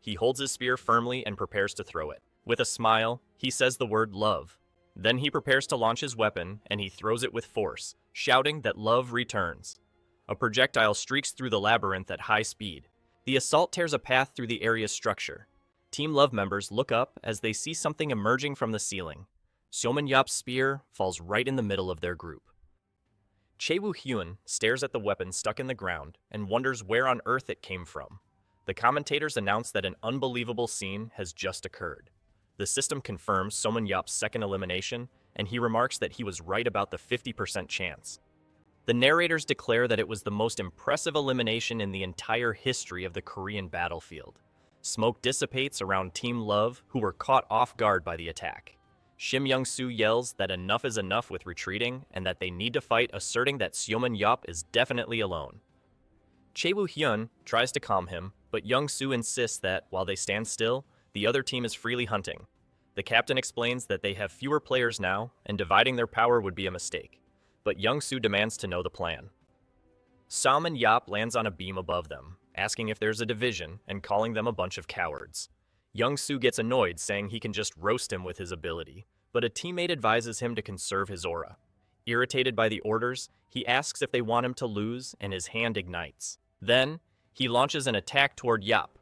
He holds his spear firmly and prepares to throw it. With a smile, he says the word love. Then he prepares to launch his weapon, and he throws it with force, shouting that love returns. A projectile streaks through the labyrinth at high speed. The assault tears a path through the area's structure. Team Love members look up as they see something emerging from the ceiling. Seoman Yeop's spear falls right in the middle of their group. Chae Woo-hyun stares at the weapon stuck in the ground and wonders where on earth it came from. The commentators announce that an unbelievable scene has just occurred. The system confirms Seoman Yeop's second elimination, and he remarks that he was right about the 50% chance. The narrators declare that it was the most impressive elimination in the entire history of the Korean battlefield. Smoke dissipates around Team Love, who were caught off guard by the attack. Shim Young-soo yells that enough is enough with retreating and that they need to fight, asserting that Seomin Yop is definitely alone. Chae Woo-hyun tries to calm him, but Young-soo insists that, while they stand still, the other team is freely hunting. The captain explains that they have fewer players now, and dividing their power would be a mistake. But Young-soo demands to know the plan. Seomin Yop lands on a beam above them, asking if there's a division and calling them a bunch of cowards. Young-soo gets annoyed, saying he can just roast him with his ability, but a teammate advises him to conserve his aura. Irritated by the orders, he asks if they want him to lose, and his hand ignites. Then, he launches an attack toward Yop.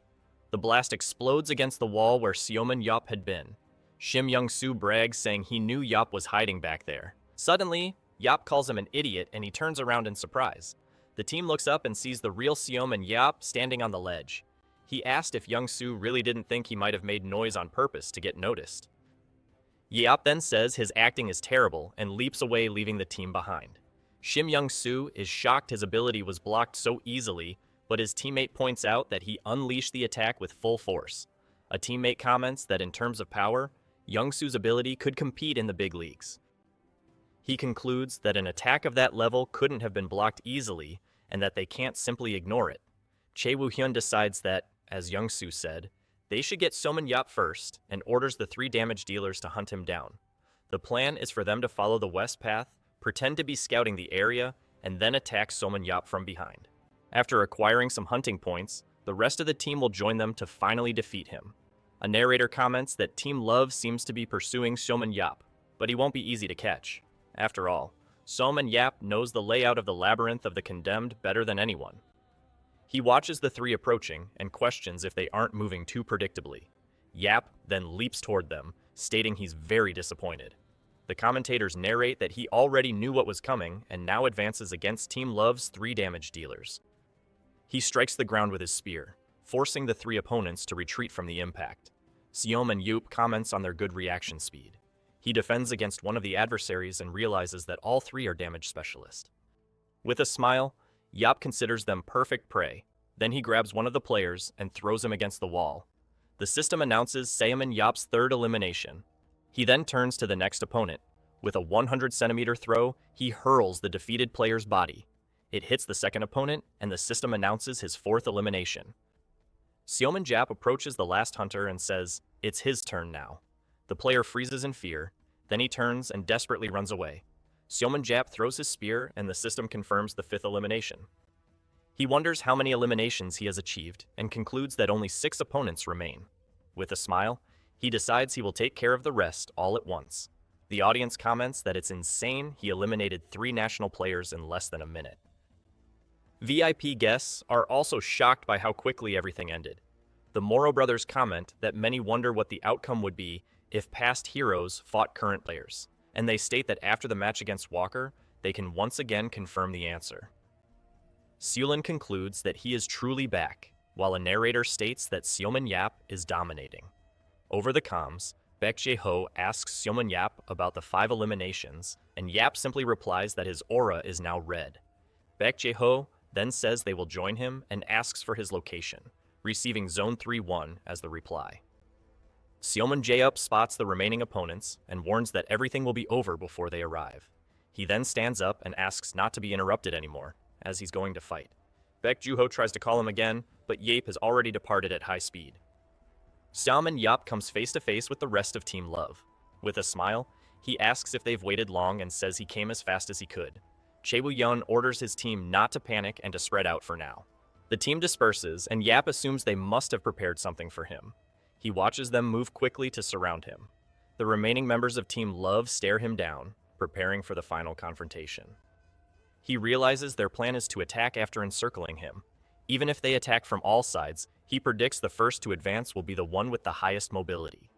The blast explodes against the wall where Seomin Yop had been. Shim Young-soo brags, saying he knew Yop was hiding back there. Suddenly, Yop calls him an idiot, and he turns around in surprise. The team looks up and sees the real Seomin Yop standing on the ledge. He asked if Young-soo really didn't think he might have made noise on purpose to get noticed. Yop then says his acting is terrible and leaps away, leaving the team behind. Shim Young-soo is shocked his ability was blocked so easily, but his teammate points out that he unleashed the attack with full force. A teammate comments that in terms of power, Young-soo's ability could compete in the big leagues. He concludes that an attack of that level couldn't have been blocked easily and that they can't simply ignore it. Chae Woo-hyun decides that, as Young-soo said, they should get Seomin Yop first and orders the 3 damage dealers to hunt him down. The plan is for them to follow the west path, pretend to be scouting the area, and then attack Seomin Yop from behind. After acquiring some hunting points, the rest of the team will join them to finally defeat him. A narrator comments that Team Love seems to be pursuing Seomin Yop, but he won't be easy to catch. After all, Seomin Yop knows the layout of the labyrinth of the condemned better than anyone. He watches the 3 approaching and questions if they aren't moving too predictably. Yap then leaps toward them, stating he's very disappointed. The commentators narrate that he already knew what was coming and now advances against Team Love's 3 damage dealers. He strikes the ground with his spear, forcing the 3 opponents to retreat from the impact. Seomin Yop comments on their good reaction speed. He defends against one of the adversaries and realizes that all 3 are damage specialists. With a smile, Yop considers them perfect prey. Then he grabs one of the players and throws him against the wall. The system announces Seomin Yop's 3rd elimination. He then turns to the next opponent. With a 100-centimeter throw, he hurls the defeated player's body. It hits the second opponent, and the system announces his 4th elimination. Seomin Yop approaches the last hunter and says, "It's his turn now." The player freezes in fear, then he turns and desperately runs away. Seomin Yop throws his spear, and the system confirms the 5th elimination. He wonders how many eliminations he has achieved, and concludes that only 6 opponents remain. With a smile, he decides he will take care of the rest all at once. The audience comments that it's insane he eliminated 3 national players in less than a minute. VIP guests are also shocked by how quickly everything ended. The Moro brothers comment that many wonder what the outcome would be if past heroes fought current players, and they state that after the match against Walker, they can once again confirm the answer. Seulin concludes that he is truly back, while a narrator states that Seomin Yop is dominating. Over the comms, Baek Jae-ho asks Seomin Yop about the 5 eliminations, and Yap simply replies that his aura is now red. Baek Jae-ho then says they will join him and asks for his location, receiving Zone 3-1 as the reply. Seomin Jae-up spots the remaining opponents and warns that everything will be over before they arrive. He then stands up and asks not to be interrupted anymore, as he's going to fight. Baek Joo-ho tries to call him again, but Yape has already departed at high speed. Seomin Yop comes face to face with the rest of Team Love. With a smile, he asks if they've waited long and says he came as fast as he could. Chae Woo-hyun orders his team not to panic and to spread out for now. The team disperses, and Yap assumes they must have prepared something for him. He watches them move quickly to surround him. The remaining members of Team Love stare him down, preparing for the final confrontation. He realizes their plan is to attack after encircling him. Even if they attack from all sides, he predicts the first to advance will be the one with the highest mobility.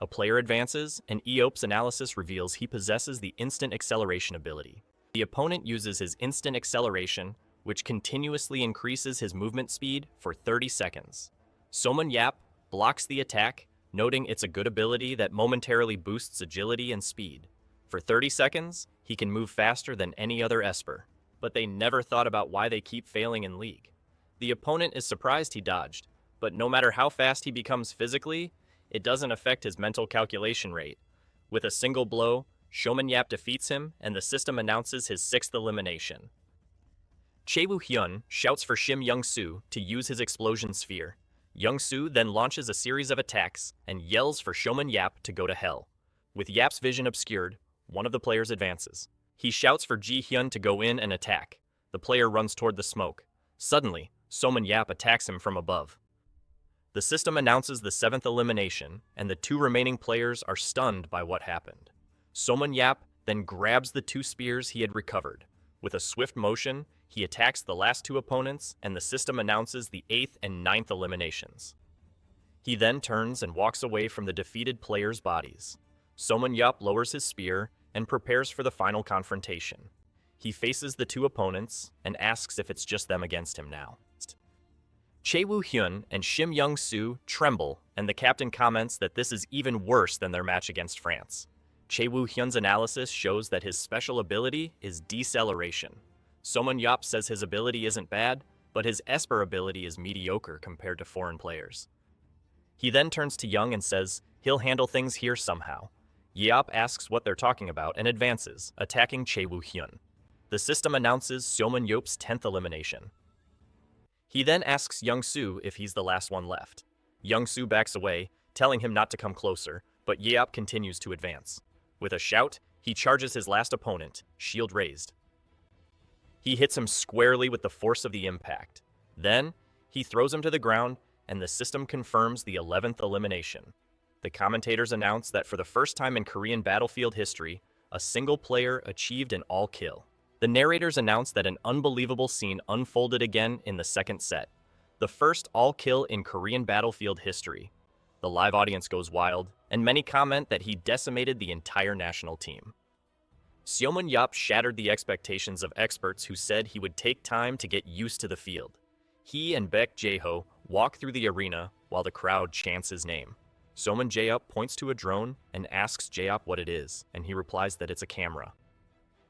A player advances, and Eop's analysis reveals he possesses the instant acceleration ability. The opponent uses his instant acceleration, which continuously increases his movement speed for 30 seconds. Seomin Yop blocks the attack, noting it's a good ability that momentarily boosts agility and speed. For 30 seconds, he can move faster than any other Esper. but they never thought about why they keep failing in league. The opponent is surprised he dodged, but no matter how fast he becomes physically, it doesn't affect his mental calculation rate. With a single blow, Shounen Yap defeats him, and the system announces his 6th elimination. Chae Woo-hyun shouts for Shim Young-soo to use his explosion sphere. Young-soo then launches a series of attacks and yells for Shounen Yap to go to hell. With Yap's vision obscured, one of the players advances. He shouts for Ji-hyun to go in and attack. The player runs toward the smoke. Suddenly, Shounen Yap attacks him from above. The system announces the 7th elimination, and the 2 remaining players are stunned by what happened. Shounen Yap then grabs the 2 spears he had recovered. With a swift motion, he attacks the last 2 opponents, and the system announces the 8th and 9th eliminations. He then turns and walks away from the defeated players' bodies. Shounen Yap lowers his spear and prepares for the final confrontation. He faces the 2 opponents and asks if it's just them against him now. Chae Woo-hyun and Shim Young-soo tremble, and the captain comments that this is even worse than their match against France. Chae Woo-hyun's analysis shows that his special ability is deceleration. Shounen Yap says his ability isn't bad, but his Esper ability is mediocre compared to foreign players. He then turns to Young and says he'll handle things here somehow. Yap asks what they're talking about and advances, attacking Chae Woo-hyun. The system announces Shounen Yap's 10th elimination. He then asks Young-soo if he's the last one left. Young-soo backs away, telling him not to come closer, but Yap continues to advance. With a shout, he charges his last opponent, shield raised. He hits him squarely with the force of the impact. Then, he throws him to the ground, and the system confirms the 11th elimination. The commentators announce that for the first time in Korean battlefield history, a single player achieved an all-kill. The narrators announced that an unbelievable scene unfolded again in the 2nd set, the first all-kill in Korean battlefield history. The live audience goes wild, and many comment that he decimated the entire national team. Shounen Yap shattered the expectations of experts who said he would take time to get used to the field. He and Baek Jae-ho walk through the arena while the crowd chants his name. Shounen Jae-up points to a drone and asks Jae-up what it is, and he replies that it's a camera.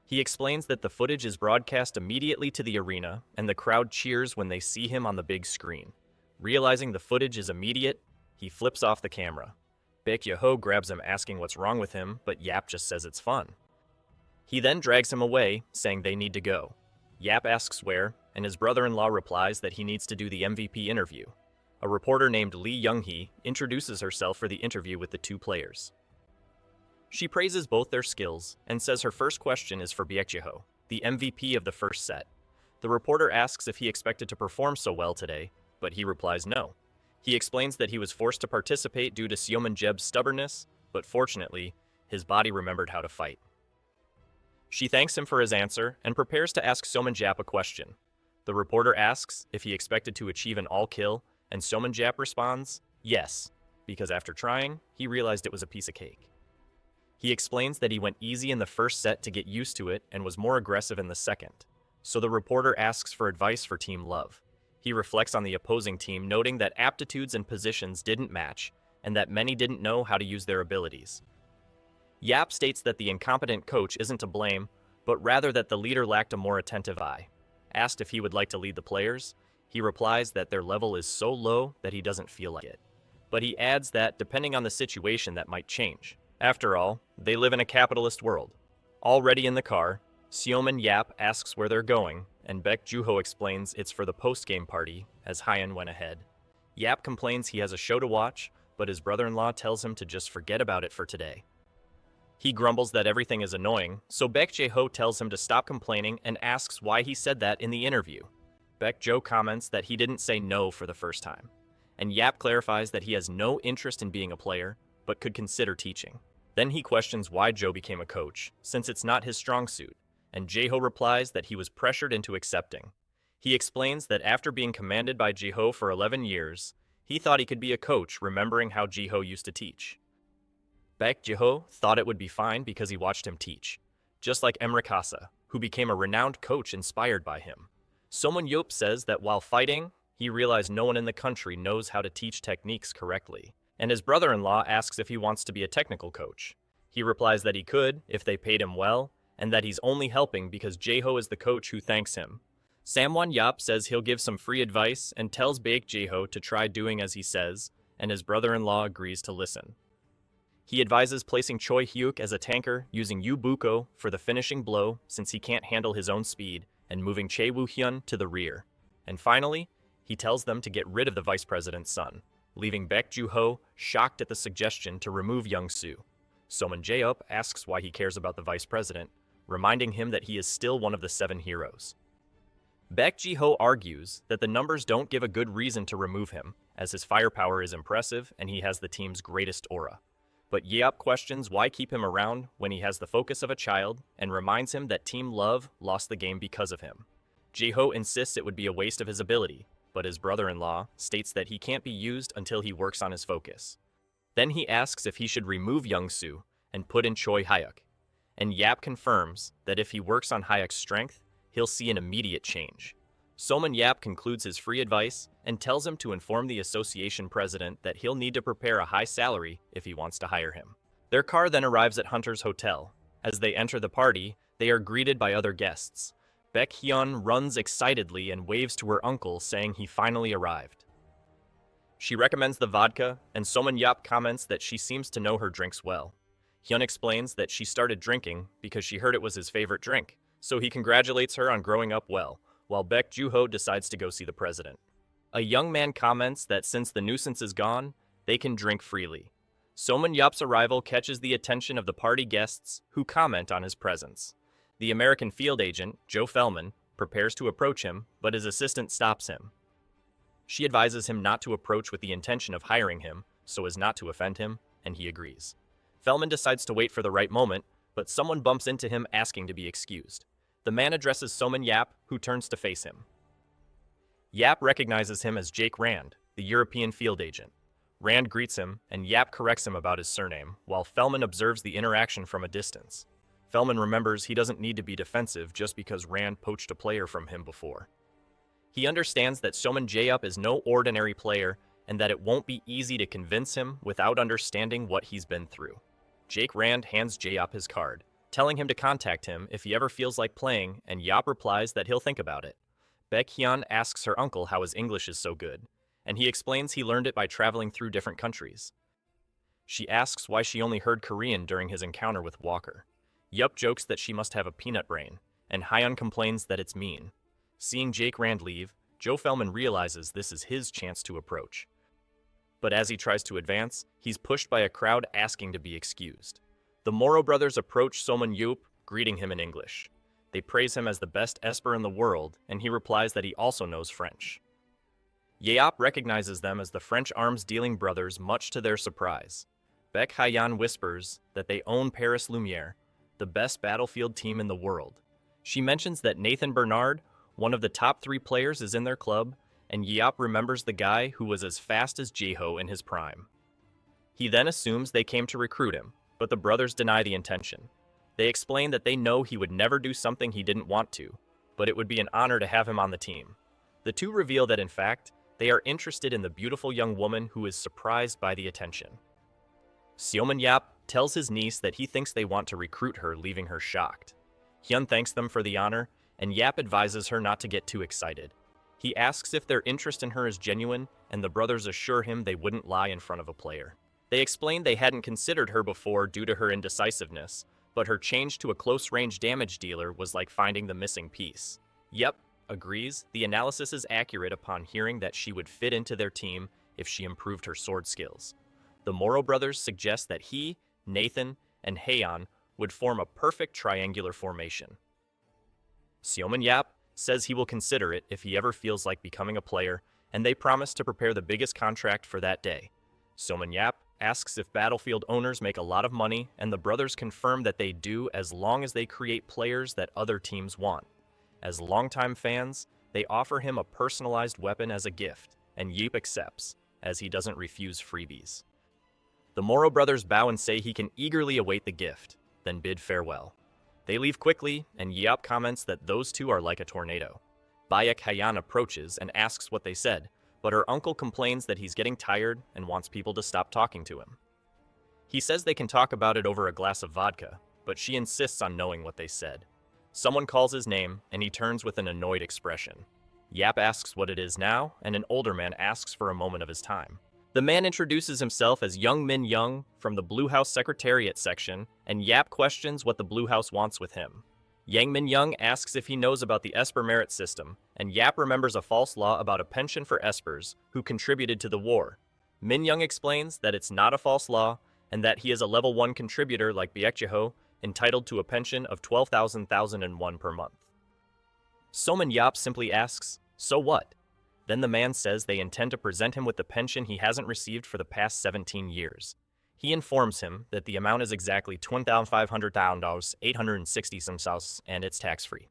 He explains that the footage is broadcast immediately to the arena, and the crowd cheers when they see him on the big screen. Realizing the footage is immediate, he flips off the camera. Baek Jae-ho grabs him asking what's wrong with him, but Yap just says it's fun. He then drags him away, saying they need to go. Yap asks where, and his brother-in-law replies that he needs to do the MVP interview. A reporter named Lee Young-hee introduces herself for the interview with the 2 players. She praises both their skills and says her first question is for Baek Jae-ho, the MVP of the first set. The reporter asks if he expected to perform so well today, but he replies no. He explains that he was forced to participate due to Shounen Jeb's stubbornness, but fortunately, his body remembered how to fight. She thanks him for his answer and prepares to ask Shounen Jap a question. The reporter asks if he expected to achieve an all-kill, and Shounen Jap responds, yes, because after trying, he realized it was a piece of cake. He explains that he went easy in the first set to get used to it and was more aggressive in the second. So the reporter asks for advice for Team Love. He reflects on the opposing team, noting that aptitudes and positions didn't match, and that many didn't know how to use their abilities. Yap states that the incompetent coach isn't to blame, but rather that the leader lacked a more attentive eye. Asked if he would like to lead the players, he replies that their level is so low that he doesn't feel like it. But he adds that, depending on the situation, that might change. After all, they live in a capitalist world. Already in the car, Shounen Yap asks where they're going, and Baek Jae-ho explains it's for the post-game party, as Hyeon went ahead. Yap complains he has a show to watch, but his brother-in-law tells him to just forget about it for today. He grumbles that everything is annoying, so Baek Jae-ho tells him to stop complaining and asks why he said that in the interview. Baek Jo comments that he didn't say no for the first time, and Yap clarifies that he has no interest in being a player, but could consider teaching. Then he questions why Joe became a coach, since it's not his strong suit, and Jae-ho replies that he was pressured into accepting. He explains that after being commanded by Jae-ho for 11 years, he thought he could be a coach, remembering how Jae-ho used to teach. Baek Jae-ho thought it would be fine because he watched him teach, just like Emre Kasa, who became a renowned coach inspired by him. Shounen Yap says that while fighting, he realized no one in the country knows how to teach techniques correctly, and his brother-in-law asks if he wants to be a technical coach. He replies that he could, if they paid him well, and that he's only helping because Jae-ho is the coach who thanks him. Samwon Yap says he'll give some free advice and tells Baek Jae-ho to try doing as he says, and his brother-in-law agrees to listen. He advises placing Choi Hyuk as a tanker using Yu Buko for the finishing blow since he can't handle his own speed, and moving Chae Woo-hyun to the rear. And finally, he tells them to get rid of the vice president's son, leaving Baek Joo-ho shocked at the suggestion to remove Young-soo. Somin Jae-up asks why he cares about the vice president, reminding him that he is still one of the 7 heroes. Baek Ji-ho argues that the numbers don't give a good reason to remove him, as his firepower is impressive and he has the team's greatest aura. But Yeop questions why keep him around when he has the focus of a child and reminds him that Team Love lost the game because of him. Jae-ho insists it would be a waste of his ability, but his brother-in-law states that he can't be used until he works on his focus. Then he asks if he should remove Young-soo and put in Choi Hyuk, and Yap confirms that if he works on Hyuk's strength, he'll see an immediate change. Somin Yap concludes his free advice and tells him to inform the association president that he'll need to prepare a high salary if he wants to hire him. Their car then arrives at Hunter's hotel. As they enter the party, they are greeted by other guests. Baek Hyun runs excitedly and waves to her uncle, saying he finally arrived. She recommends the vodka, and Somin Yap comments that she seems to know her drinks well. Hyun explains that she started drinking because she heard it was his favorite drink, so he congratulates her on growing up well, while Baek Joo-ho decides to go see the president. A young man comments that since the nuisance is gone, they can drink freely. Somin Yap's arrival catches the attention of the party guests, who comment on his presence. The American field agent, Joe Fellman, prepares to approach him, but his assistant stops him. She advises him not to approach with the intention of hiring him, so as not to offend him, and he agrees. Fellman decides to wait for the right moment, but someone bumps into him asking to be excused. The man addresses Somin Yap, who turns to face him. Yap recognizes him as Jake Rand, the European field agent. Rand greets him, and Yap corrects him about his surname, while Fellman observes the interaction from a distance. Fellman remembers he doesn't need to be defensive just because Rand poached a player from him before. He understands that Somin Jae-up is no ordinary player, and that it won't be easy to convince him without understanding what he's been through. Jake Rand hands Jae-up his card, telling him to contact him if he ever feels like playing, and Yap replies that he'll think about it. Baek Hyun asks her uncle how his English is so good, and he explains he learned it by traveling through different countries. She asks why she only heard Korean during his encounter with Walker. Yup jokes that she must have a peanut brain, and Hyun complains that it's mean. Seeing Jake Rand leave, Joe Fellman realizes this is his chance to approach. But as he tries to advance, he's pushed by a crowd asking to be excused. The Moro brothers approach Somin Yup, greeting him in English. They praise him as the best esper in the world, and he replies that he also knows French. Yeop recognizes them as the French arms-dealing brothers, much to their surprise. Baek Hyeon whispers that they own Paris Lumiere, the best battlefield team in the world. She mentions that Nathan Bernard, one of the top 3 players, is in their club, and Yeop remembers the guy who was as fast as Jae-ho in his prime. He then assumes they came to recruit him, but the brothers deny the intention. They explain that they know he would never do something he didn't want to, but it would be an honor to have him on the team. The two reveal that in fact, they are interested in the beautiful young woman who is surprised by the attention. Seomin Yap tells his niece that he thinks they want to recruit her, leaving her shocked. Hyun thanks them for the honor, and Yap advises her not to get too excited. He asks if their interest in her is genuine, and the brothers assure him they wouldn't lie in front of a player. They explain they hadn't considered her before due to her indecisiveness, but her change to a close-range damage dealer was like finding the missing piece. Yep, agrees, the analysis is accurate upon hearing that she would fit into their team if she improved her sword skills. The Moro brothers suggest that he, Nathan, and Haeon would form a perfect triangular formation. Seomin Yap says he will consider it if he ever feels like becoming a player, and they promise to prepare the biggest contract for that day. Seomin Yap asks if battlefield owners make a lot of money, and the brothers confirm that they do as long as they create players that other teams want. As longtime fans, they offer him a personalized weapon as a gift, and Yeep accepts, as he doesn't refuse freebies. The Moro brothers bow and say he can eagerly await the gift, then bid farewell. They leave quickly, and Yeop comments that those two are like a tornado. Baek Hayan approaches and asks what they said, but her uncle complains that he's getting tired and wants people to stop talking to him. He says they can talk about it over a glass of vodka, but she insists on knowing what they said. Someone calls his name, and he turns with an annoyed expression. Yap asks what it is now, and an older man asks for a moment of his time. The man introduces himself as Young Min Young from the Blue House Secretariat section, and Yap questions what the Blue House wants with him. Yang Min Young asks if he knows about the Esper merit system, and Yap remembers a false law about a pension for Espers who contributed to the war. Min Young explains that it's not a false law, and that he is a level 1 contributor like Baekjeho, entitled to a pension of 12,001 per month. Soman Yap simply asks, "So what?" Then the man says they intend to present him with the pension he hasn't received for the past 17 years. He informs him that the amount is exactly $20,500, 860 cents, and it's tax-free.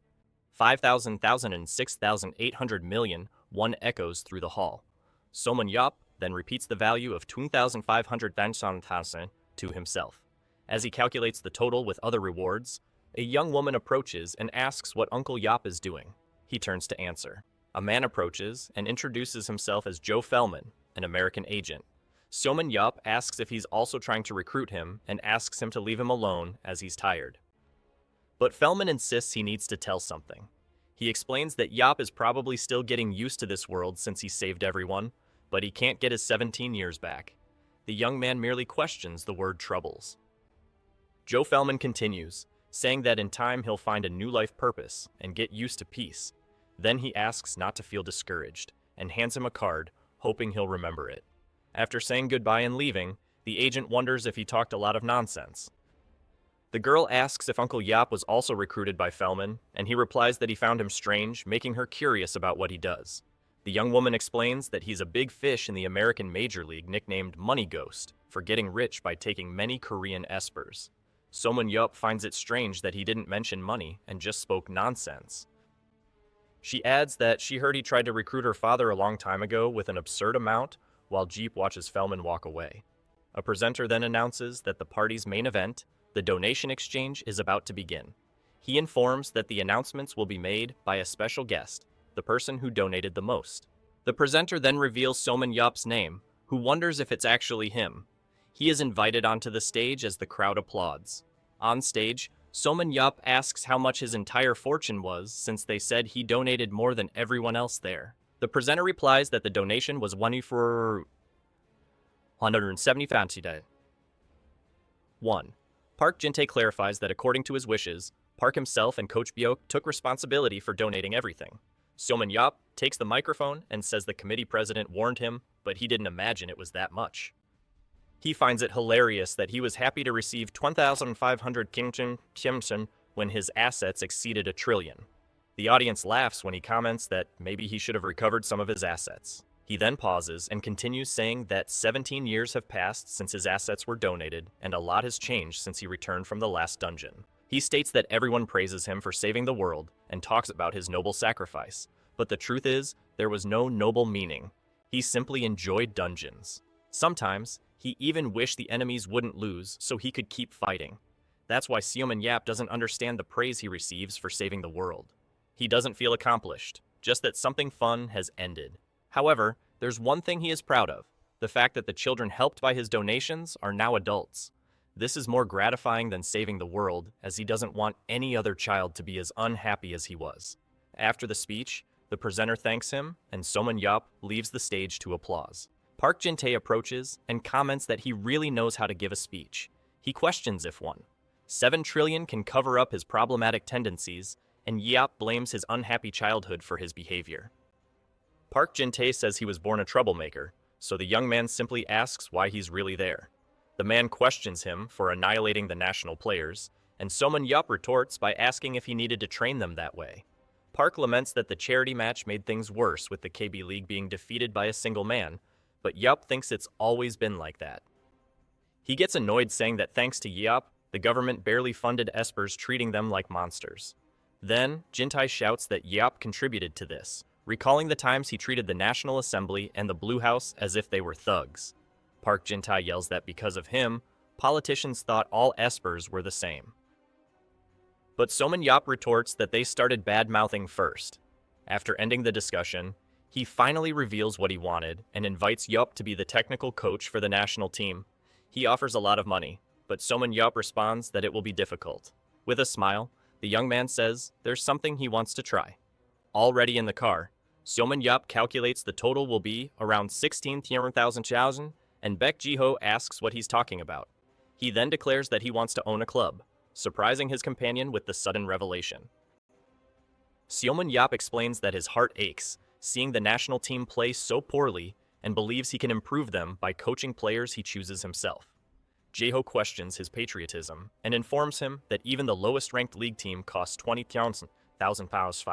5,000 and 6,800 million, one echoes through the hall. Soman Yap then repeats the value of 2,500 to himself. As he calculates the total with other rewards, a young woman approaches and asks what Uncle Yap is doing. He turns to answer. A man approaches and introduces himself as Joe Fellman, an American agent. Soman Yap asks if he's also trying to recruit him and asks him to leave him alone as he's tired. But Fellman insists he needs to tell something. He explains that Yap is probably still getting used to this world since he saved everyone, but he can't get his 17 years back. The young man merely questions the word troubles. Joe Fellman continues, saying that in time he'll find a new life purpose and get used to peace. Then he asks not to feel discouraged and hands him a card, hoping he'll remember it. After saying goodbye and leaving, the agent wonders if he talked a lot of nonsense. The girl asks if Uncle Yap was also recruited by Fellman, and he replies that he found him strange, making her curious about what he does. The young woman explains that he's a big fish in the American Major League nicknamed Money Ghost for getting rich by taking many Korean espers. Soman Yup finds it strange that he didn't mention money and just spoke nonsense. She adds that she heard he tried to recruit her father a long time ago with an absurd amount, while Jeep watches Fellman walk away. A presenter then announces that the party's main event, the donation exchange, is about to begin. He informs that the announcements will be made by a special guest, the person who donated the most. The presenter then reveals Soman Yup's name, who wonders if it's actually him. He is invited onto the stage as the crowd applauds. On stage, Soman Yup asks how much his entire fortune was, since they said he donated more than everyone else there. The presenter replies that the donation was money for 170 fancy day. 1. Park Jin-tae clarifies that according to his wishes, Park himself and Coach Byok took responsibility for donating everything. Soman Yup takes the microphone and says the committee president warned him, but he didn't imagine it was that much. He finds it hilarious that he was happy to receive 1,500 Kimson when his assets exceeded $1 trillion. The audience laughs when he comments that maybe he should have recovered some of his assets. He then pauses and continues saying that 17 years have passed since his assets were donated, and a lot has changed since he returned from the last dungeon. He states that everyone praises him for saving the world and talks about his noble sacrifice. But the truth is, there was no noble meaning. He simply enjoyed dungeons. Sometimes, he even wished the enemies wouldn't lose so he could keep fighting. That's why Soman Yap doesn't understand the praise he receives for saving the world. He doesn't feel accomplished, just that something fun has ended. However, there's one thing he is proud of, the fact that the children helped by his donations are now adults. This is more gratifying than saving the world, as he doesn't want any other child to be as unhappy as he was. After the speech, the presenter thanks him, and Soman Yap leaves the stage to applause. Park Jin-tae approaches and comments that he really knows how to give a speech. He questions if 7 trillion can cover up his problematic tendencies, and Yap blames his unhappy childhood for his behavior. Park Jin-tae says he was born a troublemaker, so the young man simply asks why he's really there. The man questions him for annihilating the national players, and Soman Yup retorts by asking if he needed to train them that way. Park laments that the charity match made things worse with the KB League being defeated by a single man, but Yup thinks it's always been like that. He gets annoyed saying that thanks to Yup, the government barely funded espers, treating them like monsters. Then, Jin-tae shouts that Yup contributed to this, recalling the times he treated the National Assembly and the Blue House as if they were thugs. Park Jin-tae yells that because of him, politicians thought all espers were the same. But Soman Yup retorts that they started bad-mouthing first. After ending the discussion, he finally reveals what he wanted and invites Yup to be the technical coach for the national team. He offers a lot of money, but Soman Yup responds that it will be difficult. With a smile, the young man says there's something he wants to try. Already in the car, Soman Yup calculates the total will be around 16,000, and Baek Jiho asks what he's talking about. He then declares that he wants to own a club, surprising his companion with the sudden revelation. Seomun Yap explains that his heart aches, seeing the national team play so poorly, and believes he can improve them by coaching players he chooses himself. Jaeho questions his patriotism and informs him that even the lowest-ranked league team costs 20,000 pounds,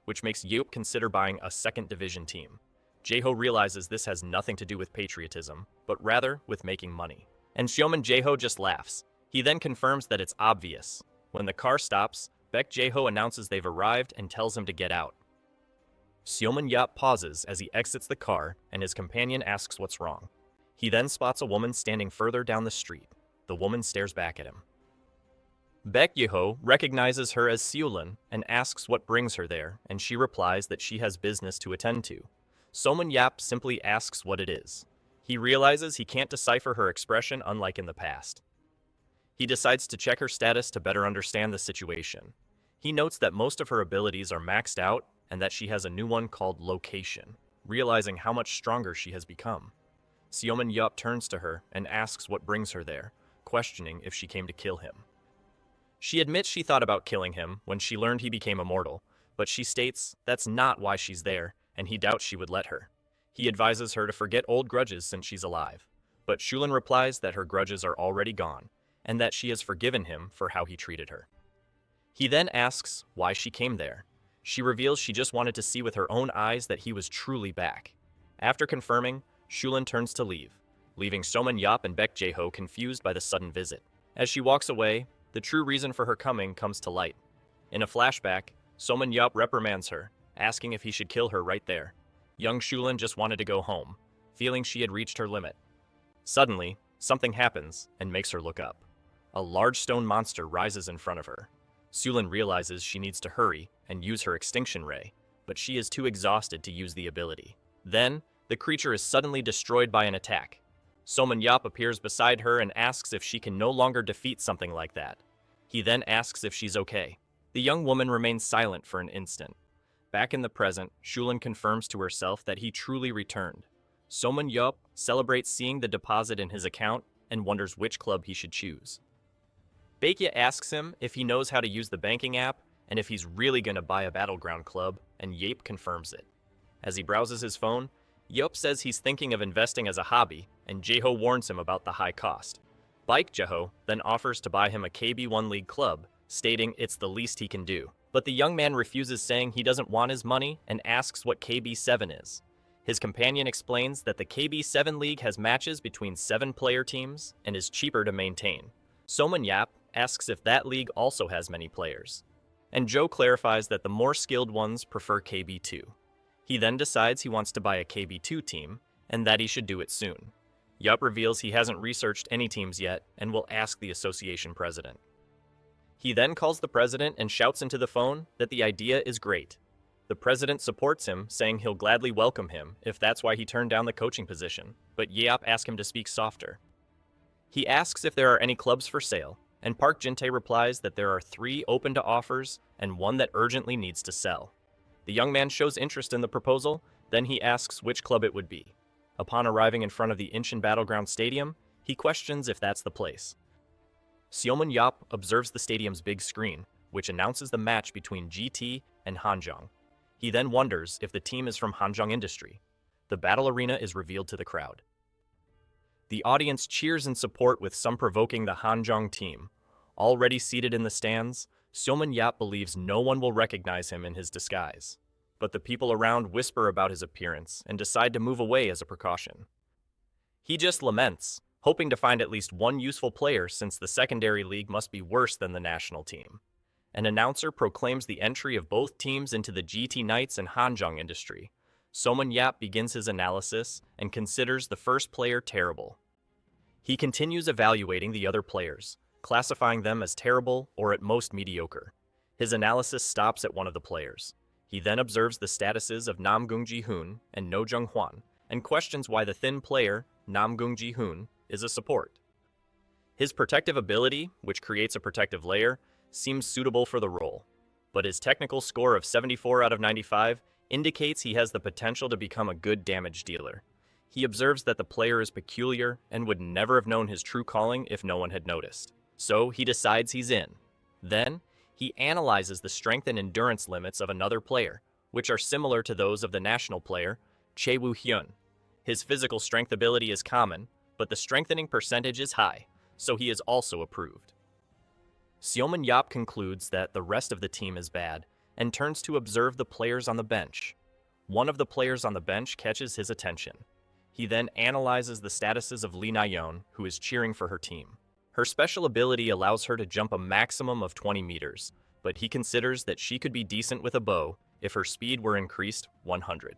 which makes Yeop consider buying a second-division team. Jaeho realizes this has nothing to do with patriotism, but rather with making money. And Seomun Jaeho just laughs. He then confirms that it's obvious. When the car stops, Baek Jaeho announces they've arrived and tells him to get out. Seomun Yap pauses as he exits the car, and his companion asks what's wrong. He then spots a woman standing further down the street. The woman stares back at him. Baek Yeho recognizes her as Seulin and asks what brings her there, and she replies that she has business to attend to. Seomun Yap simply asks what it is. He realizes he can't decipher her expression, unlike in the past. He decides to check her status to better understand the situation. He notes that most of her abilities are maxed out and that she has a new one called Location, realizing how much stronger she has become. Seomun Yup turns to her and asks what brings her there, questioning if she came to kill him. She admits she thought about killing him when she learned he became immortal, but she states that's not why she's there, and he doubts she would let her. He advises her to forget old grudges since she's alive, but Shulin replies that her grudges are already gone, and that she has forgiven him for how he treated her. He then asks why she came there. She reveals she just wanted to see with her own eyes that he was truly back. After confirming, Shulin turns to leave, leaving Seomun Yap and Baek Jaeho confused by the sudden visit. As she walks away, the true reason for her coming comes to light. In a flashback, Seomun Yap reprimands her, asking if he should kill her right there. Young Shulin just wanted to go home, feeling she had reached her limit. Suddenly, something happens and makes her look up. A large stone monster rises in front of her. Shulin realizes she needs to hurry and use her extinction ray, but she is too exhausted to use the ability. Then, the creature is suddenly destroyed by an attack. Seomun Yap appears beside her and asks if she can no longer defeat something like that. He then asks if she's okay. The young woman remains silent for an instant. Back in the present, Shulin confirms to herself that he truly returned. Seomun Yap celebrates seeing the deposit in his account and wonders which club he should choose. Baekya asks him if he knows how to use the banking app and if he's really going to buy a battleground club, and Yeop confirms it. As he browses his phone, Yeop says he's thinking of investing as a hobby, and Jaeho warns him about the high cost. Baek Jaeho then offers to buy him a KB1 League club, stating it's the least he can do. But the young man refuses, saying he doesn't want his money and asks what KB7 is. His companion explains that the KB7 League has matches between 7-player teams and is cheaper to maintain. Seomun Yap asks if that league also has many players, and Joe clarifies that the more skilled ones prefer KB2. He then decides he wants to buy a KB2 team, and that he should do it soon. Yup reveals he hasn't researched any teams yet and will ask the association president. He then calls the president and shouts into the phone that the idea is great. The president supports him, saying he'll gladly welcome him if that's why he turned down the coaching position, but Yeop asks him to speak softer. He asks if there are any clubs for sale, and Park Jin-tae replies that there are 3 open to offers and 1 that urgently needs to sell. The young man shows interest in the proposal, then he asks which club it would be. Upon arriving in front of the Incheon Battleground Stadium, he questions if that's the place. Seomun Yap observes the stadium's big screen, which announces the match between GT and Hanjong. He then wonders if the team is from Hanjong Industry. The battle arena is revealed to the crowd. The audience cheers in support, with some provoking the Hanjong team. Already seated in the stands, Seomun Yap believes no one will recognize him in his disguise. But the people around whisper about his appearance and decide to move away as a precaution. He just laments, hoping to find at least one useful player, since the secondary league must be worse than the national team. An announcer proclaims the entry of both teams into the GT Knights and Hanjong Industry. Seomun Yap begins his analysis and considers the first player terrible. He continues evaluating the other players, classifying them as terrible or at most mediocre. His analysis stops at one of the players. He then observes the statuses of Namgung Ji-hoon and No Jung-hwan and questions why the thin player, Namgung Ji-hoon, is a support. His protective ability, which creates a protective layer, seems suitable for the role, but his technical score of 74 out of 95 indicates he has the potential to become a good damage dealer. He observes that the player is peculiar and would never have known his true calling if no one had noticed. So he decides he's in. Then, he analyzes the strength and endurance limits of another player, which are similar to those of the national player, Chae Woo-hyun. His physical strength ability is common, but the strengthening percentage is high, so he is also approved. Seomin Yop concludes that the rest of the team is bad, and turns to observe the players on the bench. One of the players on the bench catches his attention. He then analyzes the statuses of Lee Na-yeon, who is cheering for her team. Her special ability allows her to jump a maximum of 20 meters, but he considers that she could be decent with a bow if her speed were increased 100.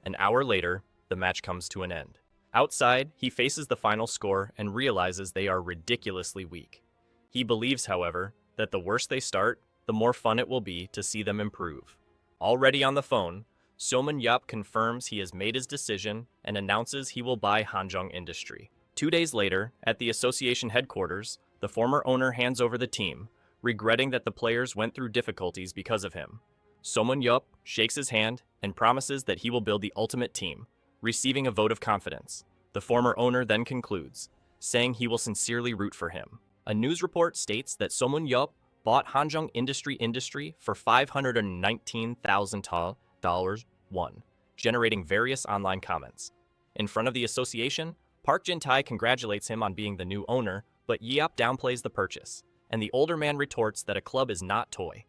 An hour later, the match comes to an end. Outside, he faces the final score and realizes they are ridiculously weak. He believes, however, that the worse they start, the more fun it will be to see them improve. Already on the phone, Seomin Yop confirms he has made his decision and announces he will buy Hanjong Industry. 2 days later, at the association headquarters, the former owner hands over the team, regretting that the players went through difficulties because of him. Seomin Yop shakes his hand and promises that he will build the ultimate team, receiving a vote of confidence. The former owner then concludes, saying he will sincerely root for him. A news report states that Seomin Yop bought Hanjong Industry for $519,000, generating various online comments. In front of the association, Park Jin-tae congratulates him on being the new owner, but Yeop downplays the purchase, and the older man retorts that a club is not toy.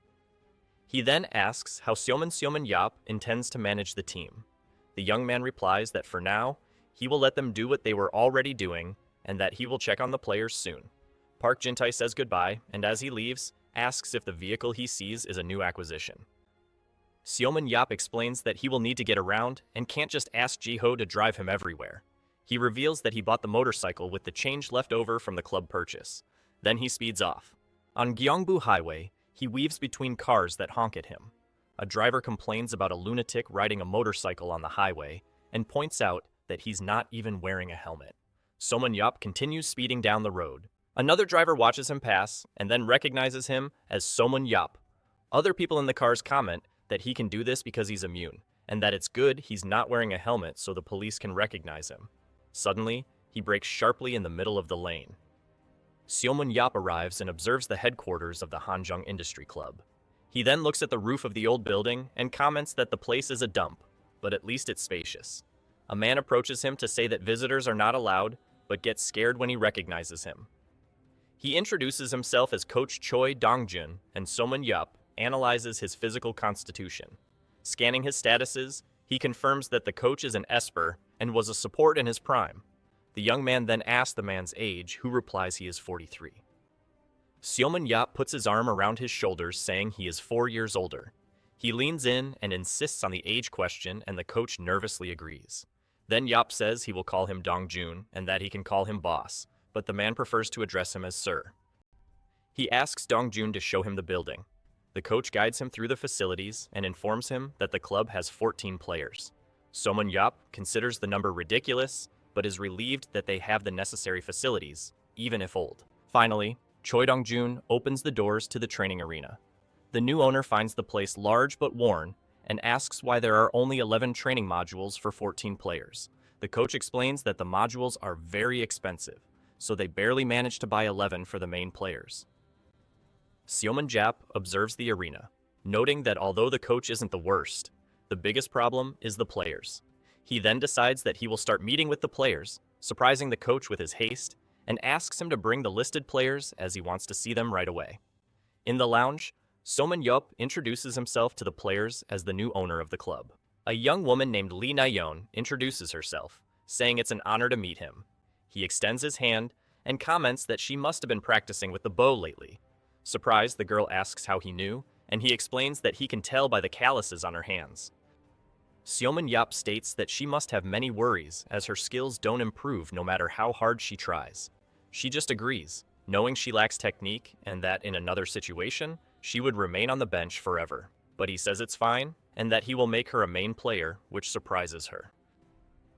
He then asks how Seomin Yop intends to manage the team. The young man replies that for now, he will let them do what they were already doing, and that he will check on the players soon. Park Jin-tae says goodbye, and as he leaves, asks if the vehicle he sees is a new acquisition. Seomin Yop explains that he will need to get around and can't just ask Ji-ho to drive him everywhere. He reveals that he bought the motorcycle with the change left over from the club purchase. Then he speeds off. On Gyeongbu Highway, he weaves between cars that honk at him. A driver complains about a lunatic riding a motorcycle on the highway and points out that he's not even wearing a helmet. Seomin Yop continues speeding down the road. Another driver watches him pass and then recognizes him as Seomin Yop. Other people in the cars comment that he can do this because he's immune, and that it's good he's not wearing a helmet so the police can recognize him. Suddenly, he brakes sharply in the middle of the lane. Seomin Yop arrives and observes the headquarters of the Hanjong Industry Club. He then looks at the roof of the old building and comments that the place is a dump, but at least it's spacious. A man approaches him to say that visitors are not allowed, but gets scared when he recognizes him. He introduces himself as Coach Choi Dong-jun, and Seomin Yop analyzes his physical constitution. Scanning his statuses, he confirms that the coach is an Esper and was a support in his prime. The young man then asks the man's age, who replies he is 43. Seomin Yop puts his arm around his shoulders, saying he is 4 years older. He leans in and insists on the age question, and the coach nervously agrees. Then Yop says he will call him Dong-jun and that he can call him boss, but the man prefers to address him as sir. He asks Dong-jun to show him the building. The coach guides him through the facilities and informs him that the club has 14 players. Seomin Yop considers the number ridiculous, but is relieved that they have the necessary facilities, even if old. Finally, Choi Dong-jun opens the doors to the training arena. The new owner finds the place large but worn and asks why there are only 11 training modules for 14 players. The coach explains that the modules are very expensive, so they barely manage to buy 11 for the main players. Seomin Yop observes the arena, noting that although the coach isn't the worst, the biggest problem is the players. He then decides that he will start meeting with the players, surprising the coach with his haste, and asks him to bring the listed players as he wants to see them right away. In the lounge, Seomin Yop introduces himself to the players as the new owner of the club. A young woman named Lee Na-yeon introduces herself, saying it's an honor to meet him. He extends his hand and comments that she must have been practicing with the bow lately. Surprised, the girl asks how he knew, and he explains that he can tell by the calluses on her hands. Seomin Yop states that she must have many worries as her skills don't improve no matter how hard she tries. She just agrees, knowing she lacks technique and that in another situation, she would remain on the bench forever. But he says it's fine, and that he will make her a main player, which surprises her.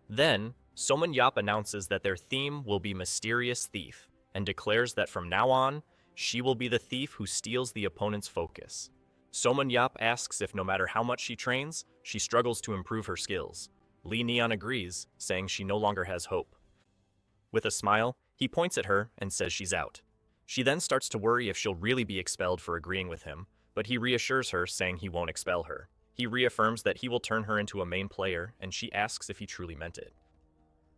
Then, Seomin Yop announces that their theme will be Mysterious Thief, and declares that from now on, she will be the thief who steals the opponent's focus. Somun Yap asks if no matter how much she trains, she struggles to improve her skills. Lee Neon agrees, saying she no longer has hope. With a smile, he points at her and says she's out. She then starts to worry if she'll really be expelled for agreeing with him, but he reassures her, saying he won't expel her. He reaffirms that he will turn her into a main player, and she asks if he truly meant it.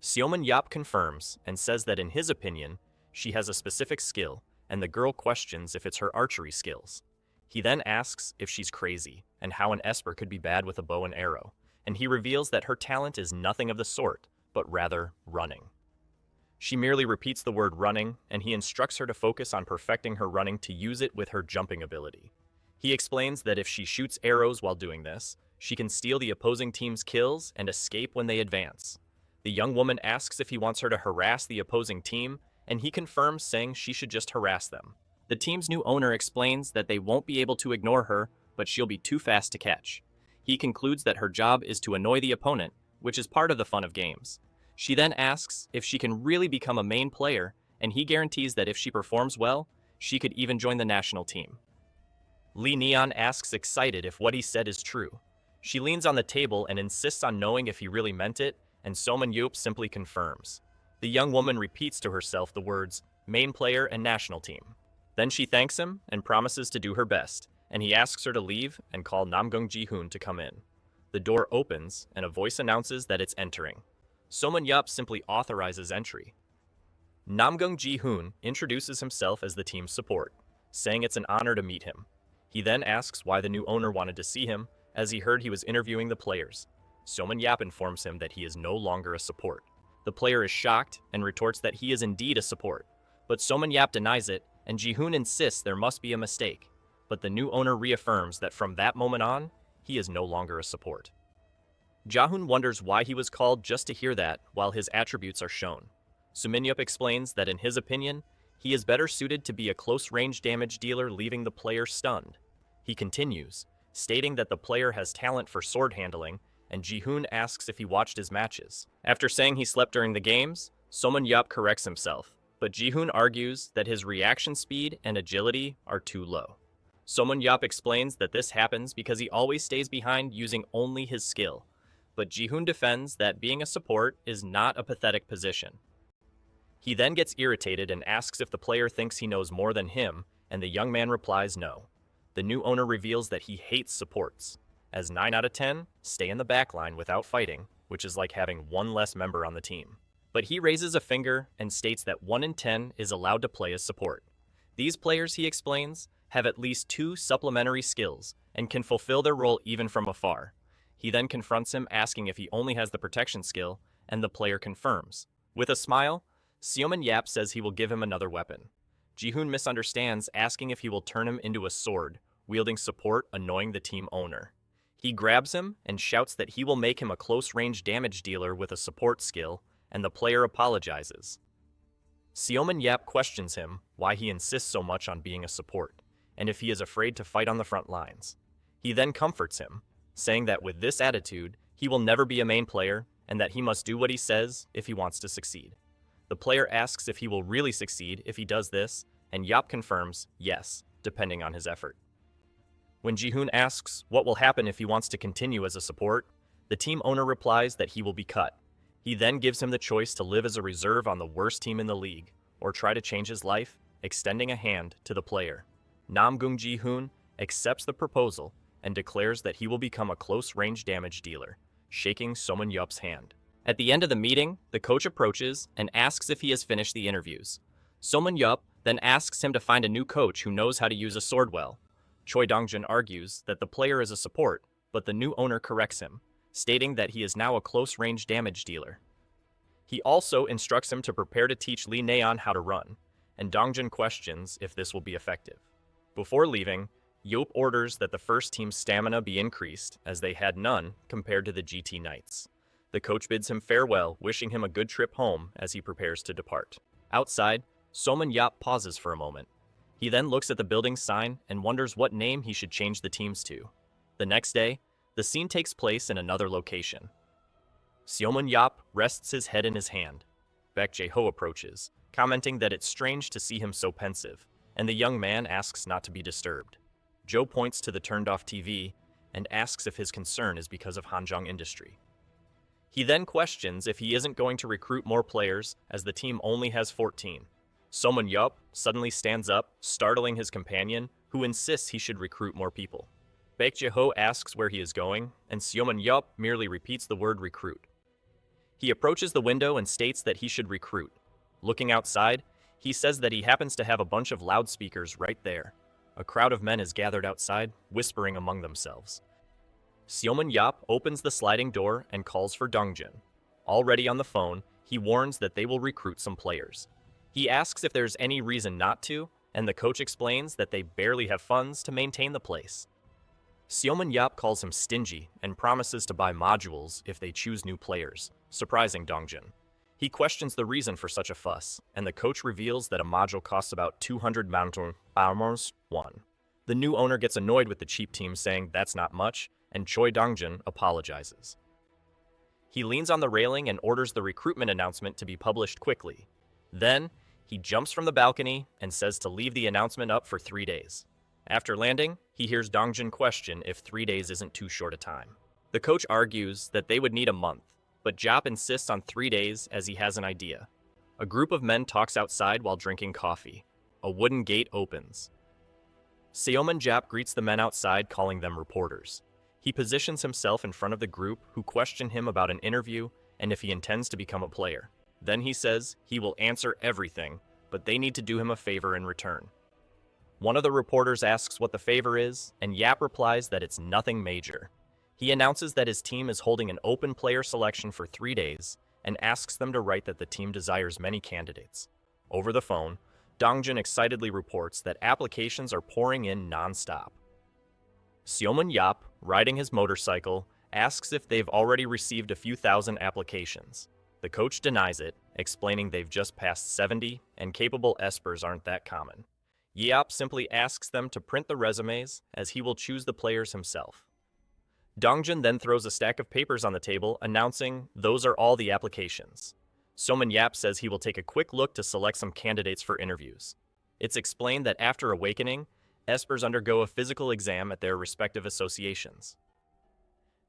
Seomin Yap confirms and says that in his opinion, she has a specific skill, and the girl questions if it's her archery skills. He then asks if she's crazy, and how an Esper could be bad with a bow and arrow, and he reveals that her talent is nothing of the sort, but rather running. She merely repeats the word running, and he instructs her to focus on perfecting her running to use it with her jumping ability. He explains that if she shoots arrows while doing this, she can steal the opposing team's kills and escape when they advance. The young woman asks if he wants her to harass the opposing team, and he confirms, saying she should just harass them. The team's new owner explains that they won't be able to ignore her, but she'll be too fast to catch. He concludes that her job is to annoy the opponent, which is part of the fun of games. She then asks if she can really become a main player, and he guarantees that if she performs well, she could even join the national team. Lee Neon asks excited if what he said is true. She leans on the table and insists on knowing if he really meant it, and Soman Yup simply confirms. The young woman repeats to herself the words, main player and national team. Then she thanks him and promises to do her best, and he asks her to leave and call Namgung Ji-hoon to come in. The door opens, and a voice announces that it's entering. Soman Yup simply authorizes entry. Namgung Ji-hoon introduces himself as the team's support, saying it's an honor to meet him. He then asks why the new owner wanted to see him, as he heard he was interviewing the players. Soman Yap informs him that he is no longer a support. The player is shocked and retorts that he is indeed a support, but Soman Yap denies it, and Ji-hoon insists there must be a mistake. But the new owner reaffirms that from that moment on, he is no longer a support. Ja-hoon wonders why he was called just to hear that, while his attributes are shown. Sumin-yup explains that in his opinion, he is better suited to be a close-range damage dealer, leaving the player stunned. He continues, stating that the player has talent for sword handling, and Ji-hoon asks if he watched his matches. After saying he slept during the games, Soman-yup corrects himself, but Ji-hoon argues that his reaction speed and agility are too low. Soman-yup explains that this happens because he always stays behind using only his skill, but Ji-hoon defends that being a support is not a pathetic position. He then gets irritated and asks if the player thinks he knows more than him, and the young man replies no. The new owner reveals that he hates supports, as 9 out of 10 stay in the backline without fighting, which is like having one less member on the team. But he raises a finger and states that 1 in 10 is allowed to play as support. These players, he explains, have at least 2 supplementary skills and can fulfill their role even from afar. He then confronts him, asking if he only has the protection skill, and the player confirms. With a smile, Seomin Yap says he will give him another weapon. Ji-hoon misunderstands, asking if he will turn him into a sword, wielding support, annoying the team owner. He grabs him and shouts that he will make him a close-range damage dealer with a support skill, and the player apologizes. Seomin Yap questions him why he insists so much on being a support, and if he is afraid to fight on the front lines. He then comforts him, saying that with this attitude, he will never be a main player, and that he must do what he says if he wants to succeed. The player asks if he will really succeed if he does this, and Yap confirms yes, depending on his effort. When Ji-hoon asks what will happen if he wants to continue as a support, the team owner replies that he will be cut. He then gives him the choice to live as a reserve on the worst team in the league, or try to change his life, extending a hand to the player. Namgung Ji-hoon accepts the proposal and declares that he will become a close-range damage dealer, shaking Soman Yup's hand. At the end of the meeting, the coach approaches and asks if he has finished the interviews. Soman Yup then asks him to find a new coach who knows how to use a sword well. Choi Dongjun argues that the player is a support, but the new owner corrects him, stating that he is now a close-range damage dealer. He also instructs him to prepare to teach Lee Neon how to run, and Dongjun questions if this will be effective. Before leaving, Yop orders that the first team's stamina be increased, as they had none compared to the GT Knights. The coach bids him farewell, wishing him a good trip home as he prepares to depart. Outside, Soman Yap pauses for a moment. He then looks at the building sign and wonders what name he should change the teams to. The next day, the scene takes place in another location. Seomun Yap rests his head in his hand. Baek Jae-ho approaches, commenting that it's strange to see him so pensive, and the young man asks not to be disturbed. Joe points to the turned-off TV and asks if his concern is because of Hanjong Industry. He then questions if he isn't going to recruit more players as the team only has 14. Someone Yup suddenly stands up, startling his companion, who insists he should recruit more people. Baek Jae-ho asks where he is going, and Seoman Yup merely repeats the word recruit. He approaches the window and states that he should recruit. Looking outside, he says that he happens to have a bunch of loudspeakers right there. A crowd of men is gathered outside, whispering among themselves. Seoman Yup opens the sliding door and calls for Dongjin. Already on the phone, he warns that they will recruit some players. He asks if there's any reason not to, and the coach explains that they barely have funds to maintain the place. Seoman Yup calls him stingy and promises to buy modules if they choose new players, surprising Dongjin. He questions the reason for such a fuss, and the coach reveals that a module costs about 200 Manhuas. The new owner gets annoyed with the cheap team, saying that's not much, and Choi Dongjin apologizes. He leans on the railing and orders the recruitment announcement to be published quickly. Then, he jumps from the balcony and says to leave the announcement up for 3 days. After landing, he hears Dongjin question if 3 days isn't too short a time. The coach argues that they would need a month, but Jop insists on 3 days as he has an idea. A group of men talks outside while drinking coffee. A wooden gate opens. Seoman Jap greets the men outside, calling them reporters. He positions himself in front of the group, who question him about an interview and if he intends to become a player. Then he says he will answer everything, but they need to do him a favor in return. One of the reporters asks what the favor is, and Yap replies that it's nothing major. He announces that his team is holding an open player selection for 3 days and asks them to write that the team desires many candidates. Over the phone, Dongjin excitedly reports that applications are pouring in non-stop. Seoman Yap, riding his motorcycle, asks if they've already received a few thousand applications. The coach denies it, explaining they've just passed 70 and capable espers aren't that common. Yap simply asks them to print the resumes, as he will choose the players himself. Dongjin then throws a stack of papers on the table, announcing those are all the applications. Seoman Yap says he will take a quick look to select some candidates for interviews. It's explained that after awakening, espers undergo a physical exam at their respective associations.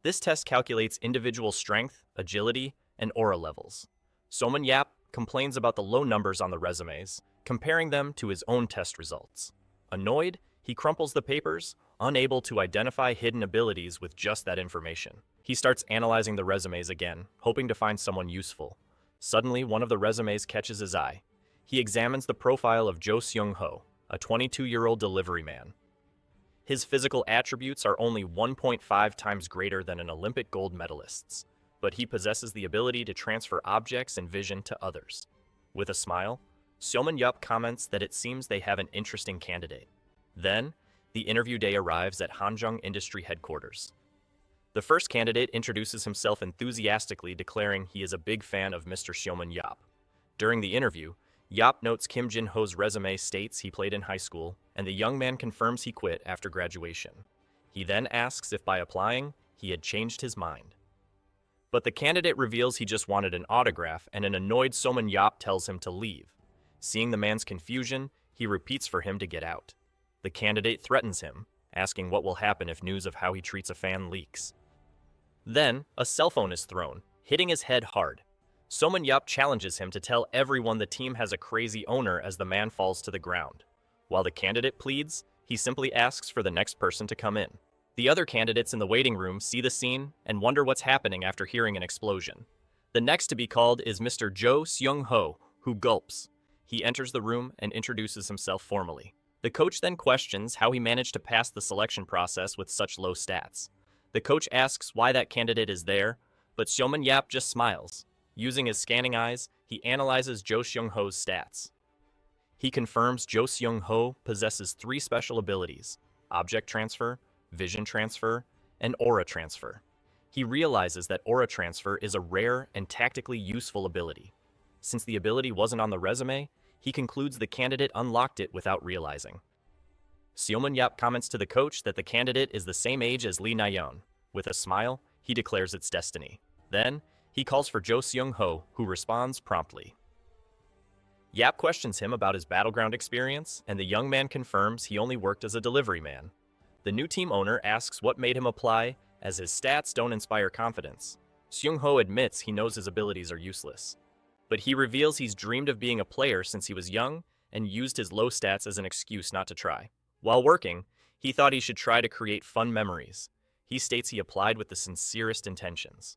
This test calculates individual strength, agility, and aura levels. Seoman Yap complains about the low numbers on the resumes, comparing them to his own test results. Annoyed, he crumples the papers, unable to identify hidden abilities with just that information. He starts analyzing the resumes again, hoping to find someone useful. Suddenly, one of the resumes catches his eye. He examines the profile of Jo Seung-ho, a 22-year-old delivery man. His physical attributes are only 1.5 times greater than an Olympic gold medalist's, but he possesses the ability to transfer objects and vision to others. With a smile, Seoman Yup comments that it seems they have an interesting candidate. Then, the interview day arrives at Hanjong Industry headquarters. The first candidate introduces himself enthusiastically, declaring he is a big fan of Mr. Seoman Yup. During the interview, Yap notes Kim Jin-ho's resume states he played in high school, and the young man confirms he quit after graduation. He then asks if by applying, he had changed his mind. But the candidate reveals he just wanted an autograph, and an annoyed Seoman Yap tells him to leave. Seeing the man's confusion, he repeats for him to get out. The candidate threatens him, asking what will happen if news of how he treats a fan leaks. Then, a cell phone is thrown, hitting his head hard. Seoman Yup challenges him to tell everyone the team has a crazy owner as the man falls to the ground. While the candidate pleads, he simply asks for the next person to come in. The other candidates in the waiting room see the scene and wonder what's happening after hearing an explosion. The next to be called is Mr. Jo Seung-ho, who gulps. He enters the room and introduces himself formally. The coach then questions how he managed to pass the selection process with such low stats. The coach asks why that candidate is there, but Seoman Yap just smiles. Using his scanning eyes, he analyzes Jo Seung-ho's stats. He confirms Jo Seung-ho possesses 3 special abilities: object transfer, vision transfer, and aura transfer. He realizes that aura transfer is a rare and tactically useful ability. Since the ability wasn't on the resume, he concludes the candidate unlocked it without realizing. Seoman Yap comments to the coach that the candidate is the same age as Lee Na-yeon. With a smile, he declares its destiny. Then, he calls for Jo Seung-ho, who responds promptly. Yap questions him about his battleground experience, and the young man confirms he only worked as a delivery man. The new team owner asks what made him apply, as his stats don't inspire confidence. Seung-ho admits he knows his abilities are useless, but he reveals he's dreamed of being a player since he was young and used his low stats as an excuse not to try. While working, he thought he should try to create fun memories. He states he applied with the sincerest intentions.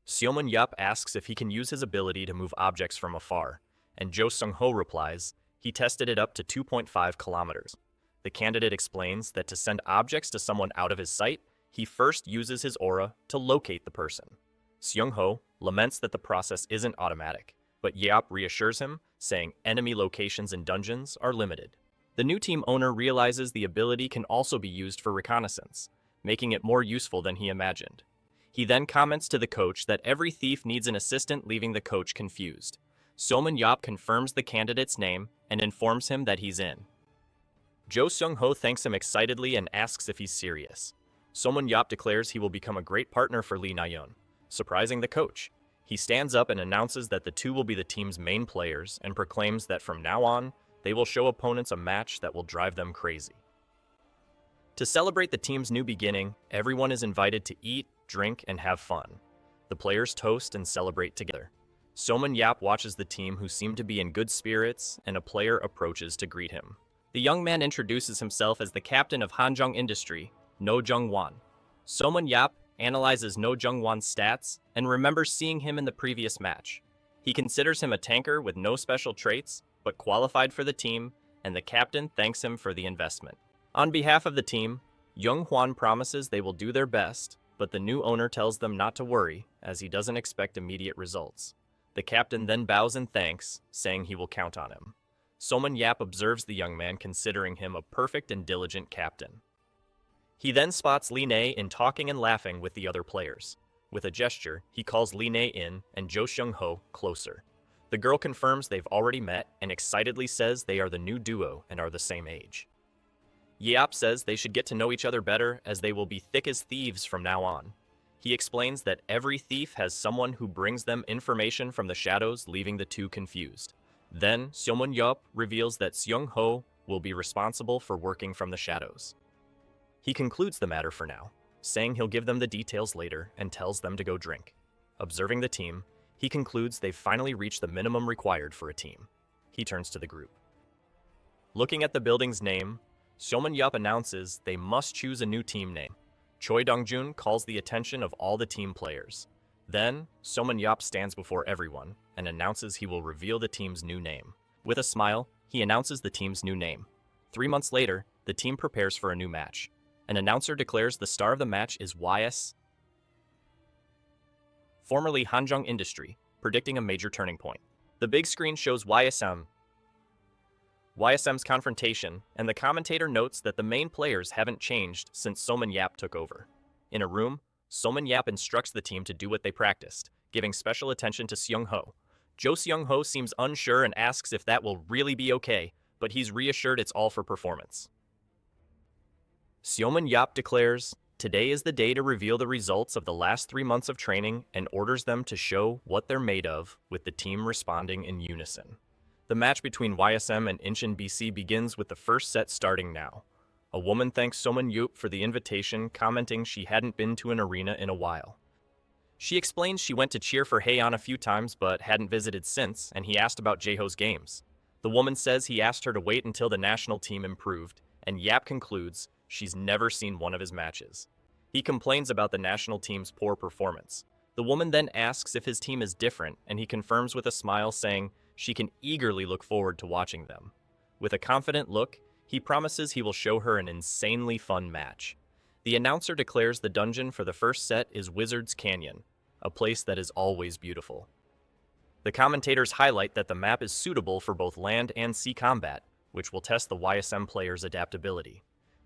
Seomun Yup asks if he can use his ability to move objects from afar, and Jo Sung-ho replies he tested it up to 2.5 kilometers. The candidate explains that to send objects to someone out of his sight, he first uses his aura to locate the person. Seung-ho laments that the process isn't automatic, but Yap reassures him, saying enemy locations in dungeons are limited. The new team owner realizes the ability can also be used for reconnaissance, making it more useful than he imagined. He then comments to the coach that every thief needs an assistant, leaving the coach confused. Seomun Yap confirms the candidate's name and informs him that he's in. Jo Sung-ho thanks him excitedly and asks if he's serious. Seomun Yap declares he will become a great partner for Lee Na-yeon, surprising the coach. He stands up and announces that the two will be the team's main players and proclaims that from now on, they will show opponents a match that will drive them crazy. To celebrate the team's new beginning, everyone is invited to eat, drink, and have fun. The players toast and celebrate together. Seomun Yap watches the team, who seem to be in good spirits, and a player approaches to greet him. The young man introduces himself as the captain of Hanjong Industry, No Jung-won. Seomun Yap analyzes No Jung-won's stats and remembers seeing him in the previous match. He considers him a tanker with no special traits, but qualified for the team, and the captain thanks him for the investment. On behalf of the team, Young-hwan promises they will do their best, but the new owner tells them not to worry, as he doesn't expect immediate results. The captain then bows in thanks, saying he will count on him. Seomun Yap observes the young man, considering him a perfect and diligent captain. He then spots Lee Na in talking and laughing with the other players. With a gesture, he calls Lee Na in and Jo Sung-ho closer. The girl confirms they've already met and excitedly says they are the new duo and are the same age. Yeop says they should get to know each other better, as they will be thick as thieves from now on. He explains that every thief has someone who brings them information from the shadows, leaving the two confused. Then, Seomun Yup reveals that Seung-ho will be responsible for working from the shadows. He concludes the matter for now, saying he'll give them the details later and tells them to go drink. Observing the team, he concludes they've finally reached the minimum required for a team. He turns to the group. Looking at the building's name, Seomun Yup announces they must choose a new team name. Choi Dong-jun calls the attention of all the team players. Then, Seomun Yup stands before everyone and announces he will reveal the team's new name. With a smile, he announces the team's new name. 3 months later, the team prepares for a new match. An announcer declares the star of the match is YS, formerly Hanjong Industry, predicting a major turning point. The big screen shows YSM's confrontation, and the commentator notes that the main players haven't changed since Seomun Yap took over. In a room, Seomun Yap instructs the team to do what they practiced, giving special attention to Seung-ho. Jo Seung-ho seems unsure and asks if that will really be okay, but he's reassured it's all for performance. Seomun Yap declares, today is the day to reveal the results of the last 3 months of training, and orders them to show what they're made of, with the team responding in unison. The match between YSM and Incheon BC begins with the first set starting now. A woman thanks Seomun Yup for the invitation, commenting she hadn't been to an arena in a while. She explains she went to cheer for Haeyeon a few times but hadn't visited since, and he asked about Jaeho's games. The woman says he asked her to wait until the national team improved, and Yap concludes she's never seen one of his matches. He complains about the national team's poor performance. The woman then asks if his team is different, and he confirms with a smile, saying she can eagerly look forward to watching them. With a confident look, he promises he will show her an insanely fun match. The announcer declares the dungeon for the first set is Wizard's Canyon, a place that is always beautiful. The commentators highlight that the map is suitable for both land and sea combat, which will test the YSM players' adaptability.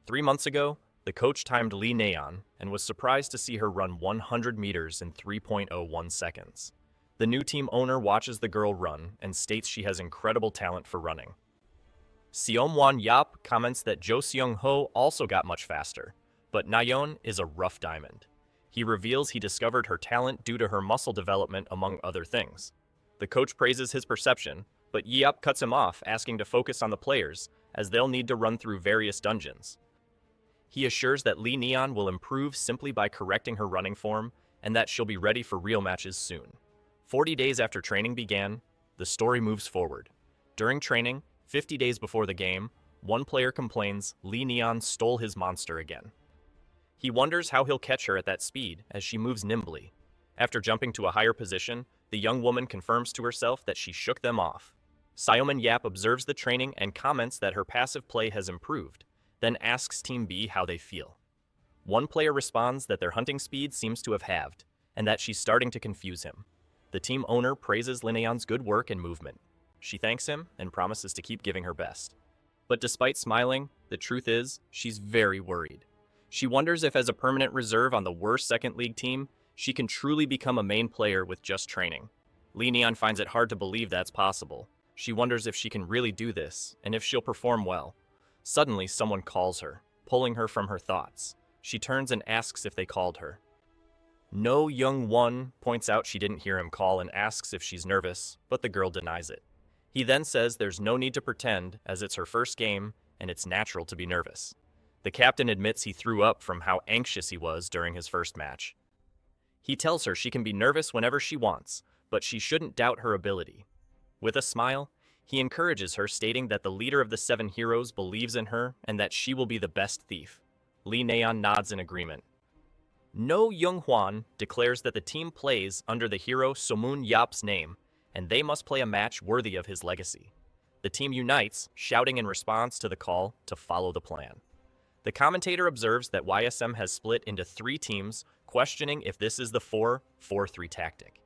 3 months ago, the coach timed Lee Na-yeon and was surprised to see her run 100 meters in 3.01 seconds. The new team owner watches the girl run and states she has incredible talent for running. Seomun Yap comments that Jo Seung-ho also got much faster, but Na-yeon is a rough diamond. He reveals he discovered her talent due to her muscle development, among other things. The coach praises his perception, but Yeop cuts him off, asking to focus on the players, as they'll need to run through various dungeons. He assures that Lee Neon will improve simply by correcting her running form, and that she'll be ready for real matches soon. 40 days after training began, the story moves forward. During training, 50 days before the game, one player complains Lee Neon stole his monster again. He wonders how he'll catch her at that speed, as she moves nimbly. After jumping to a higher position, the young woman confirms to herself that she shook them off. Sioman Yap observes the training and comments that her passive play has improved, then asks Team B how they feel. One player responds that their hunting speed seems to have halved, and that she's starting to confuse him. The team owner praises Lineon's good work and movement. She thanks him and promises to keep giving her best. But despite smiling, the truth is, she's very worried. She wonders if as a permanent reserve on the worst second league team, she can truly become a main player with just training. Lee Neon finds it hard to believe that's possible. She wonders if she can really do this, and if she'll perform well. Suddenly, someone calls her, pulling her from her thoughts. She turns and asks if they called her. No Young Won points out she didn't hear him call and asks if she's nervous, but the girl denies it. He then says there's no need to pretend, as it's her first game, and it's natural to be nervous. The captain admits he threw up from how anxious he was during his first match. He tells her she can be nervous whenever she wants, but she shouldn't doubt her ability. With a smile, he encourages her, stating that the leader of the 7 heroes believes in her and that she will be the best thief. Lee Neon nods in agreement. No Young Hwan declares that the team plays under the hero Somun Yap's name, and they must play a match worthy of his legacy. The team unites, shouting in response to the call to follow the plan. The commentator observes that YSM has split into 3 teams, questioning if this is the 4-4-3 tactic.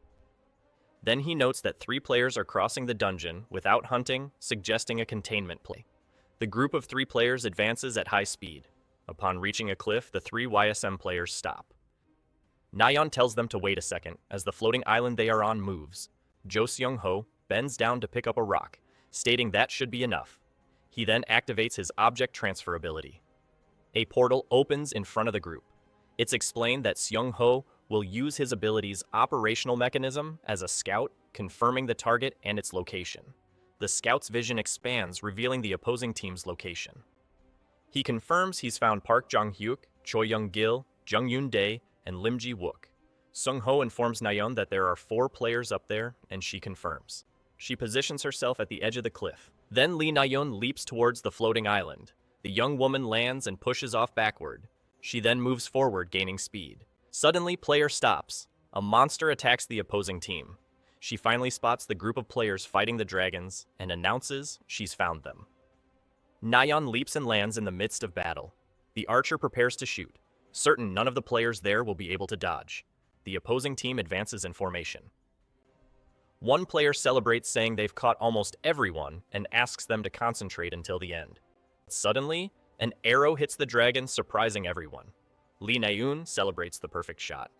Then he notes that 3 players are crossing the dungeon without hunting, suggesting a containment play. The group of 3 players advances at high speed. Upon reaching a cliff, the 3 YSM players stop. Nayeon tells them to wait a second, as the floating island they are on moves. Jo Seung-ho bends down to pick up a rock, stating that should be enough. He then activates his object transfer ability. A portal opens in front of the group. It's explained that Seung-ho will use his ability's operational mechanism as a scout, confirming the target and its location. The scout's vision expands, revealing the opposing team's location. He confirms he's found Park Jong-hyuk, Choi Young-gil, Jung Yoon-dae, and Lim Ji-wook. Seung-ho informs Nayeon that there are 4 players up there, and she confirms. She positions herself at the edge of the cliff. Then Lee Nayeon leaps towards the floating island. The young woman lands and pushes off backward. She then moves forward, gaining speed. Suddenly, player stops. A monster attacks the opposing team. She finally spots the group of players fighting the dragons and announces she's found them. Nayeon leaps and lands in the midst of battle. The archer prepares to shoot, certain none of the players there will be able to dodge. The opposing team advances in formation. One player celebrates, saying they've caught almost everyone, and asks them to concentrate until the end. Suddenly, an arrow hits the dragon, surprising everyone. Lee Na-eun celebrates the perfect shot.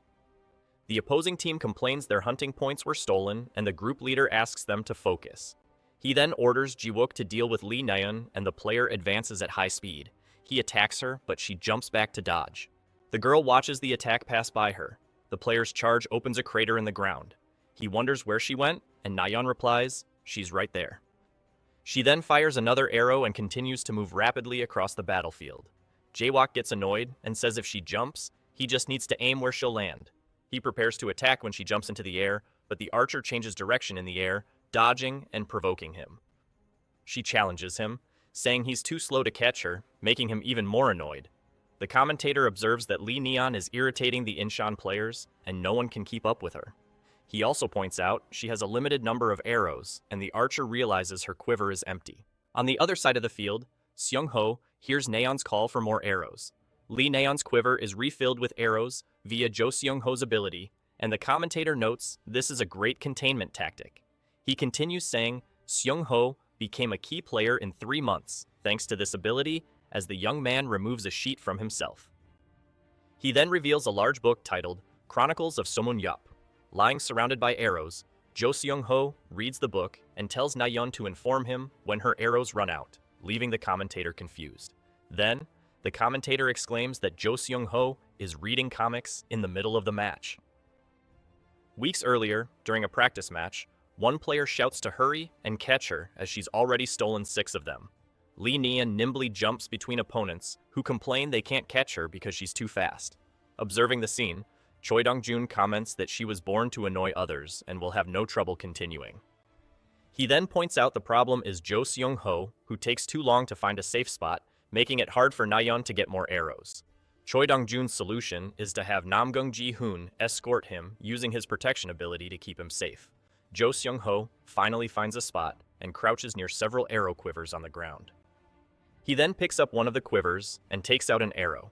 The opposing team complains their hunting points were stolen, and the group leader asks them to focus. He then orders Ji-wook to deal with Lee Na-eun, and the player advances at high speed. He attacks her, but she jumps back to dodge. The girl watches the attack pass by her. The player's charge opens a crater in the ground. He wonders where she went, and Na-yeon replies, "She's right there." She then fires another arrow and continues to move rapidly across the battlefield. Jae-wook gets annoyed and says if she jumps, he just needs to aim where she'll land. He prepares to attack when she jumps into the air, but the archer changes direction in the air, dodging and provoking him. She challenges him, saying he's too slow to catch her, making him even more annoyed. The commentator observes that Lee Neon is irritating the Incheon players, and no one can keep up with her. He also points out she has a limited number of arrows, and the archer realizes her quiver is empty. On the other side of the field, Seung-ho hears Nayeon's call for more arrows. Lee Na-yeon's quiver is refilled with arrows via Jo Seung-ho's ability, and the commentator notes this is a great containment tactic. He continues saying Seung-ho became a key player in 3 months, thanks to this ability, as the young man removes a sheet from himself. He then reveals a large book titled Chronicles of Somun Yup. Lying surrounded by arrows, Jo Seung-ho reads the book and tells Na-yeon to inform him when her arrows run out, leaving the commentator confused. Then, the commentator exclaims that Jo Seung-ho is reading comics in the middle of the match. Weeks earlier, during a practice match, One player shouts to hurry and catch her as she's already stolen 6 of them. Li Nian nimbly jumps between opponents who complain they can't catch her because she's too fast. Observing the scene, Choi Dong-jun comments that she was born to annoy others and will have no trouble continuing. He then points out the problem is Jo Seung-ho, who takes too long to find a safe spot, making it hard for Nayeon to get more arrows. Choi Dong-jun's solution is to have Namgung Ji-hoon escort him using his protection ability to keep him safe. Jo Seung-ho finally finds a spot and crouches near several arrow quivers on the ground. He then picks up one of the quivers and takes out an arrow.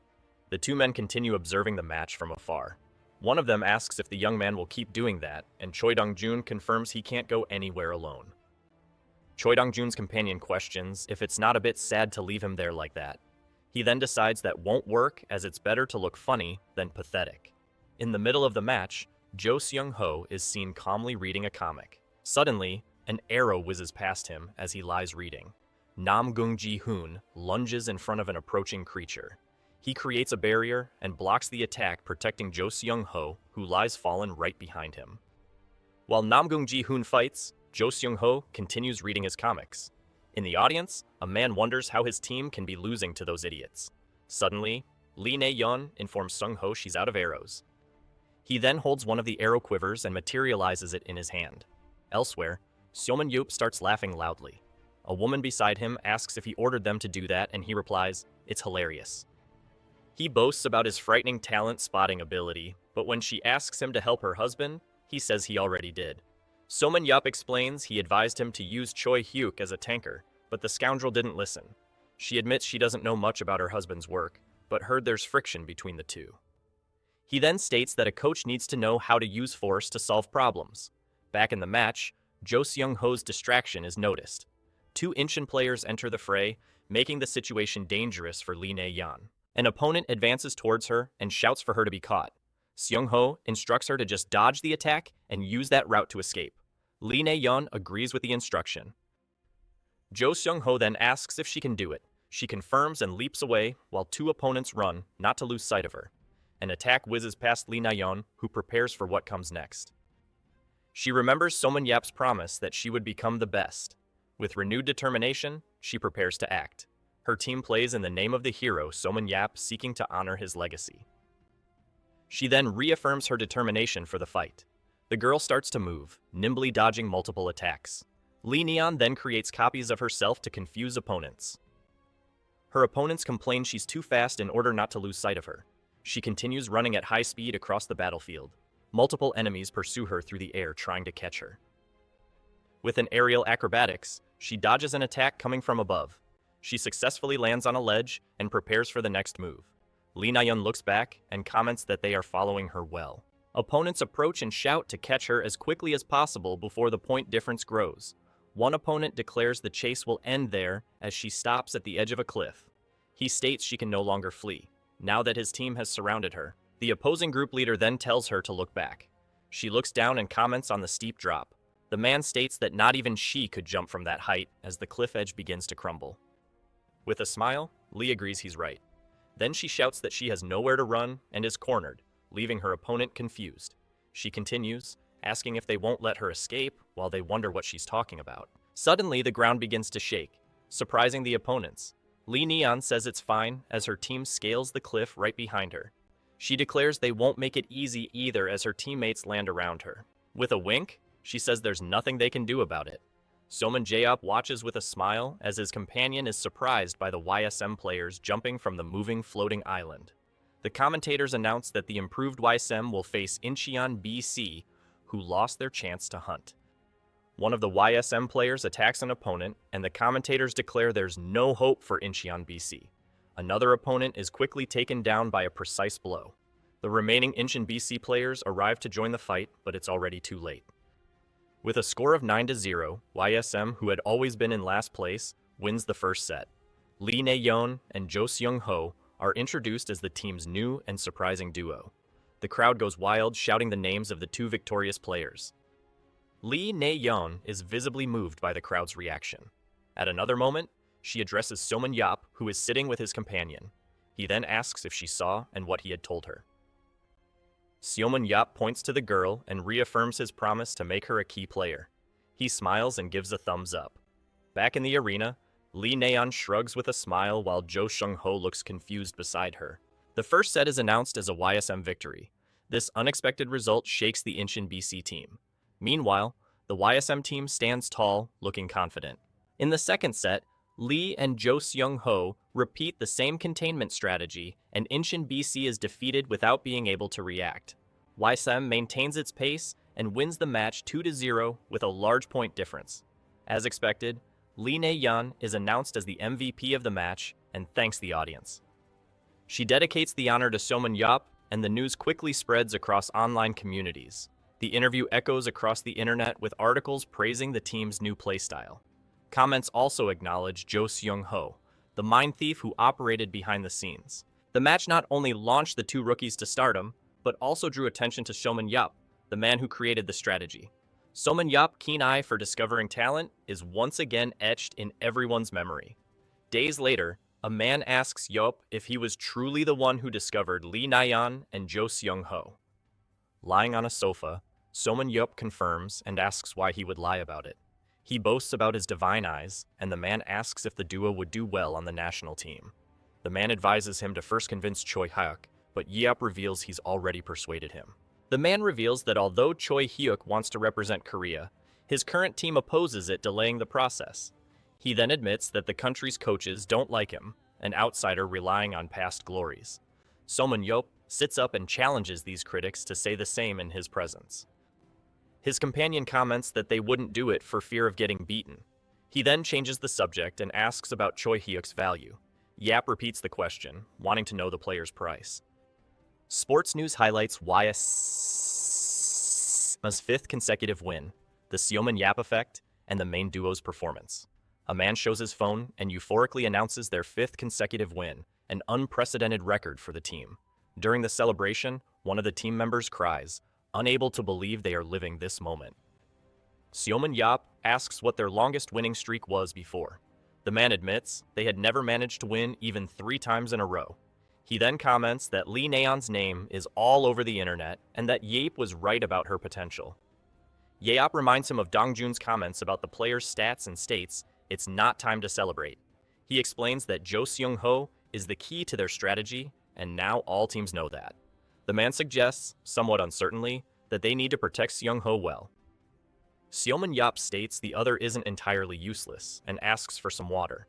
The two men continue observing the match from afar. One of them asks if the young man will keep doing that, and Choi Dong-jun confirms he can't go anywhere alone. Choi Dong-jun's companion questions if it's not a bit sad to leave him there like that. He then decides that won't work, as it's better to look funny than pathetic. In the middle of the match, Jo Seung-ho is seen calmly reading a comic. Suddenly, an arrow whizzes past him as he lies reading. Namgung Ji-hoon lunges in front of an approaching creature. He creates a barrier and blocks the attack, protecting Jo Seung-ho, who lies fallen right behind him. While Namgung Ji-hoon fights, Jo Seung-ho continues reading his comics. In the audience, a man wonders how his team can be losing to those idiots. Suddenly, Lee Na-yeon informs Seung-ho she's out of arrows. He then holds one of the arrow quivers and materializes it in his hand. Elsewhere, Seomin-yup starts laughing loudly. A woman beside him asks if he ordered them to do that, and he replies, "It's hilarious." He boasts about his frightening talent spotting ability, but when she asks him to help her husband, he says he already did. Seomin-yup explains he advised him to use Choi Hyuk as a tanker, but the scoundrel didn't listen. She admits she doesn't know much about her husband's work, but heard there's friction between the two. He then states that a coach needs to know how to use force to solve problems. Back in the match, Jo Seung-ho's distraction is noticed. 2 Incheon players enter the fray, making the situation dangerous for Lee Na-yeon. An opponent advances towards her and shouts for her to be caught. Seung-ho instructs her to just dodge the attack and use that route to escape. Lee Na-yeon agrees with the instruction. Jo Seung-ho then asks if she can do it. She confirms and leaps away while 2 opponents run, not to lose sight of her. An attack whizzes past Lee Na-yeon, who prepares for what comes next. She remembers Seomin-yup's promise that she would become the best. With renewed determination, she prepares to act. Her team plays in the name of the hero, Seomin-yup, seeking to honor his legacy. She then reaffirms her determination for the fight. The girl starts to move, nimbly dodging multiple attacks. Lee Neon then creates copies of herself to confuse opponents. Her opponents complain she's too fast in order not to lose sight of her. She continues running at high speed across the battlefield. Multiple enemies pursue her through the air, trying to catch her. With an aerial acrobatics, she dodges an attack coming from above. She successfully lands on a ledge and prepares for the next move. Lee Na-yeon looks back and comments that they are following her well. Opponents approach and shout to catch her as quickly as possible before the point difference grows. One opponent declares the chase will end there as she stops at the edge of a cliff. He states she can no longer flee, now that his team has surrounded her. The opposing group leader then tells her to look back. She looks down and comments on the steep drop. The man states that not even she could jump from that height as the cliff edge begins to crumble. With a smile, Lee agrees he's right. Then she shouts that she has nowhere to run and is cornered, leaving her opponent confused. She continues, asking if they won't let her escape while they wonder what she's talking about. Suddenly, the ground begins to shake, surprising the opponents. Lee Neon says it's fine as her team scales the cliff right behind her. She declares they won't make it easy either as her teammates land around her. With a wink, she says there's nothing they can do about it. Seomin Jae-up watches with a smile as his companion is surprised by the YSM players jumping from the moving floating island. The commentators announce that the improved YSM will face Incheon BC, who lost their chance to hunt. One of the YSM players attacks an opponent, and the commentators declare there's no hope for Incheon BC. Another opponent is quickly taken down by a precise blow. The remaining Incheon BC players arrive to join the fight, but it's already too late. With a score of 9-0, YSM, who had always been in last place, wins the first set. Lee Na-yeon and Jo Seung-ho are introduced as the team's new and surprising duo. The crowd goes wild, shouting the names of the 2 victorious players. Lee Na-yeon is visibly moved by the crowd's reaction. At another moment, she addresses Seomin-yup, who is sitting with his companion. He then asks if she saw and what he had told her. Seomin-yup points to the girl and reaffirms his promise to make her a key player. He smiles and gives a thumbs up. Back in the arena, Lee Naeon shrugs with a smile while Jo Seung-ho looks confused beside her. The first set is announced as a YSM victory. This unexpected result shakes the Inshin BC team. Meanwhile, the YSM team stands tall, looking confident. In the second set, Lee and Jo Seung-ho repeat the same containment strategy, and Inshin BC is defeated without being able to react. YSM maintains its pace and wins the match 2-0 with a large point difference. As expected, Lee Na-yeon is announced as the MVP of the match and thanks the audience. She dedicates the honor to Seomin Yop, and the news quickly spreads across online communities. The interview echoes across the internet with articles praising the team's new playstyle. Comments also acknowledge Jo Seung-ho, the mind thief who operated behind the scenes. The match not only launched the two rookies to stardom, but also drew attention to Seomin Yop, the man who created the strategy. Seomin Yop's keen eye for discovering talent is once again etched in everyone's memory. Days later, a man asks Yop if he was truly the one who discovered Lee Na-yeon and Jo Seung-ho. Lying on a sofa, Seomin Yop confirms and asks why he would lie about it. He boasts about his divine eyes, and the man asks if the duo would do well on the national team. The man advises him to first convince Choi Hyuk, but Yeop reveals he's already persuaded him. The man reveals that although Choi Hyuk wants to represent Korea, his current team opposes it, delaying the process. He then admits that the country's coaches don't like him, an outsider relying on past glories. Seomin Yop sits up and challenges these critics to say the same in his presence. His companion comments that they wouldn't do it for fear of getting beaten. He then changes the subject and asks about Choi Hyuk's value. Yap repeats the question, wanting to know the player's price. Sports news highlights YSM's fifth consecutive win, the Seomin Yap effect, and the main duo's performance. A man shows his phone and euphorically announces their fifth consecutive win, an unprecedented record for the team. During the celebration, one of the team members cries, unable to believe they are living this moment. Seomin Yop asks what their longest winning streak was before. The man admits they had never managed to win even 3 times in a row. He then comments that Lee Na-yeon's name is all over the internet and that Yeop was right about her potential. Yeop reminds him of Dongjun's comments about the player's stats and states it's not time to celebrate. He explains that Jo Seung-ho is the key to their strategy, and now all teams know that. The man suggests, somewhat uncertainly, that they need to protect Seung-ho well. Seomin Yop states the other isn't entirely useless and asks for some water.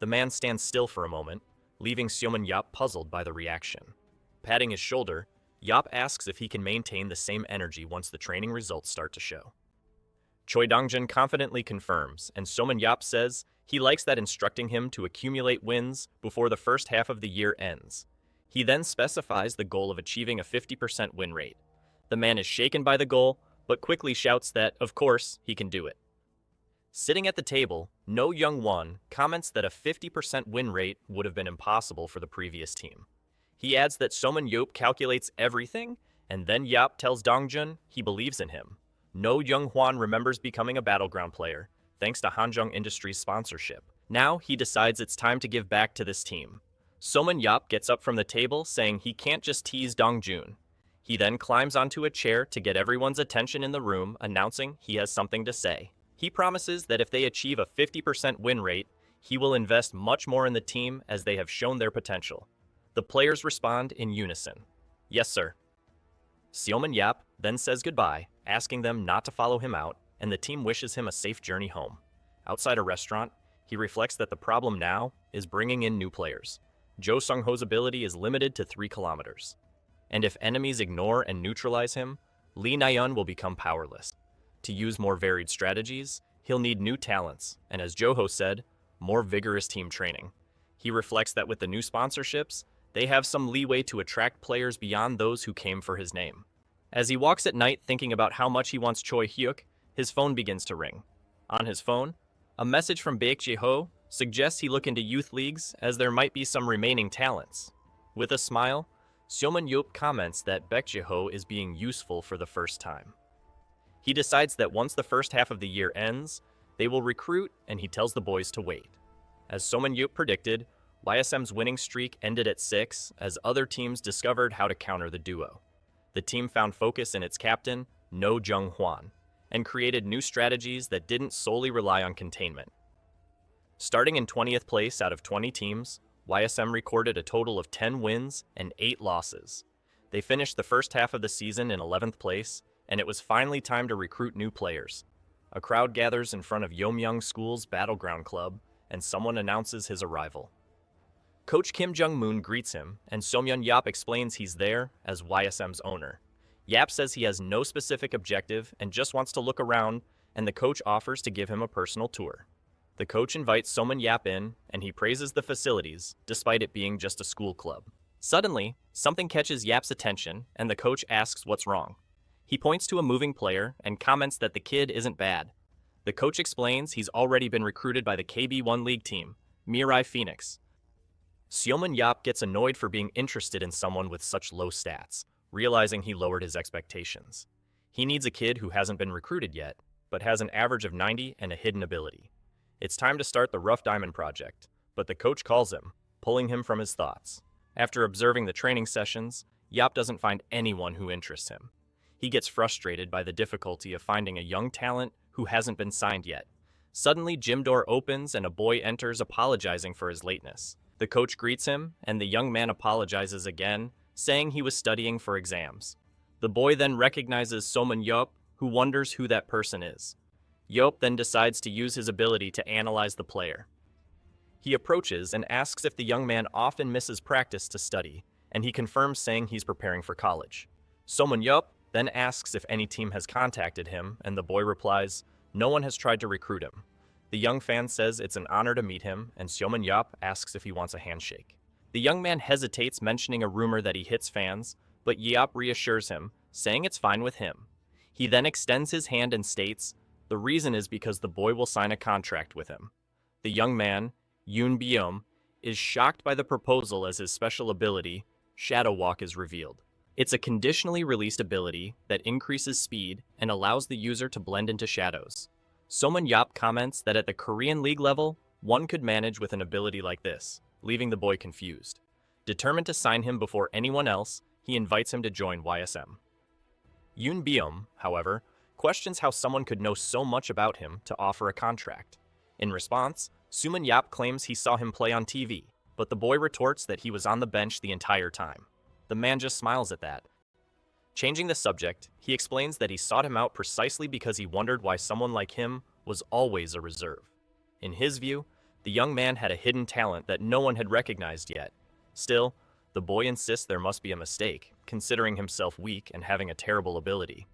The man stands still for a moment, leaving Seomin Yop puzzled by the reaction. Patting his shoulder, Yop asks if he can maintain the same energy once the training results start to show. Choi Dongjun confidently confirms, and Seomin Yop says he likes that, instructing him to accumulate wins before the first half of the year ends. He then specifies the goal of achieving a 50% win rate. The man is shaken by the goal, but quickly shouts that, of course, he can do it. Sitting at the table, No Young-won comments that a 50% win rate would have been impossible for the previous team. He adds that Seomin Yop calculates everything, and then Yop tells Dongjun he believes in him. No Young-hwan remembers becoming a battleground player, thanks to Hanjung Industries' sponsorship. Now he decides it's time to give back to this team. Seomin Yop gets up from the table, saying he can't just tease Dongjun. He then climbs onto a chair to get everyone's attention in the room, announcing he has something to say. He promises that if they achieve a 50% win rate, he will invest much more in the team as they have shown their potential. The players respond in unison. Yes, sir. Seomin Yop then says goodbye, asking them not to follow him out, and the team wishes him a safe journey home. Outside a restaurant, he reflects that the problem now is bringing in new players. Jo Seung-ho's ability is limited to 3 kilometers. And if enemies ignore and neutralize him, Lee Na-yeon will become powerless. To use more varied strategies, he'll need new talents, and as Joho said, more vigorous team training. He reflects that with the new sponsorships, they have some leeway to attract players beyond those who came for his name. As he walks at night thinking about how much he wants Choi Hyuk, his phone begins to ring. On his phone, a message from Baek Jae-ho suggests he look into youth leagues as there might be some remaining talents. With a smile, Seomin Yop comments that Baek Jae-ho is being useful for the first time. He decides that once the first half of the year ends, they will recruit, and he tells the boys to wait. As Seomin Yop predicted, YSM's winning streak ended at 6 as other teams discovered how to counter the duo. The team found focus in its captain, No Jung-hwan, and created new strategies that didn't solely rely on containment. Starting in 20th place out of 20 teams, YSM recorded a total of 10 wins and 8 losses. They finished the first half of the season in 11th place, and it was finally time to recruit new players. A crowd gathers in front of Yeomyung School's Battleground Club, and someone announces his arrival. Coach Kim Jung-moon greets him, and Somyeon Yap explains he's there as YSM's owner. Yap says he has no specific objective and just wants to look around, and the coach offers to give him a personal tour. The coach invites Somyeon Yap in, and he praises the facilities, despite it being just a school club. Suddenly, something catches Yap's attention, and the coach asks what's wrong. He points to a moving player and comments that the kid isn't bad. The coach explains he's already been recruited by the KB1 League team, Mirai Phoenix. Somyeon Yap gets annoyed for being interested in someone with such low stats, realizing he lowered his expectations. He needs a kid who hasn't been recruited yet, but has an average of 90 and a hidden ability. It's time to start the Rough Diamond project, but the coach calls him, pulling him from his thoughts. After observing the training sessions, Yap doesn't find anyone who interests him. He gets frustrated by the difficulty of finding a young talent who hasn't been signed yet. Suddenly, gym door opens and a boy enters apologizing for his lateness. The coach greets him, and the young man apologizes again, saying he was studying for exams. The boy then recognizes Somyeon Yap, who wonders who that person is. Yop then decides to use his ability to analyze the player. He approaches and asks if the young man often misses practice to study, and he confirms saying he's preparing for college. Somyeon Yap then asks if any team has contacted him, and the boy replies, no one has tried to recruit him. The young fan says it's an honor to meet him, and Somyeon Yap asks if he wants a handshake. The young man hesitates, mentioning a rumor that he hits fans, but Yap reassures him, saying it's fine with him. He then extends his hand and states, the reason is because the boy will sign a contract with him. The young man, Yoon Byum, is shocked by the proposal as his special ability, Shadow Walk, is revealed. It's a conditionally released ability that increases speed and allows the user to blend into shadows. Somyeon Yap comments that at the Korean League level, one could manage with an ability like this, leaving the boy confused. Determined to sign him before anyone else, he invites him to join YSM. Yoon Byum, however, questions how someone could know so much about him to offer a contract. In response, Somyeon Yap claims he saw him play on TV, but the boy retorts that he was on the bench the entire time. The man just smiles at that. Changing the subject, he explains that he sought him out precisely because he wondered why someone like him was always a reserve. In his view, the young man had a hidden talent that no one had recognized yet. Still, the boy insists there must be a mistake, considering himself weak and having a terrible ability.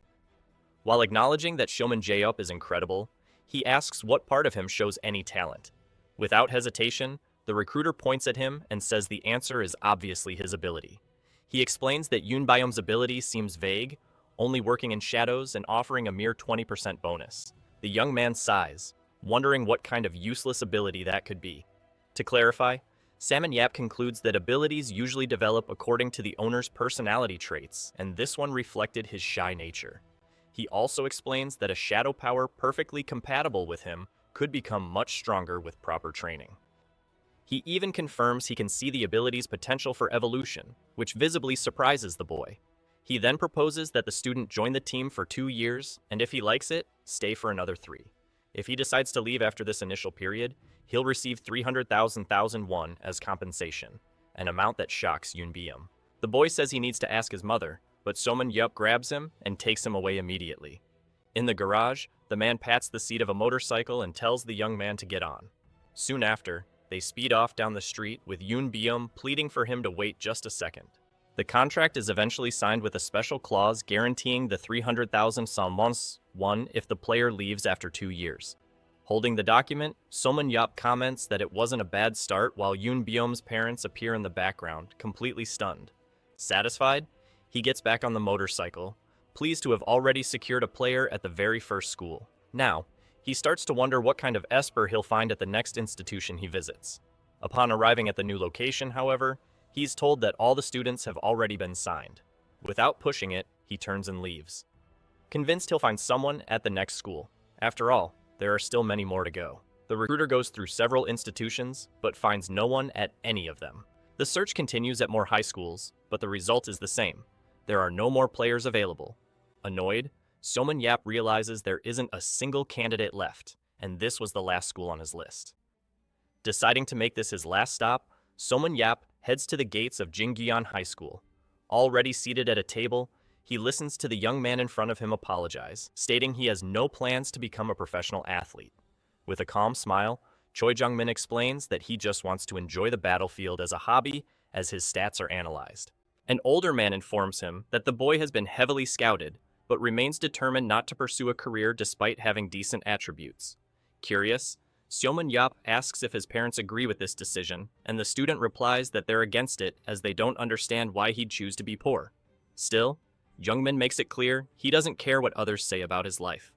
While acknowledging that Shounen J-Up is incredible, he asks what part of him shows any talent. Without hesitation, the recruiter points at him and says the answer is obviously his ability. He explains that Yoon Byum's ability seems vague, only working in shadows and offering a mere 20% bonus. The young man sighs, wondering what kind of useless ability that could be. To clarify, Somyeon Yap concludes that abilities usually develop according to the owner's personality traits, and this one reflected his shy nature. He also explains that a shadow power perfectly compatible with him could become much stronger with proper training. He even confirms he can see the ability's potential for evolution, which visibly surprises the boy. He then proposes that the student join the team for 2 years, and if he likes it, stay for another 3. If he decides to leave after this initial period, he'll receive 300,000 won as compensation, an amount that shocks Yoon Byum. The boy says he needs to ask his mother, but Somyeon Yap grabs him and takes him away immediately. In the garage, the man pats the seat of a motorcycle and tells the young man to get on. Soon after, they speed off down the street with Yoon Byum pleading for him to wait just a second. The contract is eventually signed with a special clause guaranteeing the 300,000 won if the player leaves after 2 years. Holding the document, Somyeon Yap comments that it wasn't a bad start while Yoon Byum's parents appear in the background, completely stunned. Satisfied, he gets back on the motorcycle, pleased to have already secured a player at the very first school. Now, he starts to wonder what kind of esper he'll find at the next institution he visits. Upon arriving at the new location, however, he's told that all the students have already been signed. Without pushing it, he turns and leaves. Convinced he'll find someone at the next school. After all, there are still many more to go. The recruiter goes through several institutions, but finds no one at any of them. The search continues at more high schools, but the result is the same. There are no more players available. Annoyed, Soman Yap realizes there isn't a single candidate left, and this was the last school on his list. Deciding to make this his last stop, Soman Yap heads to the gates of Jingyan High School. Already seated at a table, he listens to the young man in front of him apologize, stating he has no plans to become a professional athlete. With a calm smile, Choi Jung-min explains that he just wants to enjoy the battlefield as a hobby as his stats are analyzed. An older man informs him that the boy has been heavily scouted, but remains determined not to pursue a career despite having decent attributes. Curious, Seomun Yap asks if his parents agree with this decision, and the student replies that they're against it as they don't understand why he'd choose to be poor. Still, Jungmin makes it clear he doesn't care what others say about his life.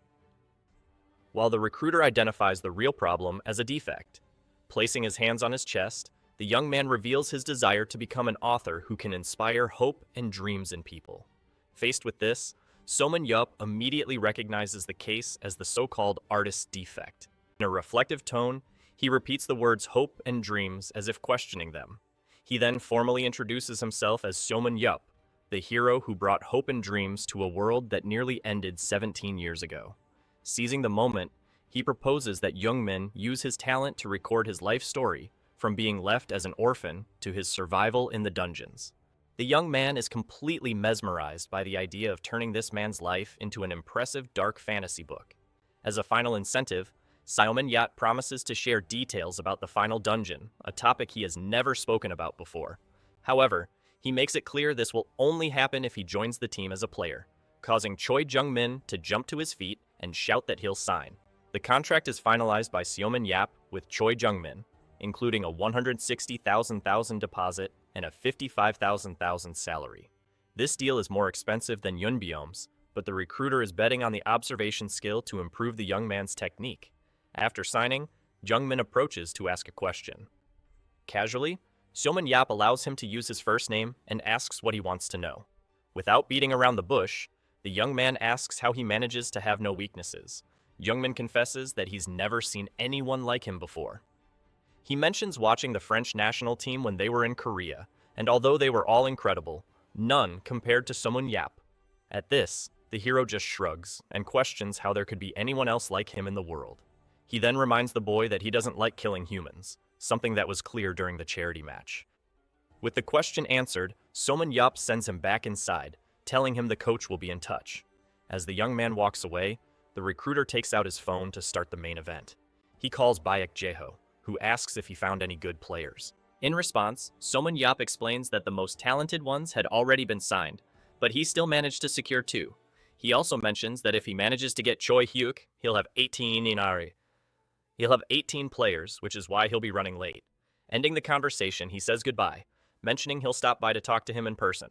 While the recruiter identifies the real problem as a defect. Placing his hands on his chest, the young man reveals his desire to become an author who can inspire hope and dreams in people. Faced with this, Soman Yup immediately recognizes the case as the so-called artist's defect. In a reflective tone, he repeats the words hope and dreams as if questioning them. He then formally introduces himself as Soman Yup, the hero who brought hope and dreams to a world that nearly ended 17 years ago. Seizing the moment, he proposes that Jungmin use his talent to record his life story, from being left as an orphan to his survival in the dungeons. The young man is completely mesmerized by the idea of turning this man's life into an impressive dark fantasy book. As a final incentive, Seoman Yap promises to share details about the final dungeon, a topic he has never spoken about before. However, he makes it clear this will only happen if he joins the team as a player, causing Choi Jung-min to jump to his feet and shout that he'll sign. The contract is finalized by Seoman Yap with Choi Jung-min, including a 160,000 deposit and a 55,000 salary. This deal is more expensive than Yunbyeom's, but the recruiter is betting on the observation skill to improve the young man's technique. After signing, Jung-min approaches to ask a question. Casually, Seoman Yap allows him to use his first name and asks what he wants to know. Without beating around the bush, the young man asks how he manages to have no weaknesses. Jung-min confesses that he's never seen anyone like him before. He mentions watching the French national team when they were in Korea, and although they were all incredible, none compared to Seomun Yap. At this, the hero just shrugs and questions how there could be anyone else like him in the world. He then reminds the boy that he doesn't like killing humans, something that was clear during the charity match. With the question answered, Seomun Yap sends him back inside, telling him the coach will be in touch. As the young man walks away, the recruiter takes out his phone to start the main event. He calls Baek Jae-ho, who asks if he found any good players. In response, Seomun Yap explains that the most talented ones had already been signed, but he still managed to secure 2. He also mentions that if he manages to get Choi Hyuk, he'll have 18 Inari. He'll have 18 players, which is why he'll be running late. Ending the conversation, he says goodbye, mentioning he'll stop by to talk to him in person.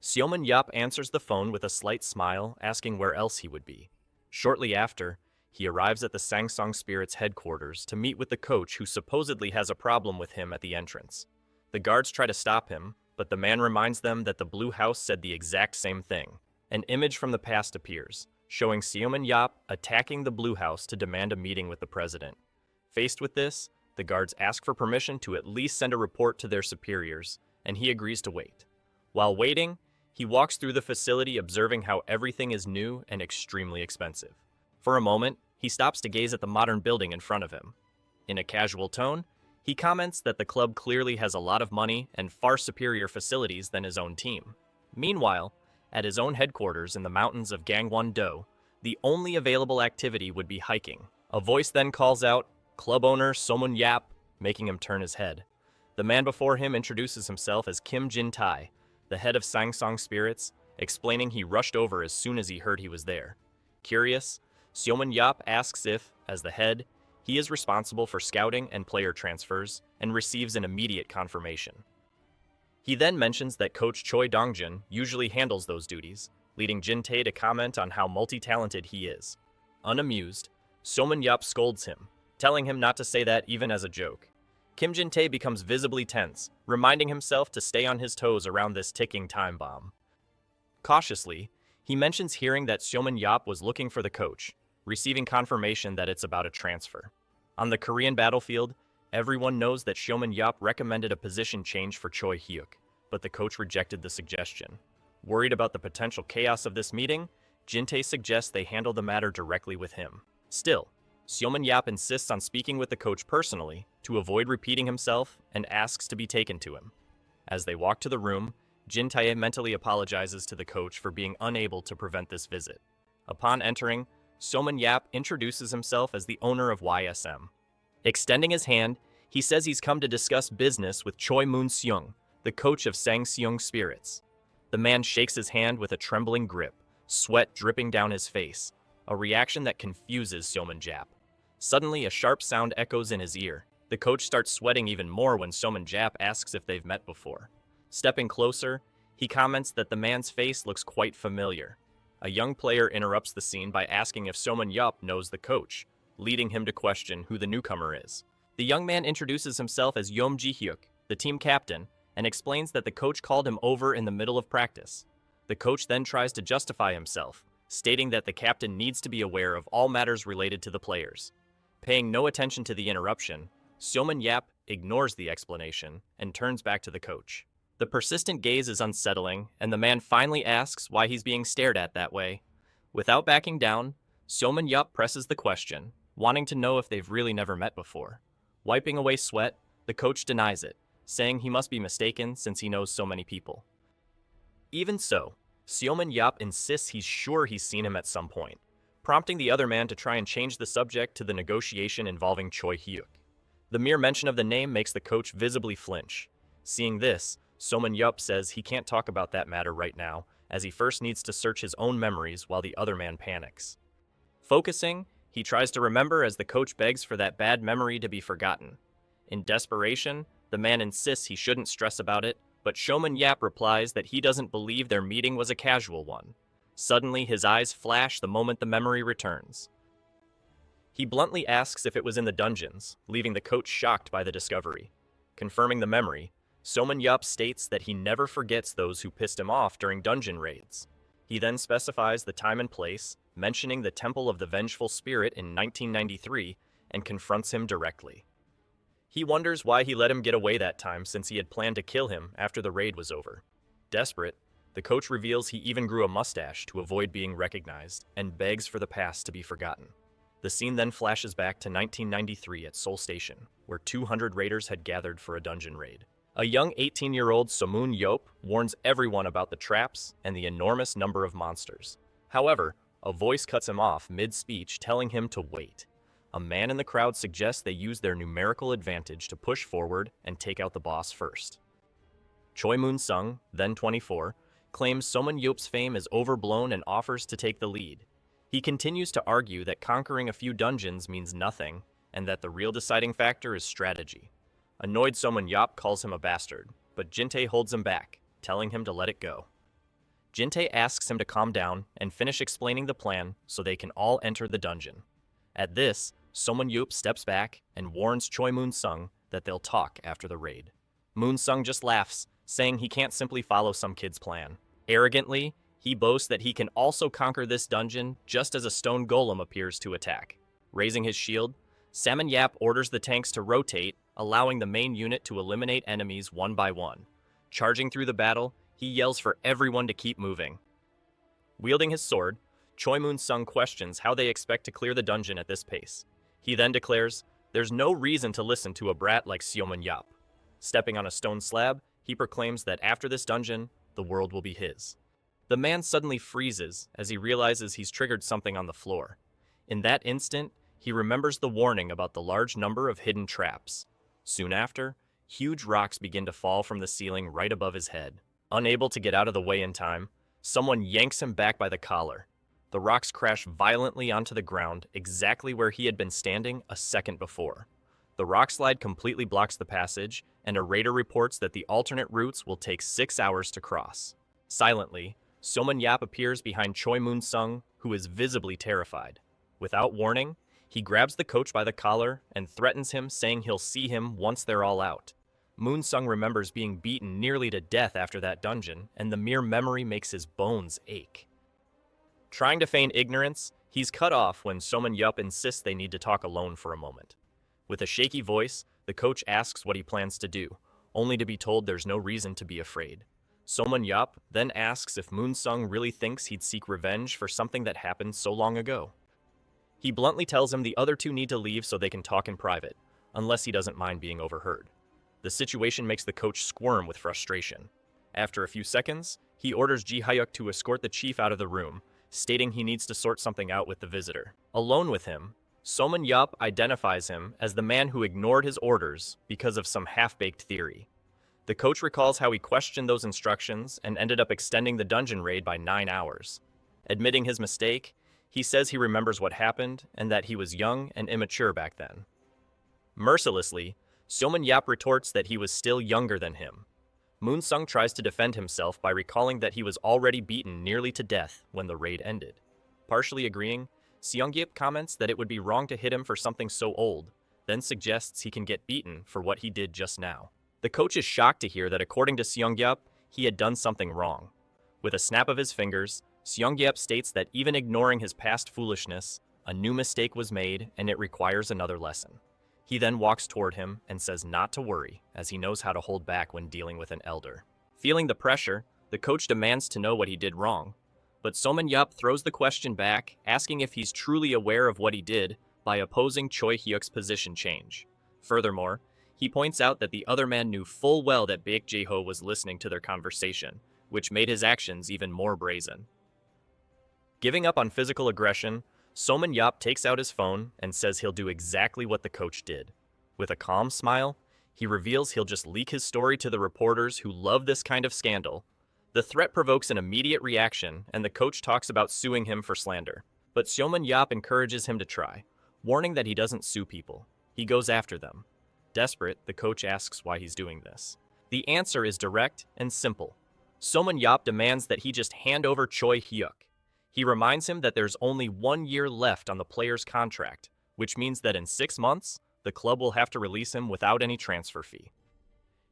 Seomun Yap answers the phone with a slight smile, asking where else he would be. Shortly after, he arrives at the Sangsong Spirits headquarters to meet with the coach who supposedly has a problem with him at the entrance. The guards try to stop him, but the man reminds them that the Blue House said the exact same thing. An image from the past appears, showing Seomun Yap attacking the Blue House to demand a meeting with the president. Faced with this, the guards ask for permission to at least send a report to their superiors, and he agrees to wait. While waiting, he walks through the facility observing how everything is new and extremely expensive. For a moment, he stops to gaze at the modern building in front of him. In a casual tone, he comments that the club clearly has a lot of money and far superior facilities than his own team. Meanwhile, at his own headquarters in the mountains of Gangwon-do, the only available activity would be hiking. A voice then calls out, "Club owner Seomun Yap," making him turn his head. The man before him introduces himself as Kim Jin-tae, the head of Sangsong Spirits, explaining he rushed over as soon as he heard he was there. Curious, Seomun Yap asks if, as the head, he is responsible for scouting and player transfers, and receives an immediate confirmation. He then mentions that coach Choi Dongjun usually handles those duties, leading Jin-tae to comment on how multi-talented he is. Unamused, Seomun Yap scolds him, telling him not to say that even as a joke. Kim Jin-tae becomes visibly tense, reminding himself to stay on his toes around this ticking time bomb. Cautiously, he mentions hearing that Seomun Yap was looking for the coach, receiving confirmation that it's about a transfer. On the Korean battlefield, everyone knows that Seomun Yap recommended a position change for Choi Hyuk, but the coach rejected the suggestion. Worried about the potential chaos of this meeting, Jin-tae suggests they handle the matter directly with him. Still, Seomin Yap insists on speaking with the coach personally to avoid repeating himself and asks to be taken to him. As they walk to the room, Jin-tae mentally apologizes to the coach for being unable to prevent this visit. Upon entering, Seomin Yap introduces himself as the owner of YSM. Extending his hand, he says he's come to discuss business with Choi Moon-seung, the coach of Sang-seung Spirits. The man shakes his hand with a trembling grip, sweat dripping down his face, a reaction that confuses Seomin Yap. Suddenly, a sharp sound echoes in his ear. The coach starts sweating even more when Seomin Yap asks if they've met before. Stepping closer, he comments that the man's face looks quite familiar. A young player interrupts the scene by asking if Seomin Yap knows the coach, leading him to question who the newcomer is. The young man introduces himself as Yeom Ji-hyuk, the team captain, and explains that the coach called him over in the middle of practice. The coach then tries to justify himself, stating that the captain needs to be aware of all matters related to the players. Paying no attention to the interruption, Seomin Yap ignores the explanation and turns back to the coach. The persistent gaze is unsettling, and the man finally asks why he's being stared at that way. Without backing down, Seomin Yap presses the question, wanting to know if they've really never met before. Wiping away sweat, the coach denies it, saying he must be mistaken since he knows so many people. Even so, Seomin Yap insists he's sure he's seen him at some point, prompting the other man to try and change the subject to the negotiation involving Choi Hyuk. The mere mention of the name makes the coach visibly flinch. Seeing this, Seomin Yap says he can't talk about that matter right now, as he first needs to search his own memories while the other man panics. Focusing, he tries to remember as the coach begs for that bad memory to be forgotten. In desperation, the man insists he shouldn't stress about it, but Seomin Yap replies that he doesn't believe their meeting was a casual one. Suddenly, his eyes flash the moment the memory returns. He bluntly asks if it was in the dungeons, leaving the coach shocked by the discovery. Confirming the memory, Seomin Yap states that he never forgets those who pissed him off during dungeon raids. He then specifies the time and place, mentioning the Temple of the Vengeful Spirit in 1993, and confronts him directly. He wonders why he let him get away that time since he had planned to kill him after the raid was over. Desperate, the coach reveals he even grew a mustache to avoid being recognized and begs for the past to be forgotten. The scene then flashes back to 1993 at Seoul Station, where 200 raiders had gathered for a dungeon raid. A young 18-year-old Somun Yop warns everyone about the traps and the enormous number of monsters. However, a voice cuts him off mid-speech telling him to wait. A man in the crowd suggests they use their numerical advantage to push forward and take out the boss first. Choi Moon-sung, then 24, claims Somun Yop's fame is overblown and offers to take the lead. He continues to argue that conquering a few dungeons means nothing, and that the real deciding factor is strategy. Annoyed, Somun Yop calls him a bastard, but Jin-tae holds him back, telling him to let it go. Jin-tae asks him to calm down and finish explaining the plan so they can all enter the dungeon. At this, Somun Yop steps back and warns Choi Moon-sung that they'll talk after the raid. Moon-sung just laughs, saying he can't simply follow some kid's plan. Arrogantly, he boasts that he can also conquer this dungeon just as a stone golem appears to attack. Raising his shield, Seomin Yap orders the tanks to rotate, allowing the main unit to eliminate enemies one by one. Charging through the battle, he yells for everyone to keep moving. Wielding his sword, Choi Moon-sung questions how they expect to clear the dungeon at this pace. He then declares, there's no reason to listen to a brat like Seomin Yap. Stepping on a stone slab, he proclaims that after this dungeon, the world will be his. The man suddenly freezes as he realizes he's triggered something on the floor. In that instant, he remembers the warning about the large number of hidden traps. Soon after, huge rocks begin to fall from the ceiling right above his head. Unable to get out of the way in time, someone yanks him back by the collar. The rocks crash violently onto the ground exactly where he had been standing a second before. The rock slide completely blocks the passage, and a raider reports that the alternate routes will take 6 hours to cross. Silently, Seomin Yap appears behind Choi Moon-sung, who is visibly terrified. Without warning, he grabs the coach by the collar and threatens him, saying he'll see him once they're all out. Moon-sung remembers being beaten nearly to death after that dungeon, and the mere memory makes his bones ache. Trying to feign ignorance, he's cut off when Seomin Yap insists they need to talk alone for a moment. With a shaky voice, the coach asks what he plans to do, only to be told there's no reason to be afraid. Somun Yap then asks if Moon Sung really thinks he'd seek revenge for something that happened so long ago. He bluntly tells him the other two need to leave so they can talk in private, unless he doesn't mind being overheard. The situation makes the coach squirm with frustration. After a few seconds, he orders Ji Hyuk to escort the chief out of the room, stating he needs to sort something out with the visitor. Alone with him, Somun Yap identifies him as the man who ignored his orders because of some half-baked theory. The coach recalls how he questioned those instructions and ended up extending the dungeon raid by 9 hours. Admitting his mistake, he says he remembers what happened and that he was young and immature back then. Mercilessly, Somun Yap retorts that he was still younger than him. Moon Sung tries to defend himself by recalling that he was already beaten nearly to death when the raid ended. Partially agreeing, Seongyip comments that it would be wrong to hit him for something so old, then suggests he can get beaten for what he did just now. The coach is shocked to hear that according to Seongyap, he had done something wrong. With a snap of his fingers, Seongyap states that even ignoring his past foolishness, a new mistake was made and it requires another lesson. He then walks toward him and says not to worry, as he knows how to hold back when dealing with an elder. Feeling the pressure, the coach demands to know what he did wrong. But Somun Yap throws the question back, asking if he's truly aware of what he did by opposing Choi Hyuk's position change. Furthermore, he points out that the other man knew full well that Baek Jae-ho was listening to their conversation, which made his actions even more brazen. Giving up on physical aggression, Somun Yap takes out his phone and says he'll do exactly what the coach did. With a calm smile, he reveals he'll just leak his story to the reporters who love this kind of scandal. The threat provokes an immediate reaction, and the coach talks about suing him for slander. But Somun Yap encourages him to try, warning that he doesn't sue people. He goes after them. Desperate, the coach asks why he's doing this. The answer is direct and simple. Somun Yap demands that he just hand over Choi Hyuk. He reminds him that there's only 1 year left on the player's contract, which means that in 6 months, the club will have to release him without any transfer fee.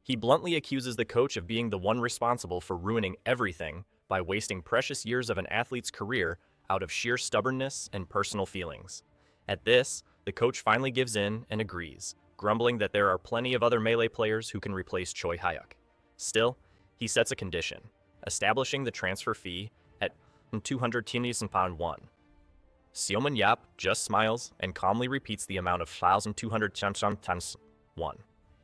He bluntly accuses the coach of being the one responsible for ruining everything by wasting precious years of an athlete's career out of sheer stubbornness and personal feelings. At this, the coach finally gives in and agrees, grumbling that there are plenty of other melee players who can replace Choi Hyuk. Still, he sets a condition, establishing the transfer fee at 200 1. Seomun Yap just smiles and calmly repeats the amount of 1,200 times 1.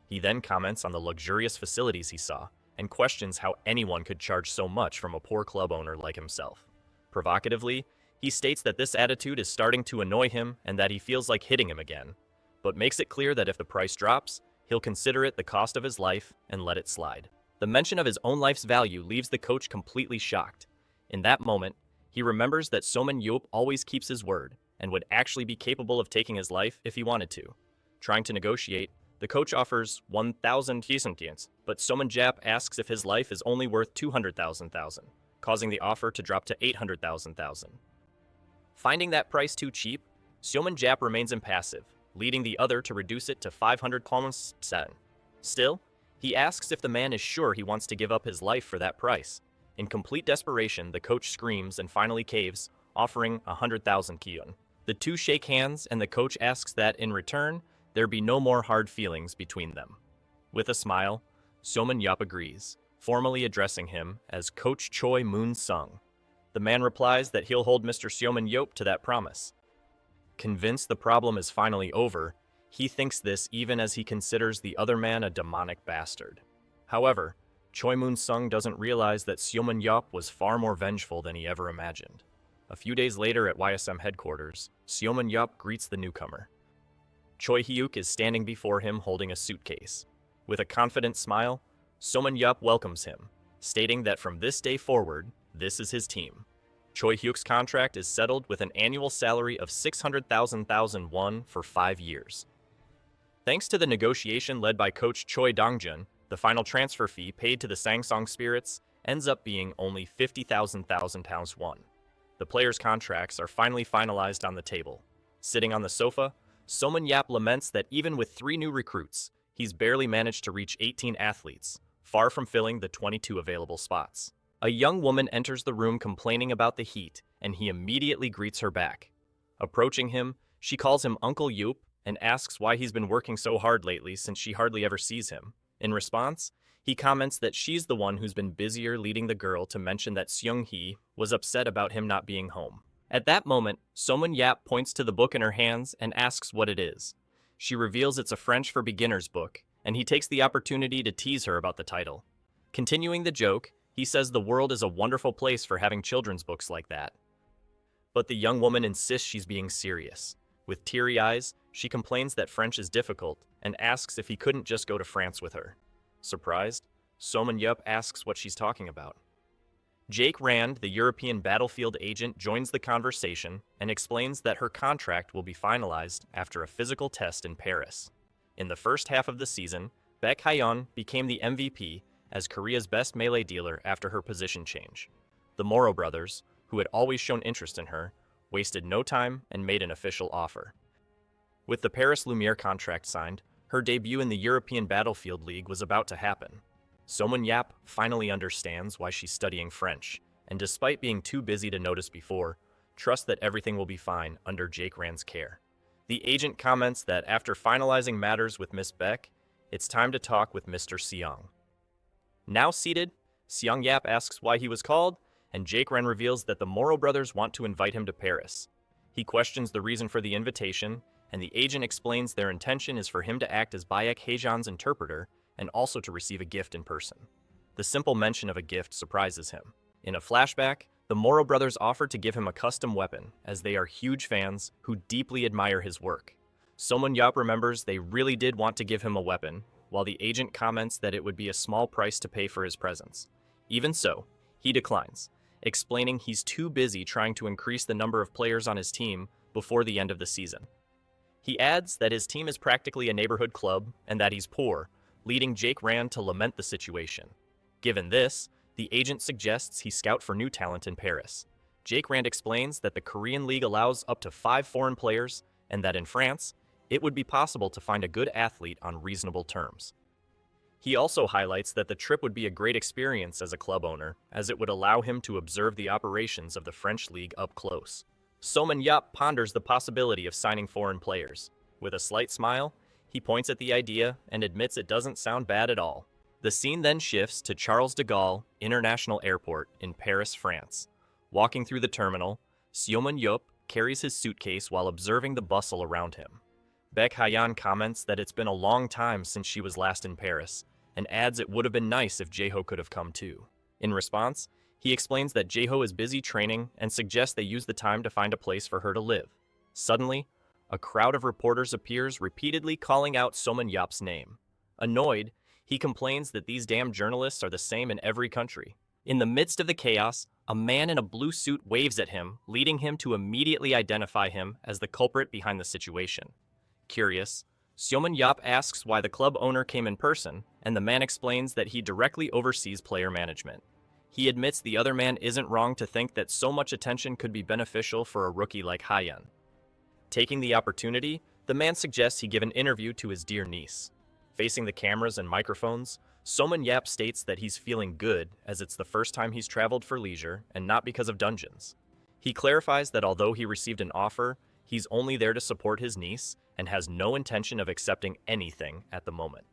He then comments on the luxurious facilities he saw and questions how anyone could charge so much from a poor club owner like himself. Provocatively, he states that this attitude is starting to annoy him and that he feels like hitting him again, but makes it clear that if the price drops, he'll consider it the cost of his life and let it slide. The mention of his own life's value leaves the coach completely shocked. In that moment, he remembers that Somun Yop always keeps his word and would actually be capable of taking his life if he wanted to. Trying to negotiate, the coach offers 1,000 Hisantians, but Somun Jap asks if his life is only worth 200,000, causing the offer to drop to 800,000. Finding that price too cheap, Seomun Jap remains impassive, leading the other to reduce it to 500 sen. Still, he asks if the man is sure he wants to give up his life for that price. In complete desperation, the coach screams and finally caves, offering 100,000 kyun. The two shake hands, and the coach asks that, in return, there be no more hard feelings between them. With a smile, Seomun Yap agrees, formally addressing him as Coach Choi Moon Sung. The man replies that he'll hold Mr. Seomun Yop to that promise. Convinced the problem is finally over, he thinks this even as he considers the other man a demonic bastard. However, Choi Moon Sung doesn't realize that Seomun Yop was far more vengeful than he ever imagined. A few days later at YSM headquarters, Seomun Yop greets the newcomer. Choi Hyuk is standing before him holding a suitcase. With a confident smile, Seomun Yop welcomes him, stating that from this day forward, this is his team. Choi Hyuk's contract is settled with an annual salary of 600,000 won for 5 years. Thanks to the negotiation led by coach Choi Dongjun, the final transfer fee paid to the Sangsong Spirits ends up being only 50,000 won. The players' contracts are finally finalized on the table. Sitting on the sofa, Seomun Yap laments that even with 3 new recruits, he's barely managed to reach 18 athletes, far from filling the 22 available spots. A young woman enters the room complaining about the heat, and he immediately greets her back. Approaching him, she calls him Uncle Yup and asks why he's been working so hard lately since she hardly ever sees him. In response, he He comments that she's the one who's been busier leading the girl to mention that Seung-hee was upset about him not being home. At that moment, Somun Yap points to the book in her hands and asks what it is. She reveals it's a French for beginners book, and he takes the opportunity to tease her about the title. Continuing the joke, he says the world is a wonderful place for having children's books like that. But the young woman insists she's being serious. With teary eyes, she complains that French is difficult and asks if he couldn't just go to France with her. Surprised, Somun Yup asks what she's talking about. Jake Rand, the European battlefield agent, joins the conversation and explains that her contract will be finalized after a physical test in Paris. In the first half of the season, Baek Hyeon became the MVP as Korea's best melee dealer after her position change. The Moro brothers, who had always shown interest in her, wasted no time and made an official offer. With the Paris Lumiere contract signed, her debut in the European Battlefield League was about to happen. Somun Yap finally understands why she's studying French, and despite being too busy to notice before, trusts that everything will be fine under Jake Rand's care. The agent comments that after finalizing matters with Miss Beck, it's time to talk with Mr. Seong. Now seated, Seong Yap asks why he was called, and Jake Rand reveals that the Moro brothers want to invite him to Paris. He questions the reason for the invitation, and the agent explains their intention is for him to act as Baek Haejeon's interpreter and also to receive a gift in person. The simple mention of a gift surprises him. In a flashback, the Moro brothers offered to give him a custom weapon, as they are huge fans who deeply admire his work. Somun Yap remembers they really did want to give him a weapon, while the agent comments that it would be a small price to pay for his presence. Even so, he declines, explaining he's too busy trying to increase the number of players on his team before the end of the season. He adds that his team is practically a neighborhood club and that he's poor, leading Jake Rand to lament the situation. Given this, the agent suggests he scout for new talent in Paris. Jake Rand explains that the Korean League allows up to 5 foreign players, and that in France, it would be possible to find a good athlete on reasonable terms. He also highlights that the trip would be a great experience as a club owner, as it would allow him to observe the operations of the French League up close. Somun Yap ponders the possibility of signing foreign players. With a slight smile, he points at the idea and admits it doesn't sound bad at all. The scene then shifts to Charles de Gaulle International Airport in Paris, France. Walking through the terminal, Seomun Yup carries his suitcase while observing the bustle around him. Baek Hyeon comments that it's been a long time since she was last in Paris, and adds it would have been nice if Jaeho could have come too. In response, he explains that Jaeho is busy training and suggests they use the time to find a place for her to live. Suddenly, a crowd of reporters appears, repeatedly calling out Somun Yap's name. Annoyed, he complains that these damn journalists are the same in every country. In the midst of the chaos, a man in a blue suit waves at him, leading him to immediately identify him as the culprit behind the situation. Curious, Seomun Yap asks why the club owner came in person, and the man explains that he directly oversees player management. He admits the other man isn't wrong to think that so much attention could be beneficial for a rookie like Hyeon. Taking the opportunity, the man suggests he give an interview to his dear niece. Facing the cameras and microphones, Somun Yap states that he's feeling good as it's the first time he's traveled for leisure and not because of dungeons. He clarifies that although he received an offer, he's only there to support his niece and has no intention of accepting anything at the moment.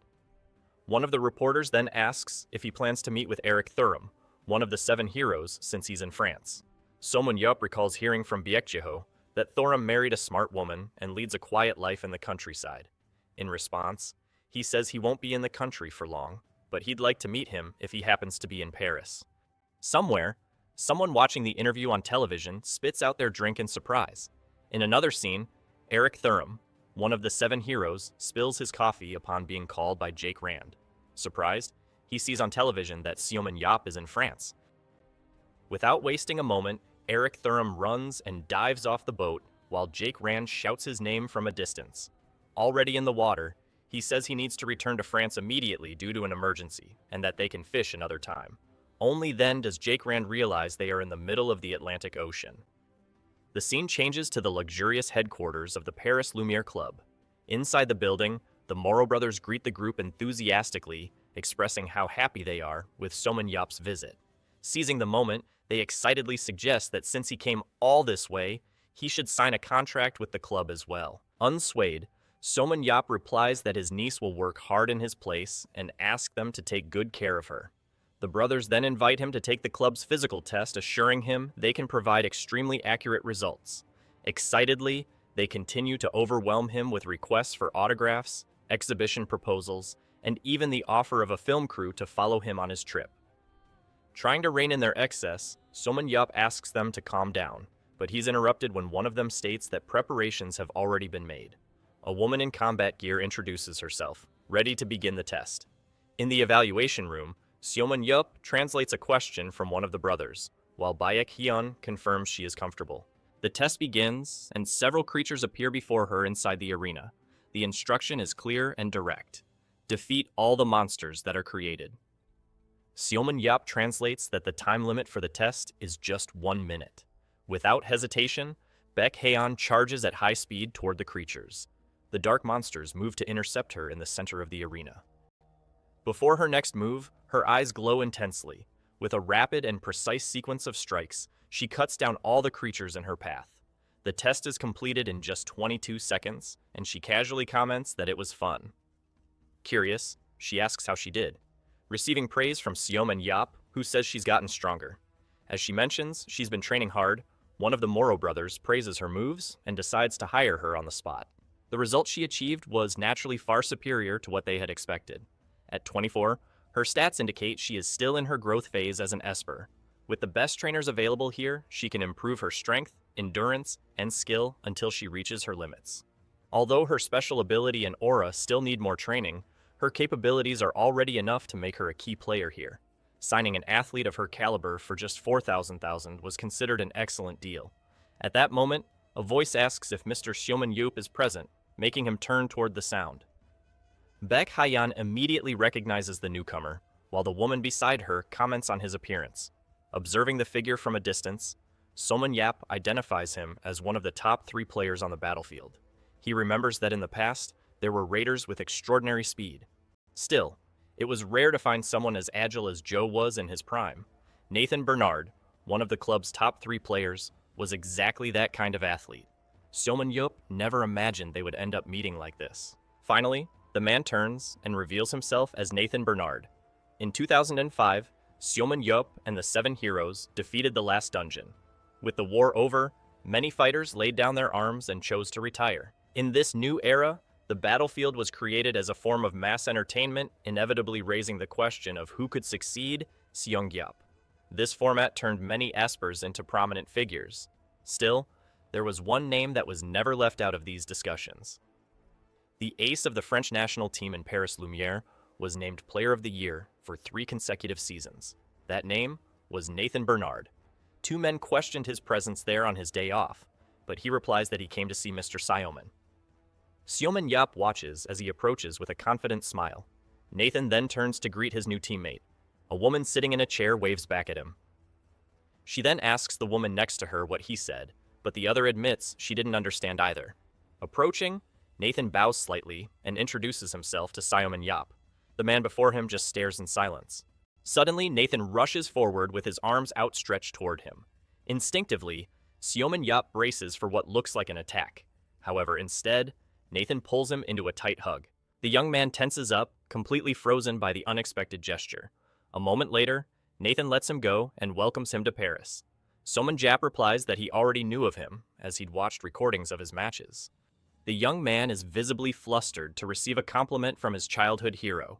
One of the reporters then asks if he plans to meet with Eric Thuram, one of the 7 heroes, since he's in France. Somun Yup recalls hearing from Baekjeho that Thuram married a smart woman and leads a quiet life in the countryside. In response, he says he won't be in the country for long, but he'd like to meet him if he happens to be in Paris. Somewhere, someone watching the interview on television spits out their drink in surprise. In another scene, Eric Thuram, one of the 7 heroes, spills his coffee upon being called by Jake Rand. Surprised, he sees on television that Seomun Yap is in France. Without wasting a moment, Eric Thuram runs and dives off the boat while Jake Rand shouts his name from a distance. Already in the water, he says he needs to return to France immediately due to an emergency, and that they can fish another time. Only then does Jake Rand realize they are in the middle of the Atlantic Ocean. The scene changes to the luxurious headquarters of the Paris Lumiere Club. Inside the building, the Moro brothers greet the group enthusiastically, expressing how happy they are with Somun Yap's visit. Seizing the moment, they excitedly suggest that since he came all this way, he should sign a contract with the club as well. Unswayed, Soman Yap replies that his niece will work hard in his place and ask them to take good care of her. The brothers then invite him to take the club's physical test, assuring him they can provide extremely accurate results. Excitedly, they continue to overwhelm him with requests for autographs, exhibition proposals, and even the offer of a film crew to follow him on his trip. Trying to rein in their excess, Soman Yup asks them to calm down, but he's interrupted when one of them states that preparations have already been made. A woman in combat gear introduces herself, ready to begin the test. In the evaluation room, Seoman Yup translates a question from one of the brothers, while Baek Hyun confirms she is comfortable. The test begins, and several creatures appear before her inside the arena. The instruction is clear and direct. Defeat all the monsters that are created. Seoman Yap translates that the time limit for the test is just 1 minute. Without hesitation, Baek Haeon charges at high speed toward the creatures. The dark monsters move to intercept her in the center of the arena. Before her next move, her eyes glow intensely. With a rapid and precise sequence of strikes, she cuts down all the creatures in her path. The test is completed in just 22 seconds, and she casually comments that it was fun. Curious, she asks how she did, receiving praise from Seoman Yap, who says she's gotten stronger. As she mentions she's been training hard, one of the Moro brothers praises her moves and decides to hire her on the spot. The result she achieved was naturally far superior to what they had expected. At 24, her stats indicate she is still in her growth phase as an Esper. With the best trainers available here, she can improve her strength, endurance, and skill until she reaches her limits. Although her special ability and aura still need more training, her capabilities are already enough to make her a key player here. Signing an athlete of her caliber for just 4,000 was considered an excellent deal. At that moment, a voice asks if Mr. Seoman Yup is present, making him turn toward the sound. Baek Haeon immediately recognizes the newcomer, while the woman beside her comments on his appearance. Observing the figure from a distance, Soman Yap identifies him as one of the top 3 players on the battlefield. He remembers that in the past, there were raiders with extraordinary speed. Still, it was rare to find someone as agile as Joe was in his prime. Nathan Bernard, one of the club's top 3 players, was exactly that kind of athlete. Seoman Yup never imagined they would end up meeting like this. Finally, the man turns and reveals himself as Nathan Bernard. In 2005, Seoman Yup and the 7 heroes defeated the last dungeon. With the war over, many fighters laid down their arms and chose to retire. In this new era, the battlefield was created as a form of mass entertainment, inevitably raising the question of who could succeed Seong Yup. This format turned many Espers into prominent figures. Still, there was one name that was never left out of these discussions. The ace of the French national team in Paris Lumiere was named Player of the Year for 3 consecutive seasons. That name was Nathan Bernard. 2 men questioned his presence there on his day off, but he replies that he came to see Mr. Seoman. Seoman Yap watches as he approaches with a confident smile. Nathan then turns to greet his new teammate. A woman sitting in a chair waves back at him. She then asks the woman next to her what he said, but the other admits she didn't understand either. Approaching, Nathan bows slightly and introduces himself to Seoman Yap. The man before him just stares in silence. Suddenly, Nathan rushes forward with his arms outstretched toward him. Instinctively, Seoman Yap braces for what looks like an attack. However, instead, Nathan pulls him into a tight hug. The young man tenses up, completely frozen by the unexpected gesture. A moment later, Nathan lets him go and welcomes him to Paris. Seoman Yap replies that he already knew of him, as he'd watched recordings of his matches. The young man is visibly flustered to receive a compliment from his childhood hero.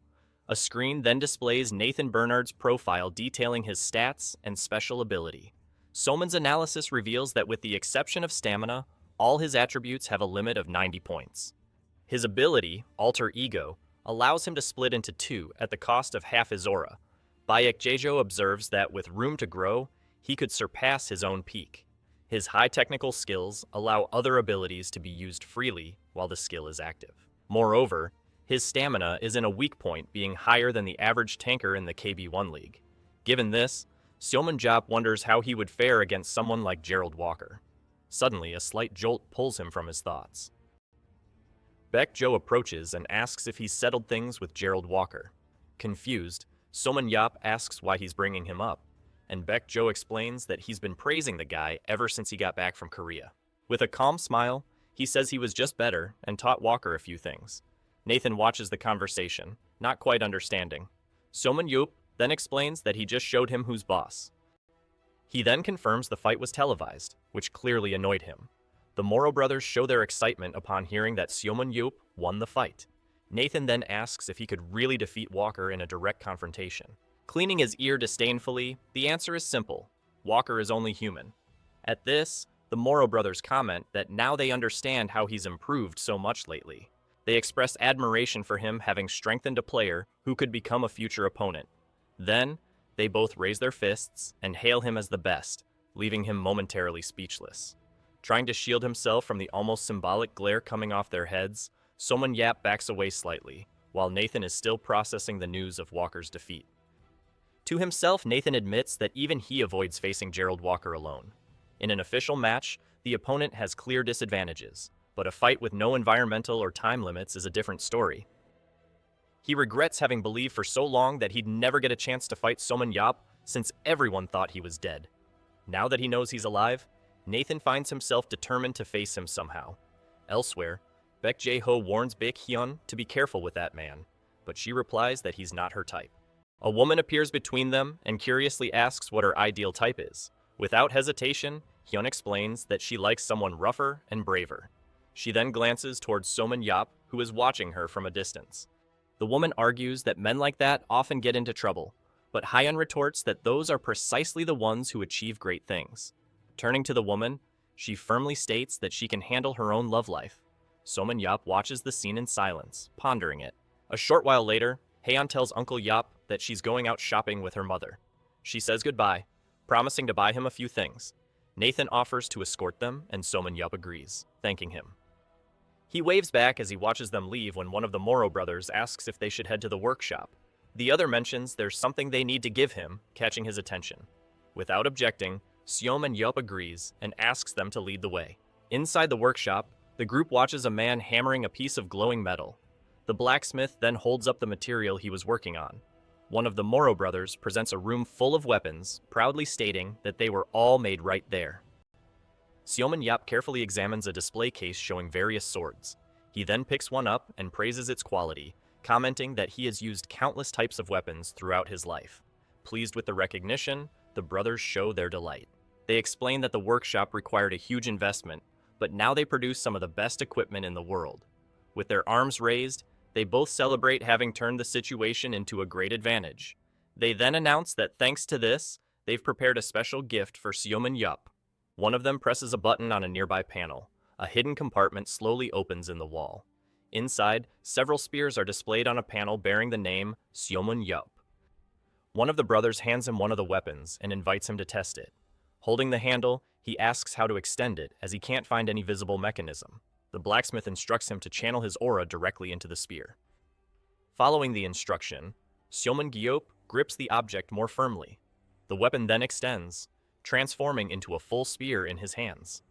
A screen then displays Nathan Bernard's profile detailing his stats and special ability. Seoman's analysis reveals that with the exception of stamina, all his attributes have a limit of 90 points. His ability, Alter Ego, allows him to split into 2 at the cost of half his aura. Baek Jejo observes that with room to grow, he could surpass his own peak. His high technical skills allow other abilities to be used freely while the skill is active. Moreover, his stamina is in a weak point, being higher than the average tanker in the KB1 League. Given this, Seoman Yap wonders how he would fare against someone like Gerald Walker. Suddenly, a slight jolt pulls him from his thoughts. Baek Jo approaches and asks if he's settled things with Gerald Walker. Confused, Seoman Yap asks why he's bringing him up, and Baek Jo explains that he's been praising the guy ever since he got back from Korea. With a calm smile, He says he was just better and taught Walker a few things. Nathan watches the conversation, not quite understanding. Soman Yup then explains that he just showed him who's boss. He then confirms the fight was televised, which clearly annoyed him. The Moro brothers show their excitement upon hearing that Seomun Yup won the fight. Nathan then asks if he could really defeat Walker in a direct confrontation. Cleaning his ear disdainfully, the answer is simple. Walker is only human. At this, the Moro brothers comment that now they understand how he's improved so much lately. They express admiration for him having strengthened a player who could become a future opponent. Then, they both raise their fists and hail him as the best, leaving him momentarily speechless. Trying to shield himself from the almost symbolic glare coming off their heads, Soman Yap backs away slightly, while Nathan is still processing the news of Walker's defeat. To himself, Nathan admits that even he avoids facing Gerald Walker alone. In an official match, the opponent has clear disadvantages, but a fight with no environmental or time limits is a different story. He regrets having believed for so long that he'd never get a chance to fight Soman Yap since everyone thought he was dead. Now that he knows he's alive, Nathan finds himself determined to face him somehow. Elsewhere, Baek Jae-ho warns Baek Hyun to be careful with that man, but she replies that he's not her type. A woman appears between them and curiously asks what her ideal type is. Without hesitation, Hyun explains that she likes someone rougher and braver. She then glances towards Soman Yap, who is watching her from a distance. The woman argues that men like that often get into trouble, but Hyun retorts that those are precisely the ones who achieve great things. Turning to the woman, she firmly states that she can handle her own love life. Soman Yap watches the scene in silence, pondering it. A short while later, Haeyeon tells Uncle Yap that she's going out shopping with her mother. She says goodbye, promising to buy him a few things. Nathan offers to escort them, and Soman Yap agrees, thanking him. He waves back as he watches them leave when one of the Moro brothers asks if they should head to the workshop. The other mentions there's something they need to give him, catching his attention. Without objecting, Seom and Yup agrees and asks them to lead the way. Inside the workshop, the group watches a man hammering a piece of glowing metal. The blacksmith then holds up the material he was working on. One of the Moro brothers presents a room full of weapons, proudly stating that they were all made right there. Seoman Yap carefully examines a display case showing various swords. He then picks one up and praises its quality, commenting that he has used countless types of weapons throughout his life. Pleased with the recognition, the brothers show their delight. They explain that the workshop required a huge investment, but now they produce some of the best equipment in the world. With their arms raised, they both celebrate having turned the situation into a great advantage. They then announce that thanks to this, they've prepared a special gift for Seoman Yup. One of them presses a button on a nearby panel. A hidden compartment slowly opens in the wall. Inside, several spears are displayed on a panel bearing the name Seomun Yup. One of the brothers hands him one of the weapons and invites him to test it. Holding the handle, he asks how to extend it as he can't find any visible mechanism. The blacksmith instructs him to channel his aura directly into the spear. Following the instruction, Seomun Gyop grips the object more firmly. The weapon then extends, transforming into a full spear in his hands.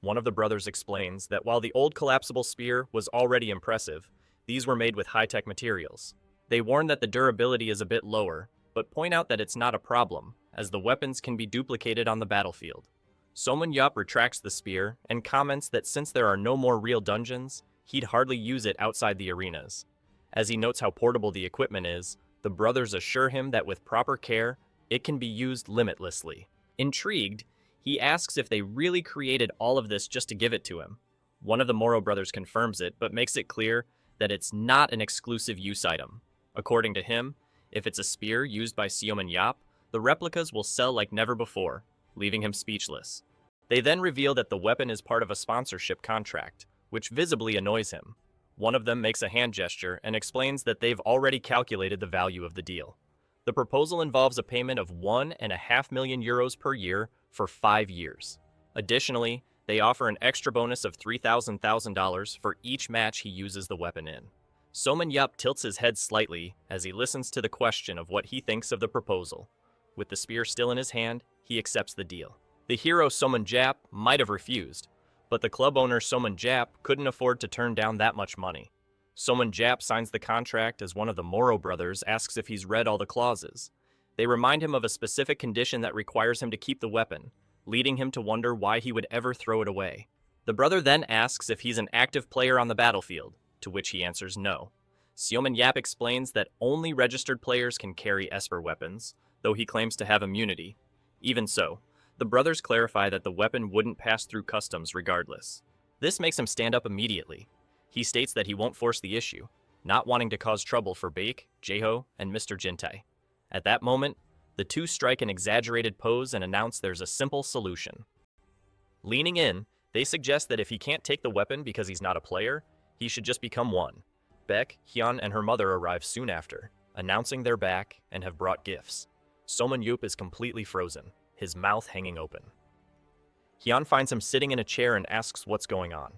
One of the brothers explains that while the old collapsible spear was already impressive, these were made with high-tech materials. They warn that the durability is a bit lower, but point out that it's not a problem, as the weapons can be duplicated on the battlefield. Seomun Yup retracts the spear and comments that since there are no more real dungeons, he'd hardly use it outside the arenas. As he notes how portable the equipment is, the brothers assure him that with proper care, it can be used limitlessly. Intrigued, he asks if they really created all of this just to give it to him. One of the Moro brothers confirms it, but makes it clear that it's not an exclusive use item. According to him, if it's a spear used by Seoman Yup, the replicas will sell like never before, leaving him speechless. They then reveal that the weapon is part of a sponsorship contract, which visibly annoys him. One of them makes a hand gesture and explains that they've already calculated the value of the deal. The proposal involves a payment of €1.5 million per year for 5 years. Additionally, they offer an extra bonus of $3,000 for each match he uses the weapon in. Seoman Yup tilts his head slightly as he listens to the question of what he thinks of the proposal. With the spear still in his hand, he accepts the deal. The hero Seoman Jap might have refused, but the club owner Seoman Jap couldn't afford to turn down that much money. Seoman Jap signs the contract as one of the Moro brothers asks if he's read all the clauses. They remind him of a specific condition that requires him to keep the weapon, leading him to wonder why he would ever throw it away. The brother then asks if he's an active player on the battlefield, to which he answers no. Seomin Yap explains that only registered players can carry Esper weapons, though he claims to have immunity. Even so, the brothers clarify that the weapon wouldn't pass through customs regardless. This makes him stand up immediately. He states that he won't force the issue, not wanting to cause trouble for Baek, Jaeho, and Mr. Jintae. At that moment, the two strike an exaggerated pose and announce there's a simple solution. Leaning in, they suggest that if he can't take the weapon because he's not a player, he should just become one. Baek, Hyun, and her mother arrive soon after, announcing they're back and have brought gifts. Somun Yup is completely frozen, his mouth hanging open. Hyun finds him sitting in a chair and asks what's going on.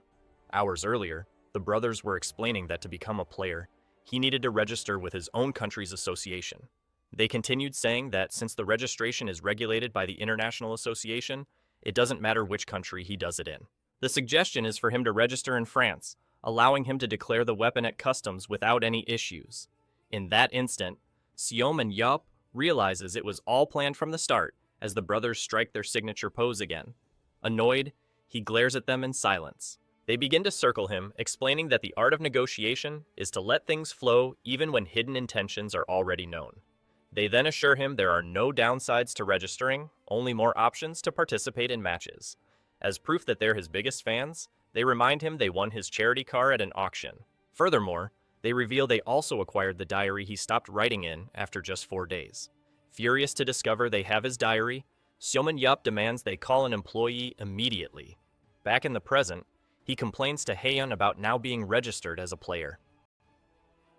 Hours earlier, the brothers were explaining that to become a player, he needed to register with his own country's association. They continued saying that since the registration is regulated by the International Association, it doesn't matter which country he does it in. The suggestion is for him to register in France, allowing him to declare the weapon at customs without any issues. In that instant, Seomin Yup realizes it was all planned from the start as the brothers strike their signature pose again. Annoyed, he glares at them in silence. They begin to circle him, explaining that the art of negotiation is to let things flow even when hidden intentions are already known. They then assure him there are no downsides to registering, only more options to participate in matches. As proof that they're his biggest fans, they remind him they won his charity car at an auction. Furthermore, they reveal they also acquired the diary he stopped writing in after just 4 days. Furious to discover they have his diary, Seomin Yup demands they call an employee immediately. Back in the present, he complains to Haeyeon about now being registered as a player.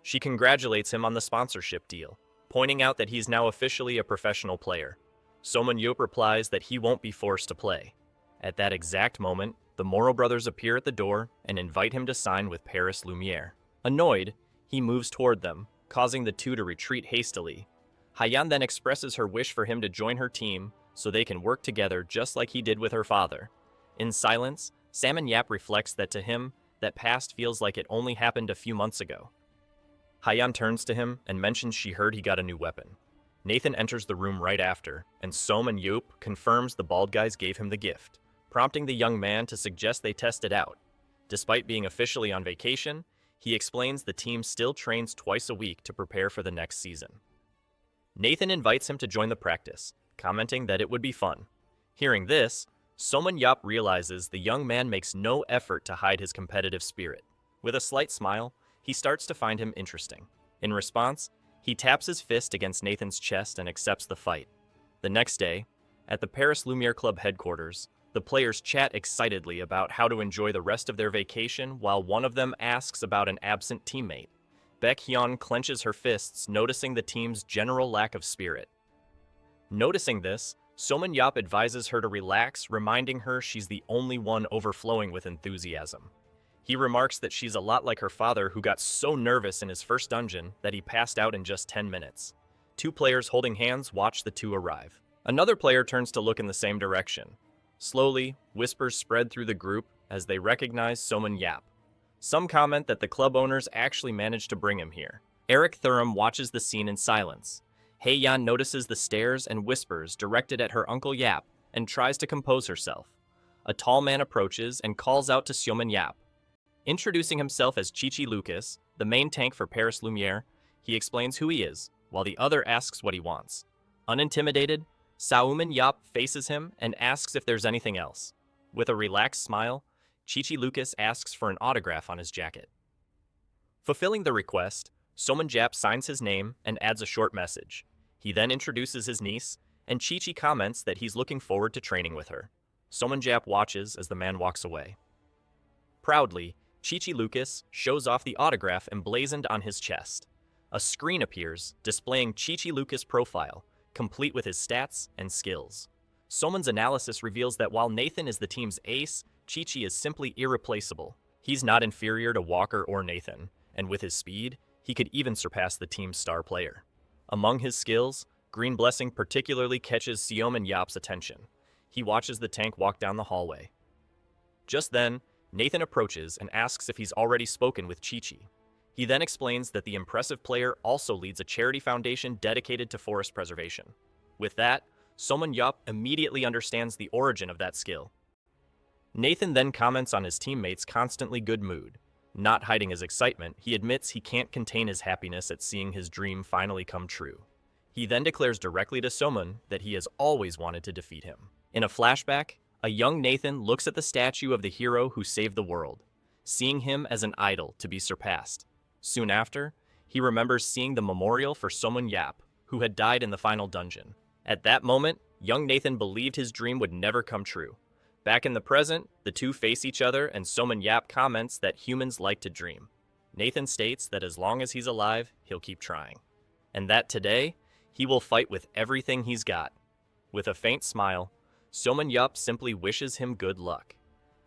She congratulates him on the sponsorship deal, pointing out that he's now officially a professional player. Seomin Yup replies that he won't be forced to play. At that exact moment, the Moro brothers appear at the door and invite him to sign with Paris Lumiere. Annoyed, he moves toward them, causing the two to retreat hastily. Haeyeon then expresses her wish for him to join her team so they can work together just like he did with her father. In silence, Salmon Yap reflects that to him, that past feels like it only happened a few months ago. Haeyeon turns to him and mentions she heard he got a new weapon. Nathan enters the room right after, and Som and Yup confirms the bald guys gave him the gift, prompting the young man to suggest they test it out. Despite being officially on vacation, he explains the team still trains twice a week to prepare for the next season. Nathan invites him to join the practice, commenting that it would be fun. Hearing this, Somun Yup realizes the young man makes no effort to hide his competitive spirit. With a slight smile, he starts to find him interesting. In response, he taps his fist against Nathan's chest and accepts the fight. The next day, at the Paris Lumiere Club headquarters, the players chat excitedly about how to enjoy the rest of their vacation while one of them asks about an absent teammate. Baek Hyun clenches her fists, noticing the team's general lack of spirit. Noticing this, Somun Yup advises her to relax, reminding her she's the only one overflowing with enthusiasm. He remarks that she's a lot like her father, who got so nervous in his first dungeon that he passed out in just 10 minutes. Two players holding hands watch the two arrive. Another player turns to look in the same direction. Slowly, whispers spread through the group as they recognize Somun Yap. Some comment that the club owners actually managed to bring him here. Eric Thuram watches the scene in silence. Haeyeon notices the stares and whispers directed at her Uncle Yap and tries to compose herself. A tall man approaches and calls out to Seomin Yap. Introducing himself as Chichi Lucas, the main tank for Paris Lumiere, he explains who he is, while the other asks what he wants. Unintimidated, Seomin Yap faces him and asks if there's anything else. With a relaxed smile, Chichi Lucas asks for an autograph on his jacket. Fulfilling the request, Somun Yap signs his name and adds a short message. He then introduces his niece, and Chichi comments that he's looking forward to training with her. Somun Yap watches as the man walks away. Proudly, Chichi Lucas shows off the autograph emblazoned on his chest. A screen appears, displaying Chichi Lucas' profile, complete with his stats and skills. Somun's analysis reveals that while Nathan is the team's ace, Chichi is simply irreplaceable. He's not inferior to Walker or Nathan, and with his speed, he could even surpass the team's star player. Among his skills, Green Blessing particularly catches Seomin Yap's attention. He watches the tank walk down the hallway. Just then, Nathan approaches and asks if he's already spoken with Chichi. He then explains that the impressive player also leads a charity foundation dedicated to forest preservation. With that, Somun Yup immediately understands the origin of that skill. Nathan then comments on his teammates' constantly good mood. Not hiding his excitement, he admits he can't contain his happiness at seeing his dream finally come true. He then declares directly to Somun that he has always wanted to defeat him. In a flashback, a young Nathan looks at the statue of the hero who saved the world, seeing him as an idol to be surpassed. Soon after, he remembers seeing the memorial for Somun Yap, who had died in the final dungeon. At that moment, young Nathan believed his dream would never come true. Back in the present, the two face each other and Somun Yap comments that humans like to dream. Nathan states that as long as he's alive, he'll keep trying. And that today, he will fight with everything he's got. With a faint smile, Somun Yap simply wishes him good luck.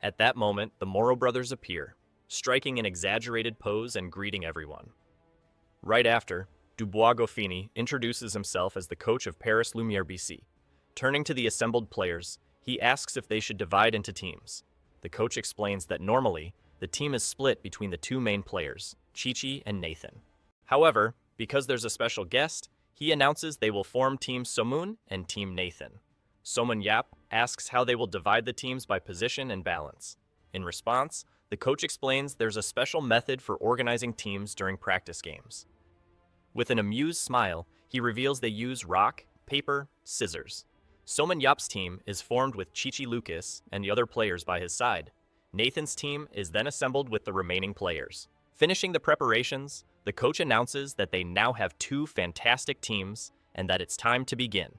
At that moment, the Moro brothers appear, striking an exaggerated pose and greeting everyone. Right after, Dubois Goffini introduces himself as the coach of Paris Lumiere BC. Turning to the assembled players, he asks if they should divide into teams. The coach explains that normally, the team is split between the two main players, Chi-Chi and Nathan. However, because there's a special guest, he announces they will form Team Somun and Team Nathan. Somun Yap asks how they will divide the teams by position and balance. In response, the coach explains there's a special method for organizing teams during practice games. With an amused smile, he reveals they use rock, paper, scissors. Somun Yap's team is formed with Chi-Chi Lucas and the other players by his side. Nathan's team is then assembled with the remaining players. Finishing the preparations, the coach announces that they now have two fantastic teams and that it's time to begin.